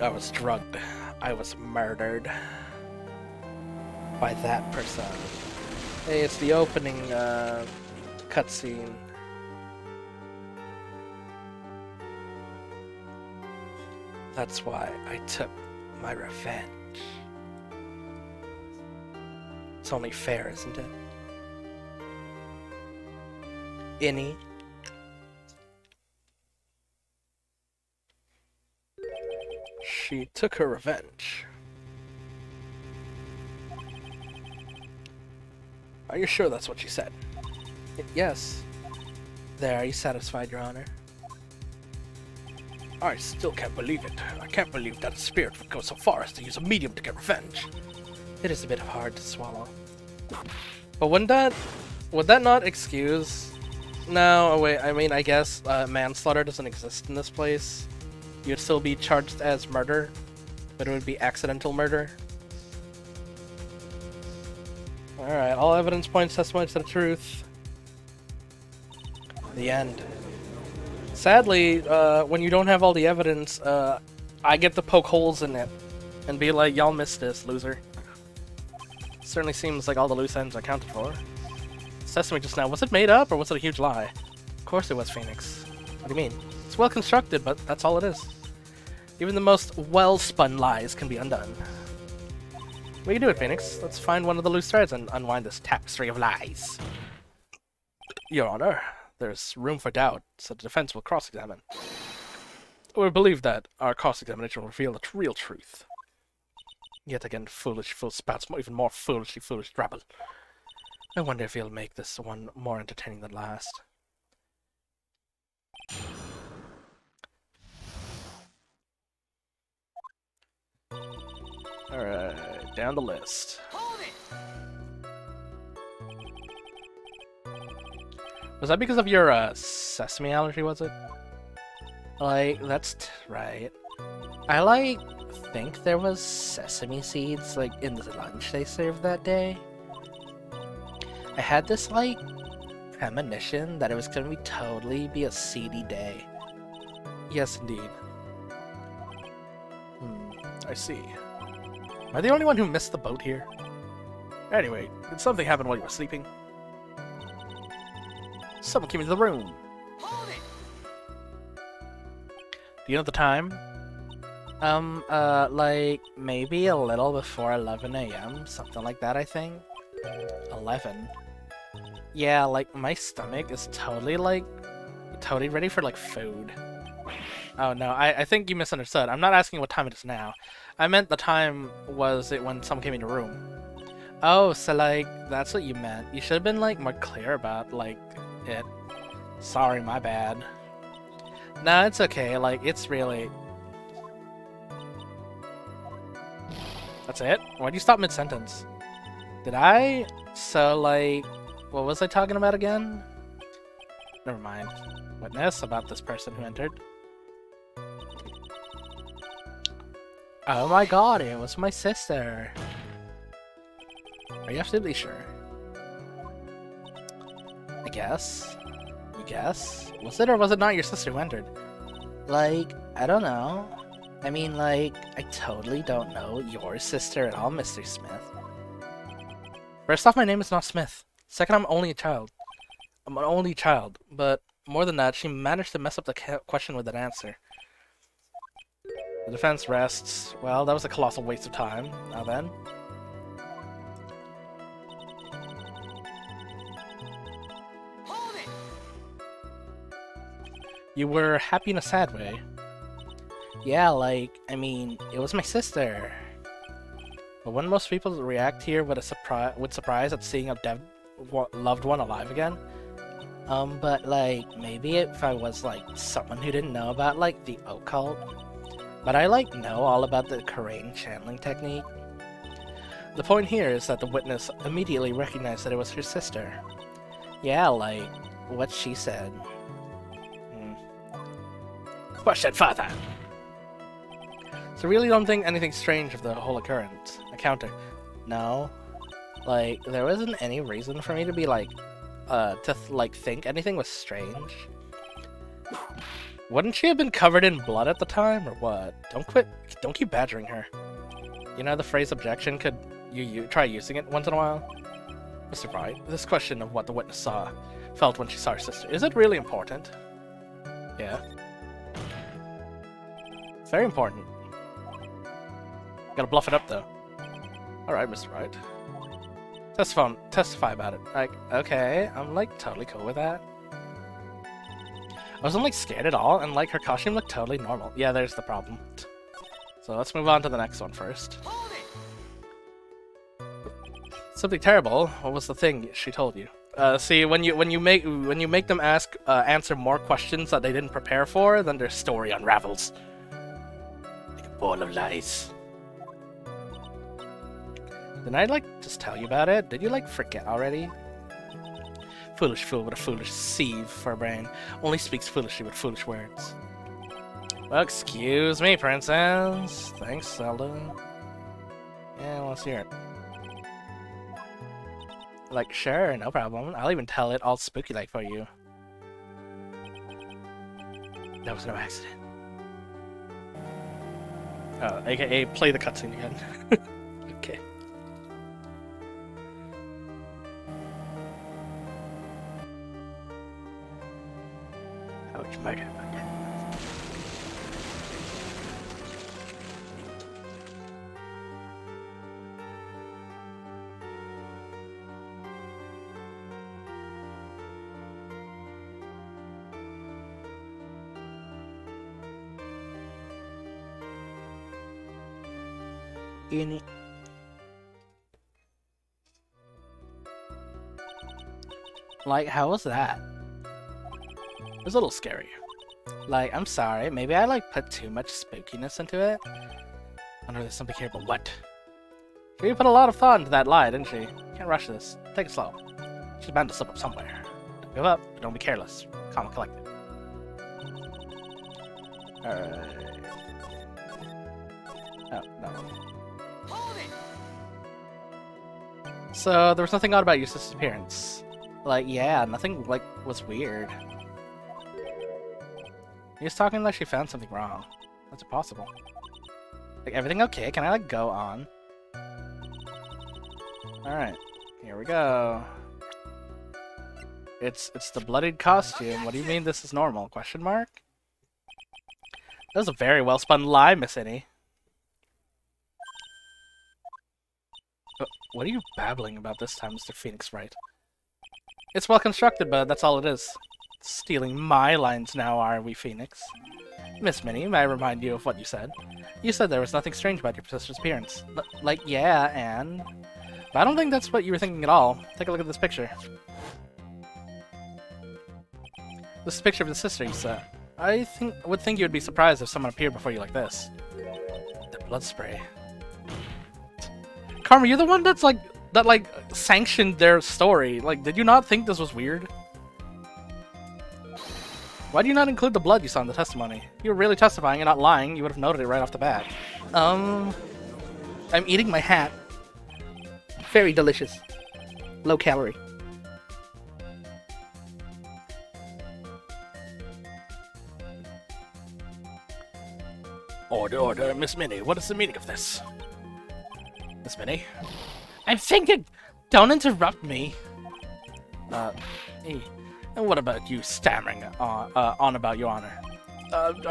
I was drugged. I was murdered by that person. Hey, it's the opening cutscene. That's why I took my revenge. It's only fair, isn't it? Inny. She took her revenge. Are you sure that's what she said? Yes. There, are you satisfied, Your Honor? I still can't believe it. I can't believe that a spirit would go so far as to use a medium to get revenge. It is a bit hard to swallow. But would that not excuse... No, wait, I mean, I guess manslaughter doesn't exist in this place. You'd still be charged as murder, but it would be accidental murder. Alright, all evidence points testimony to the truth. The end. Sadly, when you don't have all the evidence, I get to poke holes in it and be like, y'all missed this, loser. Certainly seems like all the loose ends are accounted for. Sesame just now, was it made up or was it a huge lie? Of course it was, Phoenix. What do you mean? It's well constructed, but that's all it is. Even the most well-spun lies can be undone. We can do it, Phoenix. Let's find one of the loose threads and unwind this tapestry of lies. Your Honor, there's room for doubt, so the defense will cross-examine. We believe that our cross-examination will reveal the real truth. Yet again, foolish fool spouts even more foolishly foolish drabble. I wonder if he'll make this one more entertaining than last. Alright, down the list. Hold it! Was that because of your sesame allergy, was it? Like, that's right. I think there was sesame seeds like in the lunch they served that day. I had this premonition that it was gonna totally be a seedy day. Yes, indeed. I see. Am I the only one who missed the boat here? Anyway, did something happen while you were sleeping? Someone came into the room. Hold it! Do you know the time? Maybe a little before 11 a.m., something like that, I think. 11? Yeah, my stomach is totally ready for, food. Oh, no, I think you misunderstood. I'm not asking what time it is now. I meant the time was it when someone came in the room. Oh, so, that's what you meant. You should have been, more clear about, it. Sorry, my bad. Nah, it's okay. It's really... That's it? Why'd you stop mid-sentence? Did I? So, what was I talking about again? Never mind. Witness about this person who entered. Oh my god, it was my sister. Are you absolutely sure? I guess. You guess? Was it or was it not your sister who entered? I don't know. I mean, I totally don't know your sister at all, Mr. Smith. First off, my name is not Smith. Second, I'm only a child. I'm an only child, but more than that, she managed to mess up the question with an answer. The defense rests. Well, that was a colossal waste of time. Now then. Hold it! You were happy in a sad way. Yeah, I mean, it was my sister. But wouldn't most people react here with surprise at seeing a dead loved one alive again? But maybe if I was someone who didn't know about the occult. But I know all about the Korean channeling technique. The point here is that the witness immediately recognized that it was her sister. Yeah, what she said. Question further. So really don't think anything strange of the whole occurrence. A counter. No. There wasn't any reason for me to be think anything was strange. Wouldn't she have been covered in blood at the time, or what? Don't keep badgering her. You know the phrase objection, could you try using it once in a while? Mr. Wright, this question of what the witness felt when she saw her sister, is it really important? Yeah. It's very important. Gotta bluff it up, though. Alright, Mr. Wright. Testify about it. Okay, I'm totally cool with that. I wasn't scared at all, and her costume looked totally normal. Yeah, there's the problem. So let's move on to the next one first. Hold it! Something terrible. What was the thing she told you? See, when you make them answer more questions that they didn't prepare for, then their story unravels. Like a ball of lies. Didn't I just tell you about it? Did you forget already? Foolish fool with a foolish sieve for a brain. Only speaks foolishly with foolish words. Well, excuse me, princess. Thanks, Zelda. Yeah, let's hear it. Sure, no problem. I'll even tell it all spooky-like for you. That was no accident. AKA play the cutscene again. Okay. How would you murder about that? In it. Like, how was that? It was a little scary. Like, I'm sorry, maybe I like put too much spookiness into it. I know there's something here, but what? She put a lot of thought into that lie, didn't she? Can't rush this. Take it slow. She's bound to slip up somewhere. Don't give up, but don't be careless. Calm and collected. Alright. Oh, no. Hold it! So, there was nothing odd about your sister's appearance. Like, yeah, nothing, like, was weird. He was talking like she found something wrong. That's impossible. Like, everything okay? Can I, like, go on? Alright. Here we go. It's the bloodied costume. What do you mean this is normal? Question mark? That was a very well-spun lie, Miss Innie. What are you babbling about this time, Mr. Phoenix Wright? It's well constructed, but that's all it is. Stealing my lines now, are we, Phoenix? Miss Minnie, may I remind you of what you said? You said there was nothing strange about your sister's appearance. Like, yeah, and... But I don't think that's what you were thinking at all. Take a look at this picture. This is a picture of the sister you said. I would think you would be surprised if someone appeared before you like this. The blood spray. Karma, you're the one that's like sanctioned their story. Like, did you not think this was weird? Why do you not include the blood you saw in the testimony? You were really testifying and not lying. You would have noted it right off the bat. I'm eating my hat. Very delicious. Low calorie. Order, Miss Minnie. What is the meaning of this? Miss Minnie? I'm thinking! Don't interrupt me! Hey. And what about you stammering on about your honor? That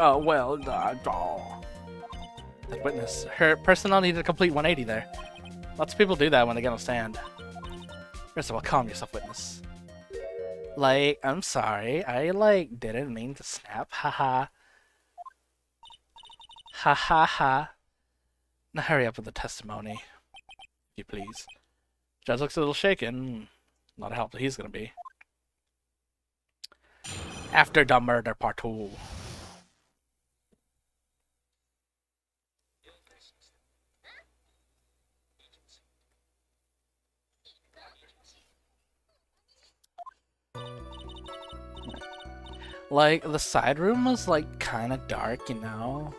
witness. Her personality did a complete 180 there. Lots of people do that when they get on stand. First of all, calm yourself, witness. Like, I'm sorry. I, like, didn't mean to snap. Haha. Ha ha ha. Now hurry up with the testimony, if you please. Judge looks a little shaken. Not a help that he's gonna be. After the murder, part 2. Like, the side room was, like, kind of dark, you know?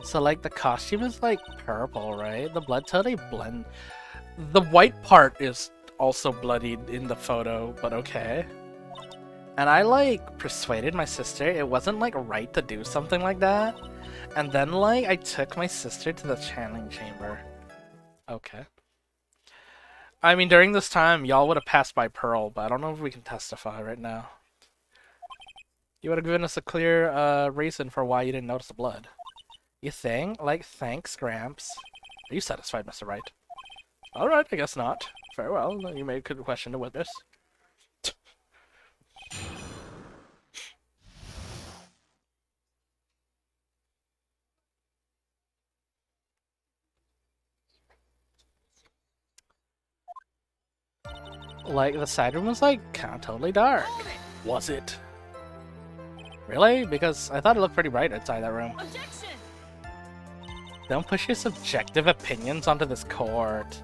So, like, the costume is, like, purple, right? The blood totally blend. The white part is also bloodied in the photo, but okay. And I, like, persuaded my sister it wasn't, like, right to do something like that. And then, like, I took my sister to the channeling chamber. Okay. I mean, during this time, y'all would have passed by Pearl, but I don't know if we can testify right now. You would have given us a clear reason for why you didn't notice the blood. You think? Like, thanks, Gramps. Are you satisfied, Mr. Wright? Alright, I guess not. Farewell. You may could question the witness. Like, the side room was, like, kind of totally dark. Was it? Really? Because I thought it looked pretty bright outside that room. Objection! Don't push your subjective opinions onto this court.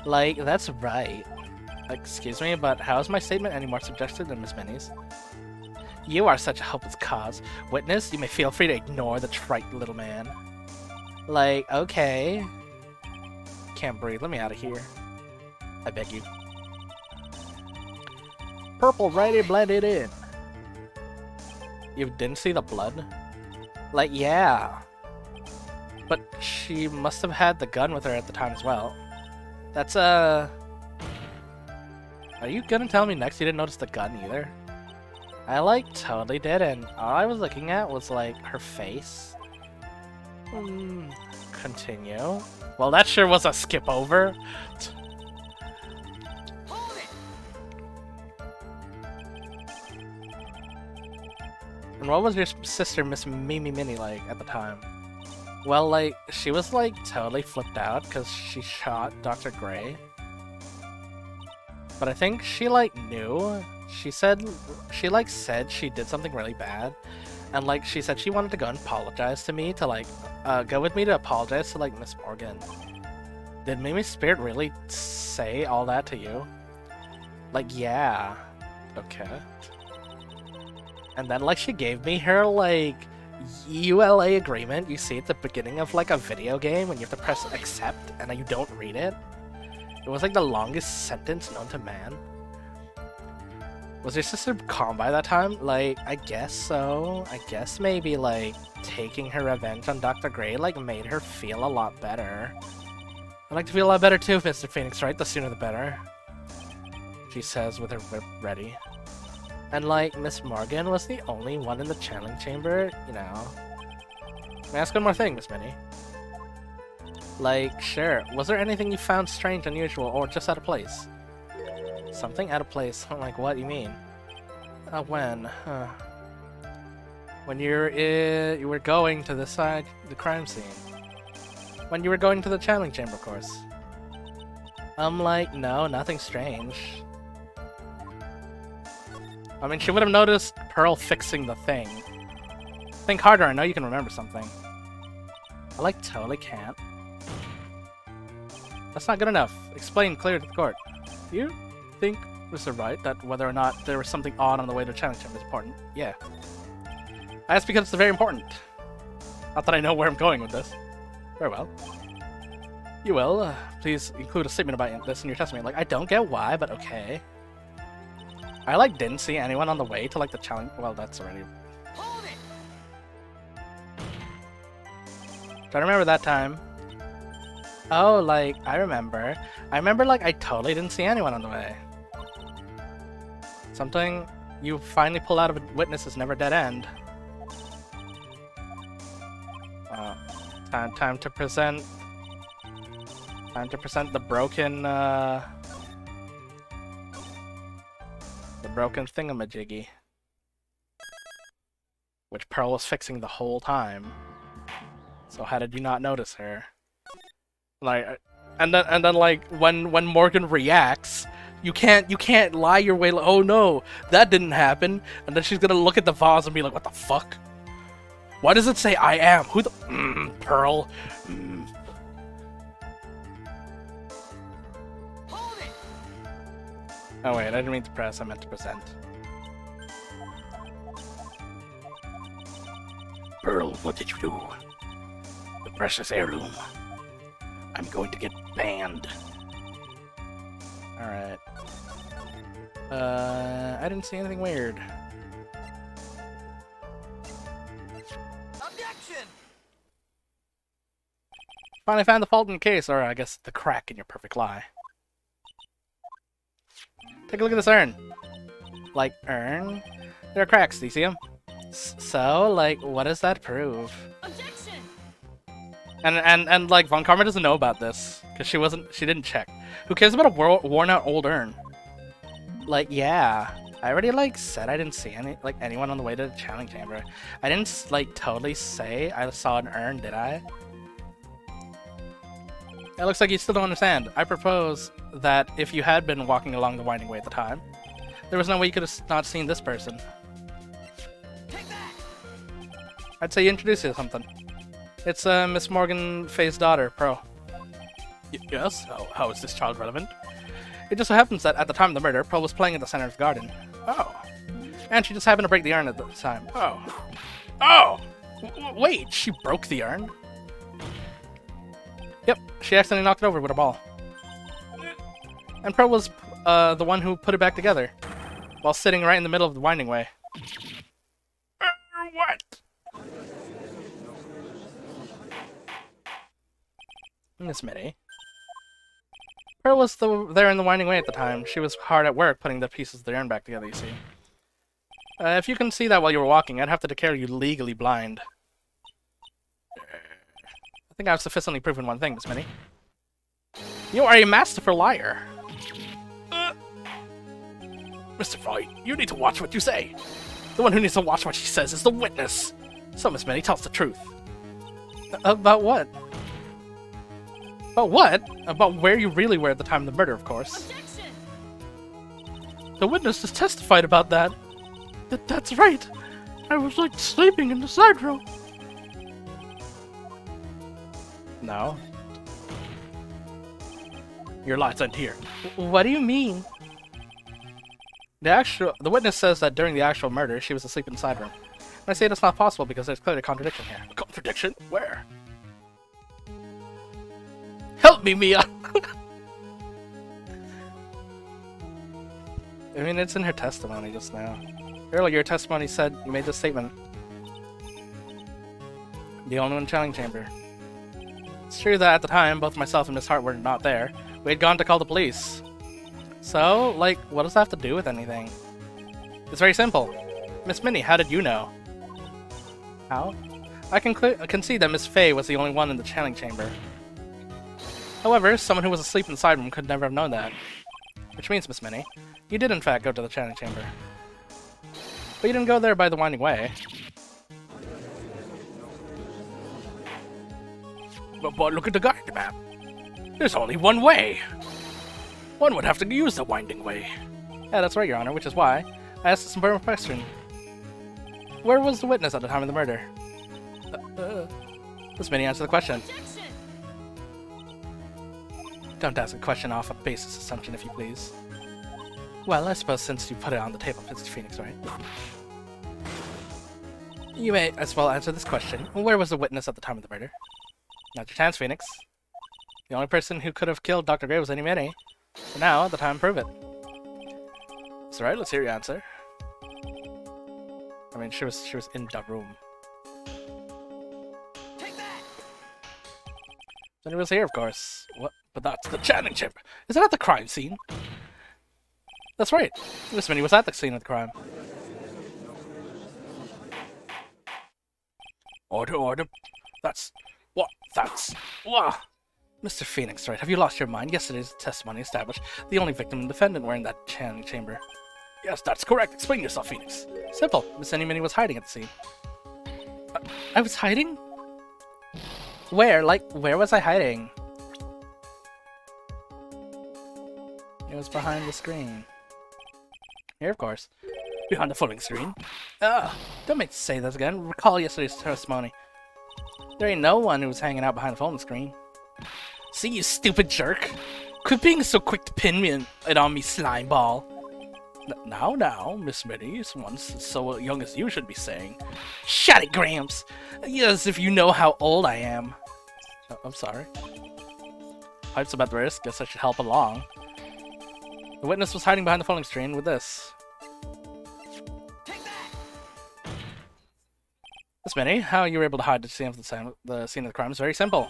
Like, that's right. Excuse me, but how is my statement any more subjective than Miss Minnie's? You are such a hopeless cause. Witness, you may feel free to ignore the trite little man. Like, okay. Can't breathe. Let me out of here. I beg you. Purple ready blended in. You didn't see the blood? Like, yeah. But she must have had the gun with her at the time as well. That's, Are you gonna tell me next you didn't notice the gun either? I, like, totally didn't. All I was looking at was, like, her face. Continue. Well, that sure was a skip over. Hold it! And what was your sister, Miss Mimi Minnie, like at the time? Well, like, she was, like, totally flipped out because she shot Dr. Gray. But I think she, like, knew. She said she did something really bad. And, like, she said she wanted to go and apologize to me to, like, go with me to apologize to, like, Miss Morgan. Did Mimi's spirit really say all that to you? Like, yeah. Okay. And then, like, she gave me her, like, ULA agreement. You see at the beginning of, like, a video game when you have to press accept and then you don't read it. It was, like, the longest sentence known to man. Was your sister calm by that time? Like, I guess so. I guess maybe, like, taking her revenge on Dr. Gray, like, made her feel a lot better. I'd like to feel a lot better too, Mr. Phoenix, right? The sooner the better. She says with her whip ready. And, like, Miss Morgan was the only one in the channeling chamber, you know. May I ask one more thing, Miss Minnie? Like, sure. Was there anything you found strange, unusual, or just out of place? Something out of place? Like, what you mean? When? When you were going to the crime scene. When you were going to the channeling chamber, of course. Like, no, nothing strange. I mean, she would have noticed Pearl fixing the thing. Think harder, I know you can remember something. I, like, totally can't. That's not good enough. Explain clear to the court. Do you think, Mr. Wright, that whether or not there was something odd on the way to the challenge chamber is important? Yeah. That's because it's very important. Not that I know where I'm going with this. Very well. You will. Please include a statement about this in your testimony. Like, I don't get why, but okay. I, like, didn't see anyone on the way to, like, the challenge. Well, that's already... Hold it! Do I remember that time? Oh, like, I remember. I remember, like, I totally didn't see anyone on the way. Something you finally pull out of a witness is never a dead end. Time to present... Time to present the broken, the broken thingamajiggy. Which Pearl was fixing the whole time. So how did you not notice her? Like, and then like when Morgan reacts, you can't lie your way. Like, oh no, that didn't happen. And then she's gonna look at the vase and be like, what the fuck? Why does it say I am? Who the Pearl? Hold it! Oh wait, I didn't mean to press. I meant to present. Pearl, what did you do? The precious heirloom. I'm going to get banned. Alright. I didn't see anything weird. Objection! Finally found the fault in the case, or I guess the crack in your perfect lie. Take a look at this urn. Like, urn? There are cracks, do you see them? So, like, what does that prove? Objection! And like, Von Karma doesn't know about this, because she didn't check. Who cares about a worn-out old urn? Like, yeah. I already, like, said I didn't see anyone on the way to the channeling chamber. I didn't, like, totally say I saw an urn, did I? It looks like you still don't understand. I propose that if you had been walking along the winding way at the time, there was no way you could have not seen this person. Take that! I'd say you introduce you to something. It's Miss Morgan Faye's daughter, Pearl. Yes? How is this child relevant? It just so happens that at the time of the murder, Pearl was playing at the center of the garden. Oh. And she just happened to break the urn at the time. Oh. Oh! Wait, she broke the urn? Yep, she accidentally knocked it over with a ball. And Pearl was the one who put it back together, while sitting right in the middle of the winding way. What? Miss Minnie. Pearl was there in the winding way at the time. She was hard at work putting the pieces of the urn back together, you see. If you can see that while you were walking, I'd have to declare you legally blind. I think I've sufficiently proven one thing, Miss Minnie. You are a masterful liar. Mr. Freud, you need to watch what you say. The one who needs to watch what she says is the witness. So, Miss Minnie, tell us the truth. About what? About what? About where you really were at the time of the murder, of course. Objection! The witness has testified about that. That's right. I was like sleeping in the side room. No. Your lights end here. What do you mean? The witness says that during the actual murder, she was asleep in the side room. And I say that's not possible because there's clearly a contradiction here. Contradiction? Where? Help me, Mia! I mean, it's in her testimony just now. Earlier, your testimony said you made this statement. The only one in the challenge chamber. It's true that at the time, both myself and Miss Hart were not there. We had gone to call the police. So, like, what does that have to do with anything? It's very simple. Miss Minnie, how did you know? How? I can see that Miss Fey was the only one in the channeling chamber. However, someone who was asleep in the side room could never have known that. Which means, Miss Minnie, you did in fact go to the channeling chamber. But you didn't go there by the winding way. But look at the guide map. There's only one way. One would have to use the winding way. Yeah, that's right, Your Honor, which is why I asked this important question. Where was the witness at the time of the murder? Miss Minnie, answer the question. Objection! Don't ask a question off a basis assumption, if you please. Well, I suppose since you put it on the table, Mr. Phoenix, right? You may as well answer this question. Where was the witness at the time of the murder? Not your chance, Phoenix. The only person who could have killed Dr. Gray was Minnie. So now, the time to prove it. That's right, let's hear your answer. I mean, she was in the room. Take that! Minnie was here, of course. What? But that's the channeling chamber. Is that at the crime scene? That's right. Miss Minnie was at the scene of the crime. Order. That's... What? That's... What? Mr. Phoenix, right? Have you lost your mind? Yesterday's testimony established the only victim and defendant were in that channeling chamber. Yes, that's correct. Explain yourself, Phoenix. Simple. Miss Minnie was hiding at the scene. I was hiding? Where? Like, where was I hiding? It was behind the screen. Here, of course. Behind the folding screen. Don't make me say this again. Recall yesterday's testimony. There ain't no one who was hanging out behind the folding screen. See, you stupid jerk. Quit being so quick to pin me it on me, slime ball. Now, Miss Minnie, once so young as you should be saying. Shut it, Gramps! As if you know how old I am. Oh, I'm sorry. Hype's about the risk. Guess I should help along. The witness was hiding behind the folding screen with this. Take that! Miss Minnie, how you were able to hide the scene of the crime is very simple.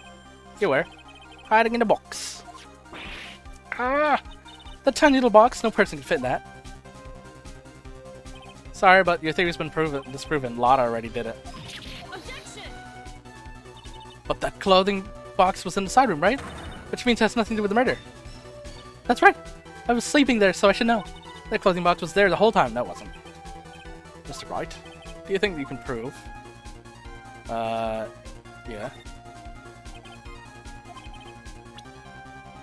You were hiding in a box. The tiny little box. No person can fit in that. Sorry, but your theory's been disproven. Lotta already did it. Objection! But that clothing box was in the side room, right? Which means it has nothing to do with the murder. That's right. I was sleeping there, so I should know. That clothing box was there the whole time. That wasn't. Mr. Wright, do you think you can prove? Yeah.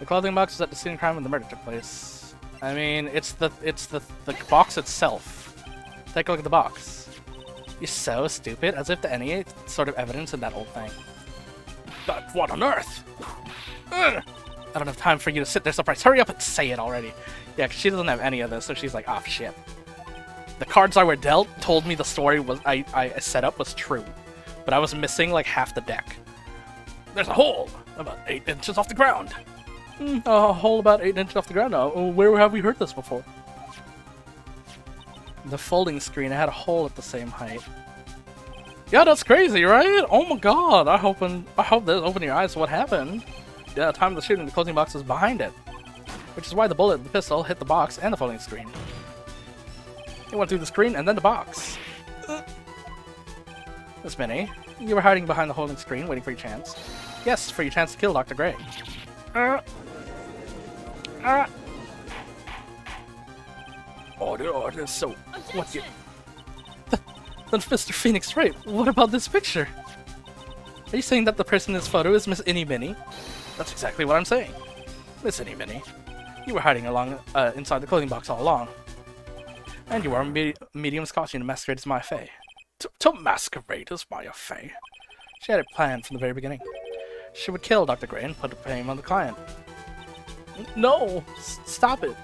The clothing box was at the scene of crime when the murder took place. I mean, it's the box itself. Take a look at the box. You're so stupid, as if there any sort of evidence in that old thing. But what on earth? Ugh. I don't have time for you to sit there surprised. Hurry up and say it already. Yeah, because she doesn't have any of this, so she's like, oh shit. The cards I were dealt told me the story was I set up was true. But I was missing like half the deck. There's a hole about 8 inches off the ground. A hole about 8 inches off the ground now. Where have we heard this before? The folding screen had a hole at the same height. Yeah, that's crazy, right? Oh my god, I hope this opened your eyes to what happened. Yeah, the time of the shooting, the closing box was behind it. Which is why the bullet, the pistol, hit the box and the folding screen. It went through the screen and then the box. Miss Minnie, you were hiding behind the holding screen, waiting for your chance. Yes, for your chance to kill Dr. Gray. Order, so what you... Then Mr. Phoenix, right, what about this picture? Are you saying that the person in this photo is Miss Innie Minnie? That's exactly what I'm saying. Miss Innie Minnie, you were hiding inside the clothing box all along. And you wore a medium's costume to masquerade as Maya Fey. To masquerade as Maya Fey? She had it planned from the very beginning. She would kill Dr. Gray and put the blame on the client. No! Stop it!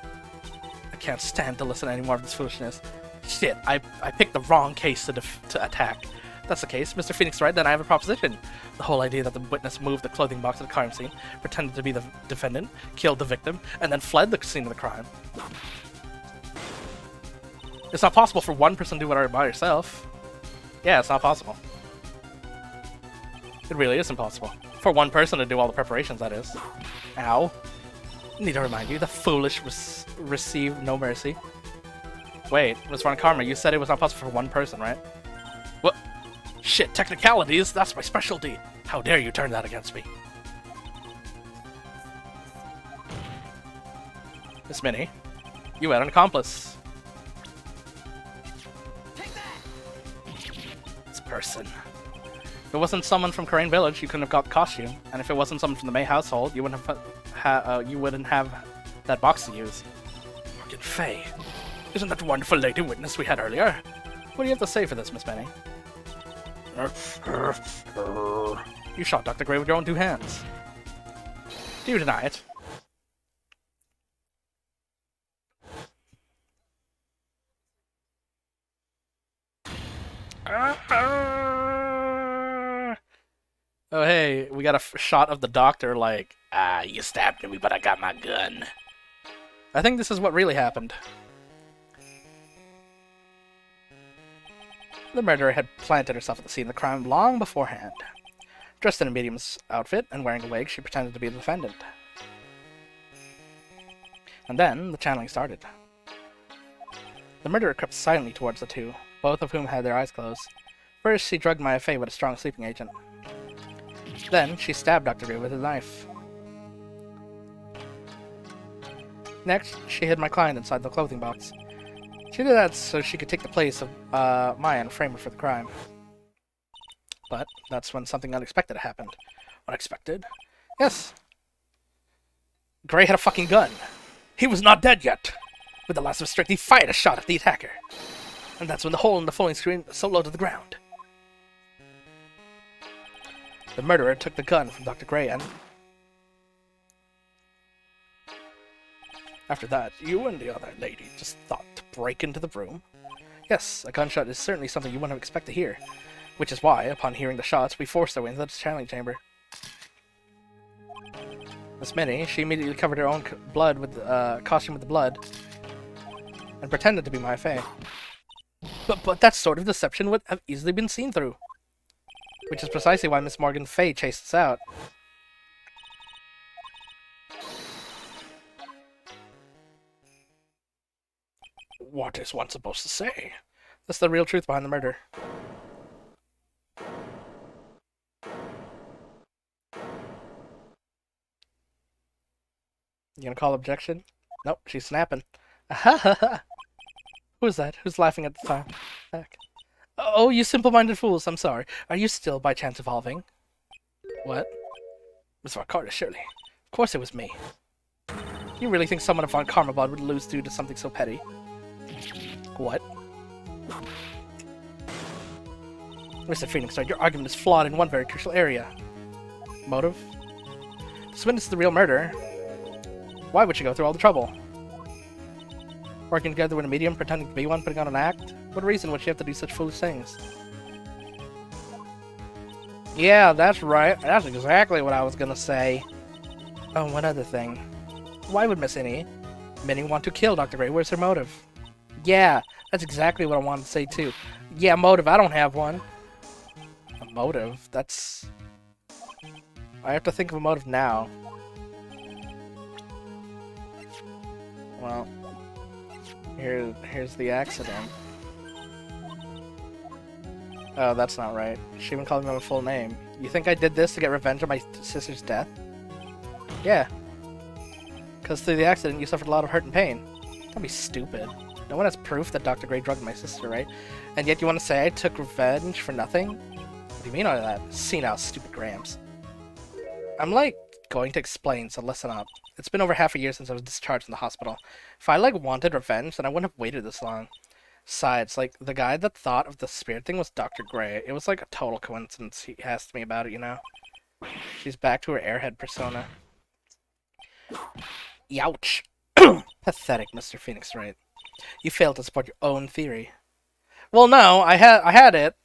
I can't stand to listen to any more of this foolishness. Shit, I picked the wrong case to attack. If that's the case, Mr. Phoenix right, then I have a proposition. The whole idea that the witness moved the clothing box to the crime scene, pretended to be the defendant, killed the victim, and then fled the scene of the crime. It's not possible for one person to do whatever by herself. Yeah, it's not possible. It really is impossible. For one person to do all the preparations, that is. Ow. Need to remind you, the foolish receive no mercy. Wait, Ms. Von Karma, you said it was not possible for one person, right? What? Shit, technicalities? That's my specialty. How dare you turn that against me? Miss Minnie, you had an accomplice. Take that! This person. If it wasn't someone from Crane Village, you couldn't have got the costume. And if it wasn't someone from the May household, you wouldn't have that box to use. Morgan Fay. Isn't that wonderful lady witness we had earlier? What do you have to say for this, Miss Minnie? You shot Dr. Gray with your own two hands. Do you deny it? Oh hey, we got a shot of the doctor like, you stabbed me, but I got my gun. I think this is what really happened. The murderer had planted herself at the scene of the crime long beforehand. Dressed in a medium's outfit and wearing a wig, she pretended to be the defendant. And then, the channeling started. The murderer crept silently towards the two, both of whom had their eyes closed. First, she drugged Maya Fey with a strong sleeping agent. Then, she stabbed Dr. Gray with a knife. Next, she hid my client inside the clothing box. She did that so she could take the place of Maya and frame her for the crime. But that's when something unexpected happened. Unexpected? Yes. Gray had a fucking gun. He was not dead yet. With the last restrict, he fired a shot at the attacker. And that's when the hole in the folding screen soloed to the ground. The murderer took the gun from Dr. Gray and... After that, you and the other lady just thought to break into the room. Yes, a gunshot is certainly something you wouldn't expect to hear. Which is why, upon hearing the shots, we forced our way into the channeling chamber. Miss Minnie, she immediately covered her own blood with costume with the blood. And pretended to be Maya Fey. But that sort of deception would have easily been seen through. Which is precisely why Miss Morgan Fay chased us out. What is one supposed to say? That's the real truth behind the murder. You gonna call objection? Nope, she's snapping. Who's that? Who's laughing at the time? Heck. Oh, you simple-minded fools, I'm sorry. Are you still, by chance, evolving? What? Miss Von Carter, surely. Of course it was me. You really think someone of Von Karma blood would lose due to something so petty? What? Mr. Phoenix, your argument is flawed in one very crucial area. Motive? This witness is the real murderer. Why would she go through all the trouble? Working together with a medium, pretending to be one, putting on an act? What reason would she have to do such foolish things? Yeah, that's right. That's exactly what I was gonna say. Oh, one other thing. Why would Miss Minnie want to kill Dr. Gray? Where's her motive? Yeah, that's exactly what I wanted to say too. Yeah, motive. I don't have one. A motive? That's... I have to think of a motive now. Well, here's the accident. Oh, that's not right. She even called me by my full name. You think I did this to get revenge on my sister's death? Yeah. Because through the accident, you suffered a lot of hurt and pain. Don't be stupid. No one has proof that Dr. Gray drugged my sister, right? And yet you want to say I took revenge for nothing? do you mean all that? See now, stupid Gramps. I'm like going to explain, so listen up. It's been over half a year since I was discharged from the hospital. If I like wanted revenge, then I wouldn't have waited this long. Besides, like, the guy that thought of the spirit thing was Dr. Gray. It was like a total coincidence he asked me about it, you know? She's back to her airhead persona. Youch. Pathetic, Mr. Phoenix Wright. You failed to support your own theory. Well, no, I had it,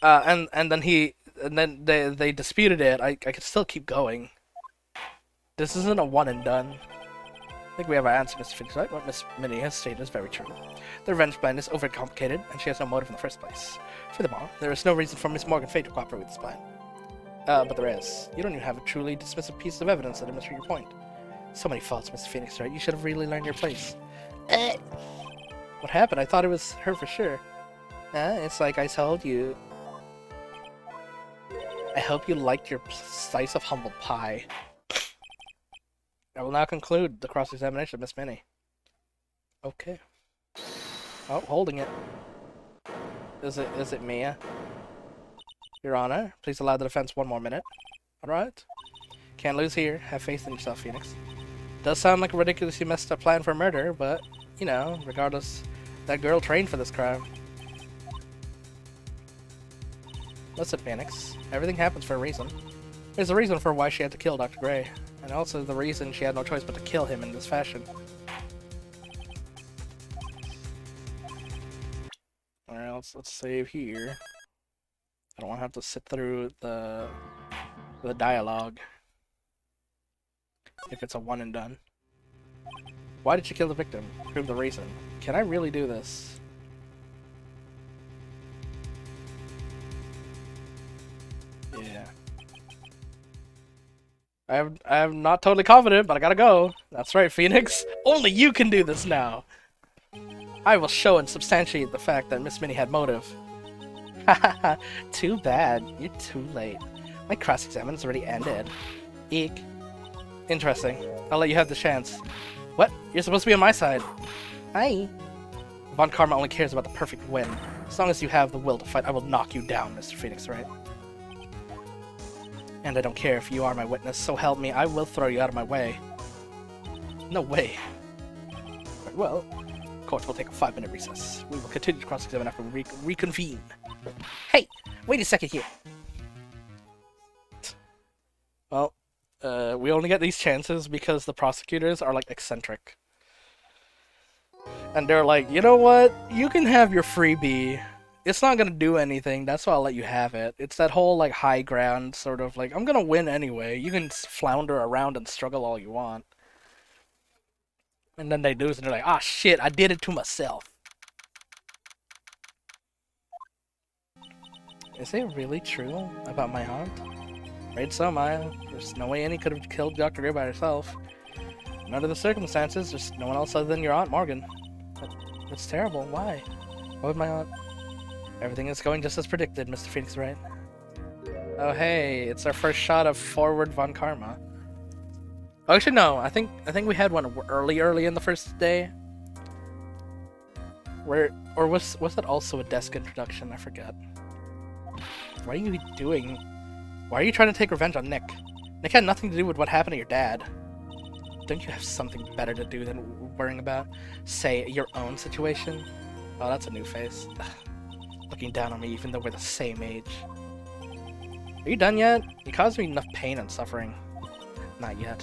and then they disputed it. I could still keep going. This isn't a one and done. I think we have our answer, Mr. Phoenix Wright. What Miss Minnie has stated is very true. The revenge plan is overcomplicated, and she has no motive in the first place. Furthermore, there is no reason for Miss Morgan Fay to cooperate with this plan. But there is. You don't even have a truly dismissive piece of evidence to demonstrate your point. So many faults, Mr. Phoenix Wright. You should have really learned your place. What happened? I thought it was her for sure. It's like I told you. I hope you liked your slice of humble pie. I will now conclude the cross-examination of Miss Minnie. Okay. Oh, holding it. Is it Mia? Your Honor, please allow the defense one more minute. Alright? Can't lose here. Have faith in yourself, Phoenix. Does sound like a ridiculously messed up plan for murder, but, you know, regardless, that girl trained for this crime. Listen, Phoenix. Everything happens for a reason. There's a reason for why she had to kill Dr. Gray, and also the reason she had no choice but to kill him in this fashion. Alright, let's save here. I don't want to have to sit through the dialogue if it's a one and done. Why did she kill the victim? Prove the reason. Can I really do this? Yeah. I'm not totally confident, but I gotta go. That's right, Phoenix. Only you can do this now. I will show and substantiate the fact that Miss Minnie had motive. Hahaha, too bad. You're too late. My cross-examination has already ended. Eek. Interesting. I'll let you have the chance. What? You're supposed to be on my side. Hi. Von Karma only cares about the perfect win. As long as you have the will to fight, I will knock you down, Mr. Phoenix Wright. And I don't care if you are my witness, so help me, I will throw you out of my way. No way. Very well. Court will take a 5-minute recess. We will continue to cross-examine after we reconvene. Hey! Wait a second here! Well, we only get these chances because the prosecutors are, like, eccentric. And they're like, you know what? You can have your freebie. It's not gonna do anything, that's why I'll let you have it. It's that whole, like, high ground sort of, like, I'm gonna win anyway. You can flounder around and struggle all you want. And then they lose and they're like, ah, shit, I did it to myself. Is it really true about my aunt? Afraid so, Maya. There's no way Annie could have killed Dr. Gray by herself. Under the circumstances, there's no one else other than your Aunt Morgan. That's terrible. Why? Why would my aunt... Everything is going just as predicted, Mr. Phoenix Wright. Oh hey, it's our first shot of Forward Von Karma. Oh, actually no, I think we had one early in the first day. Where, or was that also a desk introduction? I forget. What are you doing? Why are you trying to take revenge on Nick? Nick had nothing to do with what happened to your dad. Don't you have something better to do than worrying about, say, your own situation? Oh, that's a new face. Looking down on me even though we're the same age. Are you done yet? You caused me enough pain and suffering. Not yet.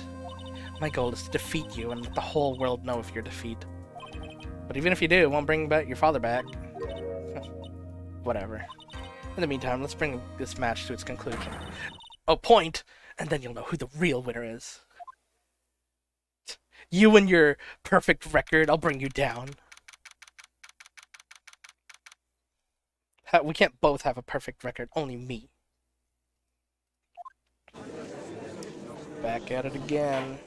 My goal is to defeat you and let the whole world know of your defeat. But even if you do, it won't bring your father back. Whatever. In the meantime, let's bring this match to its conclusion. Oh, point! And then you'll know who the real winner is. You and your perfect record, I'll bring you down. We can't both have a perfect record, only me. Back at it again.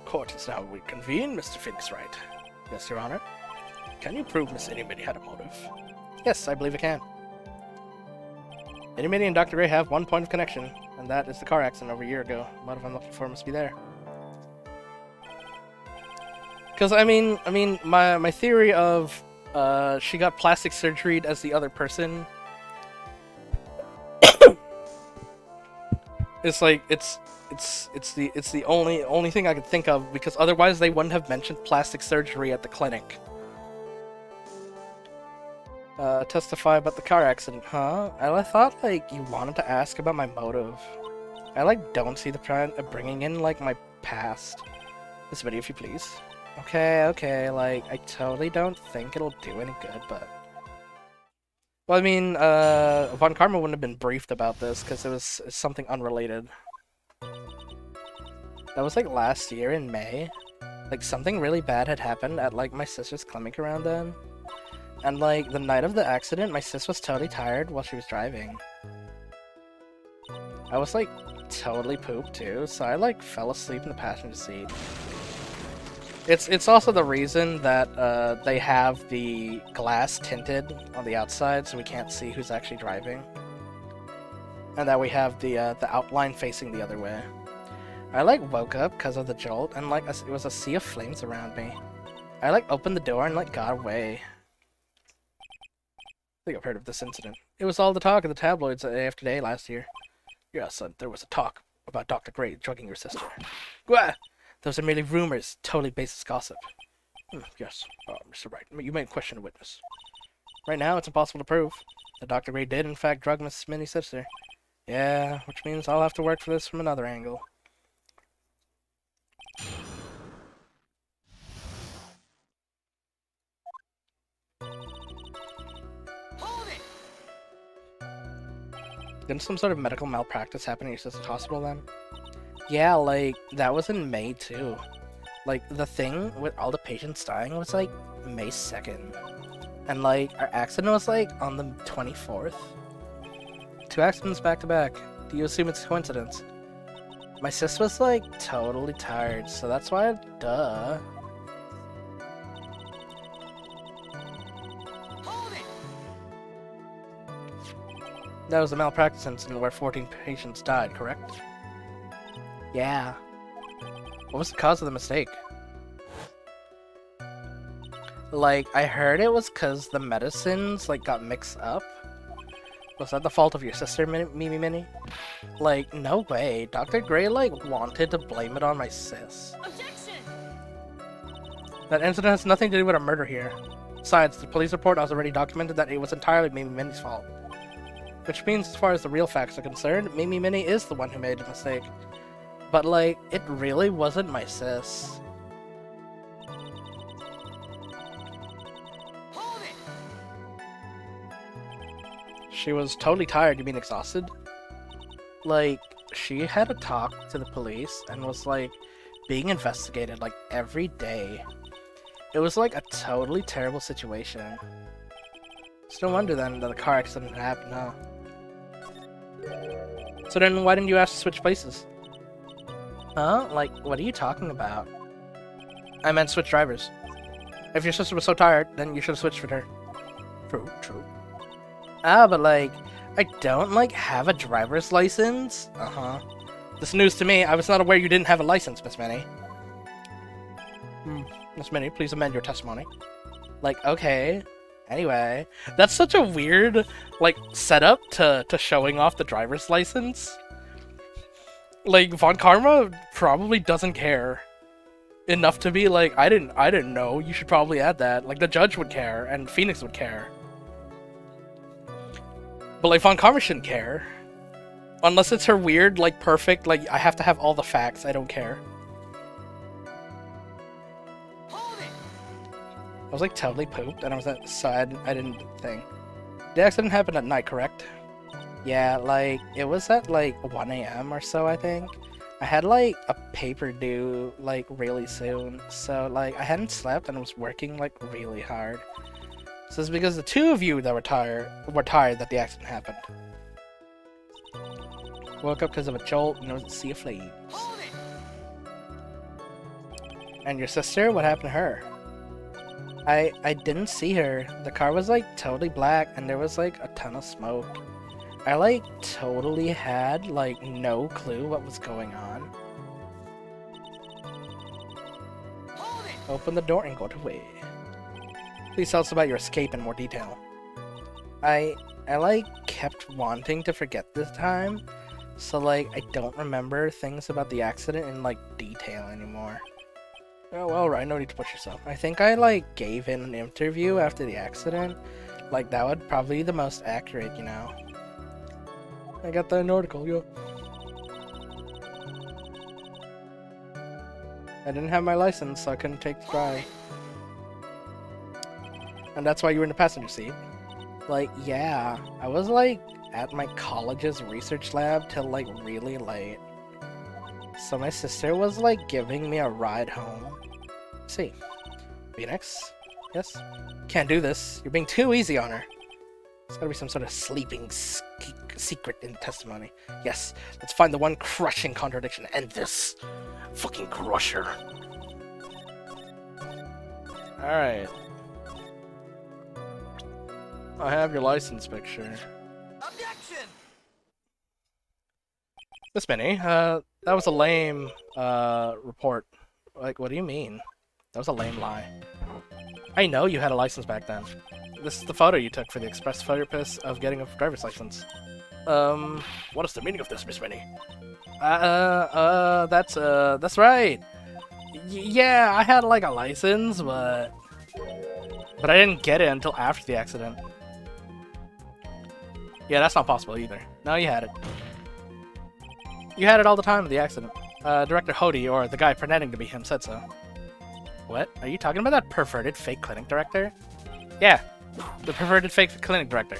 Court is now reconvened, Mr. Phoenix Wright. Yes, Your Honor. Can you prove Miss Minnie had a motive? Yes, I believe I can. Minnie and Dr. Gray have one point of connection, and that is the car accident over a year ago. The motive I'm looking for must be there. Because I mean, my theory of She got plastic surgery as the other person. It's like it's the only thing I could think of, because otherwise they wouldn't have mentioned plastic surgery at the clinic. Testify about the car accident, huh? I thought like you wanted to ask about my motive. I like don't see the point of bringing in like my past. This video, if you please. Okay, like I totally don't think it'll do any good, but. Well, I mean, Von Karma wouldn't have been briefed about this because it was something unrelated. That was like last year in May. Like something really bad had happened at like my sister's clinic around then. And like the night of the accident, my sis was totally tired while she was driving. I was like totally pooped too, so I like fell asleep in the passenger seat. It's also the reason that they have the glass tinted on the outside so we can't see who's actually driving. And that we have the outline facing the other way. I like woke up because of the jolt and like it was a sea of flames around me. I like opened the door and like got away. I think I've heard of this incident. It was all the talk of the tabloids after day last year. Yeah, son, there was a talk about Dr. Gray drugging your sister. Gah! Those are merely rumors, totally baseless gossip. Yes, Mr. Wright, you may question a witness. Right now, it's impossible to prove. The Dr. Gray did, in fact, drug Miss Minnie's sister. Yeah, which means I'll have to work for this from another angle. Hold it! Didn't some sort of medical malpractice happen in your sister's hospital then? Yeah, like, that was in May too. Like, the thing with all the patients dying was like May 2nd. And like, our accident was like on the 24th. 2 accidents back to back. Do you assume it's coincidence? My sis was like totally tired, so that's why, duh. Hold it! That was a malpractice incident where 14 patients died, correct? Yeah. What was the cause of the mistake? Like, I heard it was because the medicines, like, got mixed up. Was that the fault of your sister, Mimi Minnie? Like, no way. Dr. Gray, like, wanted to blame it on my sis. Objection! That incident has nothing to do with a murder here. Besides, the police report has already documented that it was entirely Mimi Minnie's fault. Which means, as far as the real facts are concerned, Mimi Minnie is the one who made the mistake. But, like, it really wasn't my sis. Hold it! She was totally tired, you mean exhausted? Like, she had to talk to the police and was, like, being investigated, like, every day. It was, like, a totally terrible situation. It's no wonder, then, that the car accident happened, huh? So then, why didn't you ask to switch places? Huh? Like, what are you talking about? I meant switch drivers. If your sister was so tired, then you should have switched with her. True. Ah, but like, I don't, like, have a driver's license? Uh-huh. This is news to me. I was not aware you didn't have a license, Miss Minnie. Miss Minnie, please amend your testimony. Like, okay. Anyway. That's such a weird, like, setup to showing off the driver's license. Like, Von Karma probably doesn't care enough to be like, I didn't know, you should probably add that. Like, the judge would care, and Phoenix would care. But, like, Von Karma shouldn't care. Unless it's her weird, like, perfect, like, I have to have all the facts, I don't care. Hold it! I was, like, totally pooped, and I was outside, I didn't think. The accident happened at night, correct? Yeah, like, it was at, like, 1 AM or so, I think. I had, like, a paper due, like, really soon. So, like, I hadn't slept and was working, like, really hard. So it's because the two of you that were tired that the accident happened. Woke up because of a jolt and there was a sea of flames. Hold it! And your sister? What happened to her? I didn't see her. The car was, like, totally black and there was, like, a ton of smoke. I, like, totally had, like, no clue what was going on. Hold it! Open the door and got away. Please tell us about your escape in more detail. I like kept wanting to forget this time, so like I don't remember things about the accident in like detail anymore. Oh well, right, no need to push yourself. I think I like gave in an interview after the accident. Like that would probably be the most accurate, you know. I got that article, yo. I didn't have my license, so I couldn't take the drive. And that's why you were in the passenger seat. Like, yeah, I was like at my college's research lab till like really late. So my sister was like giving me a ride home. Let's see. Phoenix? Yes? Can't do this. You're being too easy on her. There's gotta be some sort of sleeping secret in testimony. Yes, let's find the one crushing contradiction and end this. Fucking crusher. Alright. I have your license picture. Objection! Miss Minnie, that was a lame, report. Like, what do you mean? That was a lame lie. I know you had a license back then. This is the photo you took for the express purpose of getting a driver's license. What is the meaning of this, Miss Minnie? That's right. Yeah, I had, like, a license, but I didn't get it until after the accident. Yeah, that's not possible either. No, you had it. You had it all the time at the accident. Director Hody, or the guy pretending to be him, said so. What? Are you talking about that perverted fake clinic director? Yeah, the perverted fake clinic director.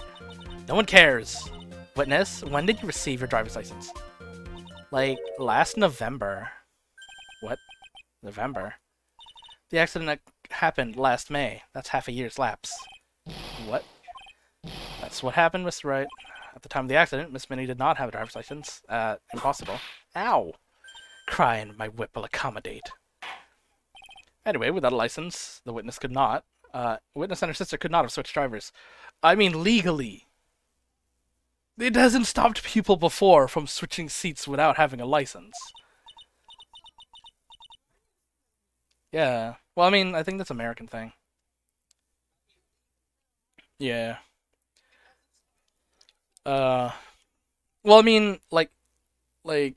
No one cares. Witness, when did you receive your driver's license? Like, last November. What? November? The accident happened last May. That's half a year's lapse. What? That's what happened, Mr. Wright. At the time of the accident, Miss Minnie did not have a driver's license. Impossible. Ow! Crying, my whip will accommodate. Anyway, without a license, the witness could not. Witness and her sister could not have switched drivers. I mean, legally. It hasn't stopped people before from switching seats without having a license. Yeah. Well, I mean, I think that's an American thing. Yeah. Well, I mean, like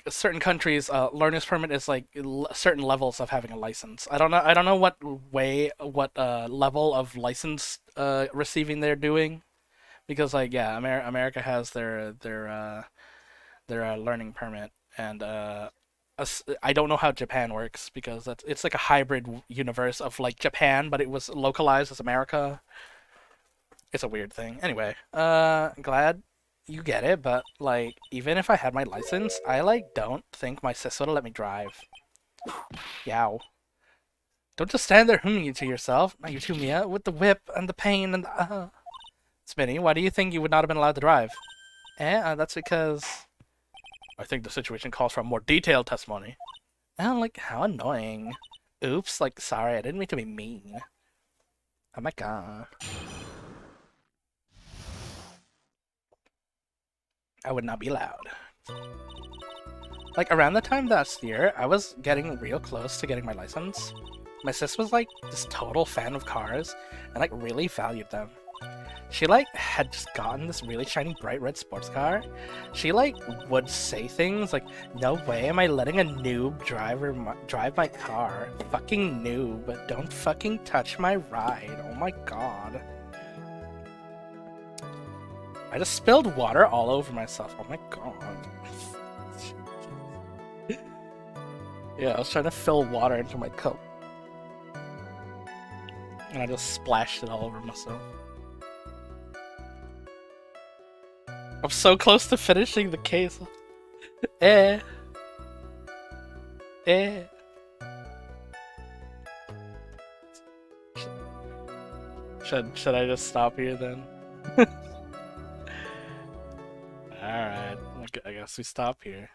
certain countries, learner's permit is like certain levels of having a license. I don't know what level of license receiving they're doing, because like yeah, America has their learning permit, and I don't know how Japan works, because it's like a hybrid universe of like Japan, but it was localized as America. It's a weird thing. Anyway, glad you get it, but like even if I had my license, I like don't think my sis would have let me drive. Yow. Don't just stand there humming it to yourself. Now you chew me out with the whip and the pain and the Spinny, why do you think you would not have been allowed to drive? That's because I think the situation calls for a more detailed testimony. Oh, like how annoying. Oops, like sorry, I didn't mean to be mean. Oh my god. I would not be allowed. Like, around the time last year, I was getting real close to getting my license. My sis was, like, this total fan of cars, and, like, really valued them. She, like, had just gotten this really shiny bright red sports car. She, like, would say things like, no way am I letting a noob drive my car. Fucking noob. Don't fucking touch my ride. Oh my god. I just spilled water all over myself. Oh my god. Yeah, I was trying to fill water into my cup. And I just splashed it all over myself. I'm so close to finishing the case. Should I just stop here then? Alright, I guess we stop here.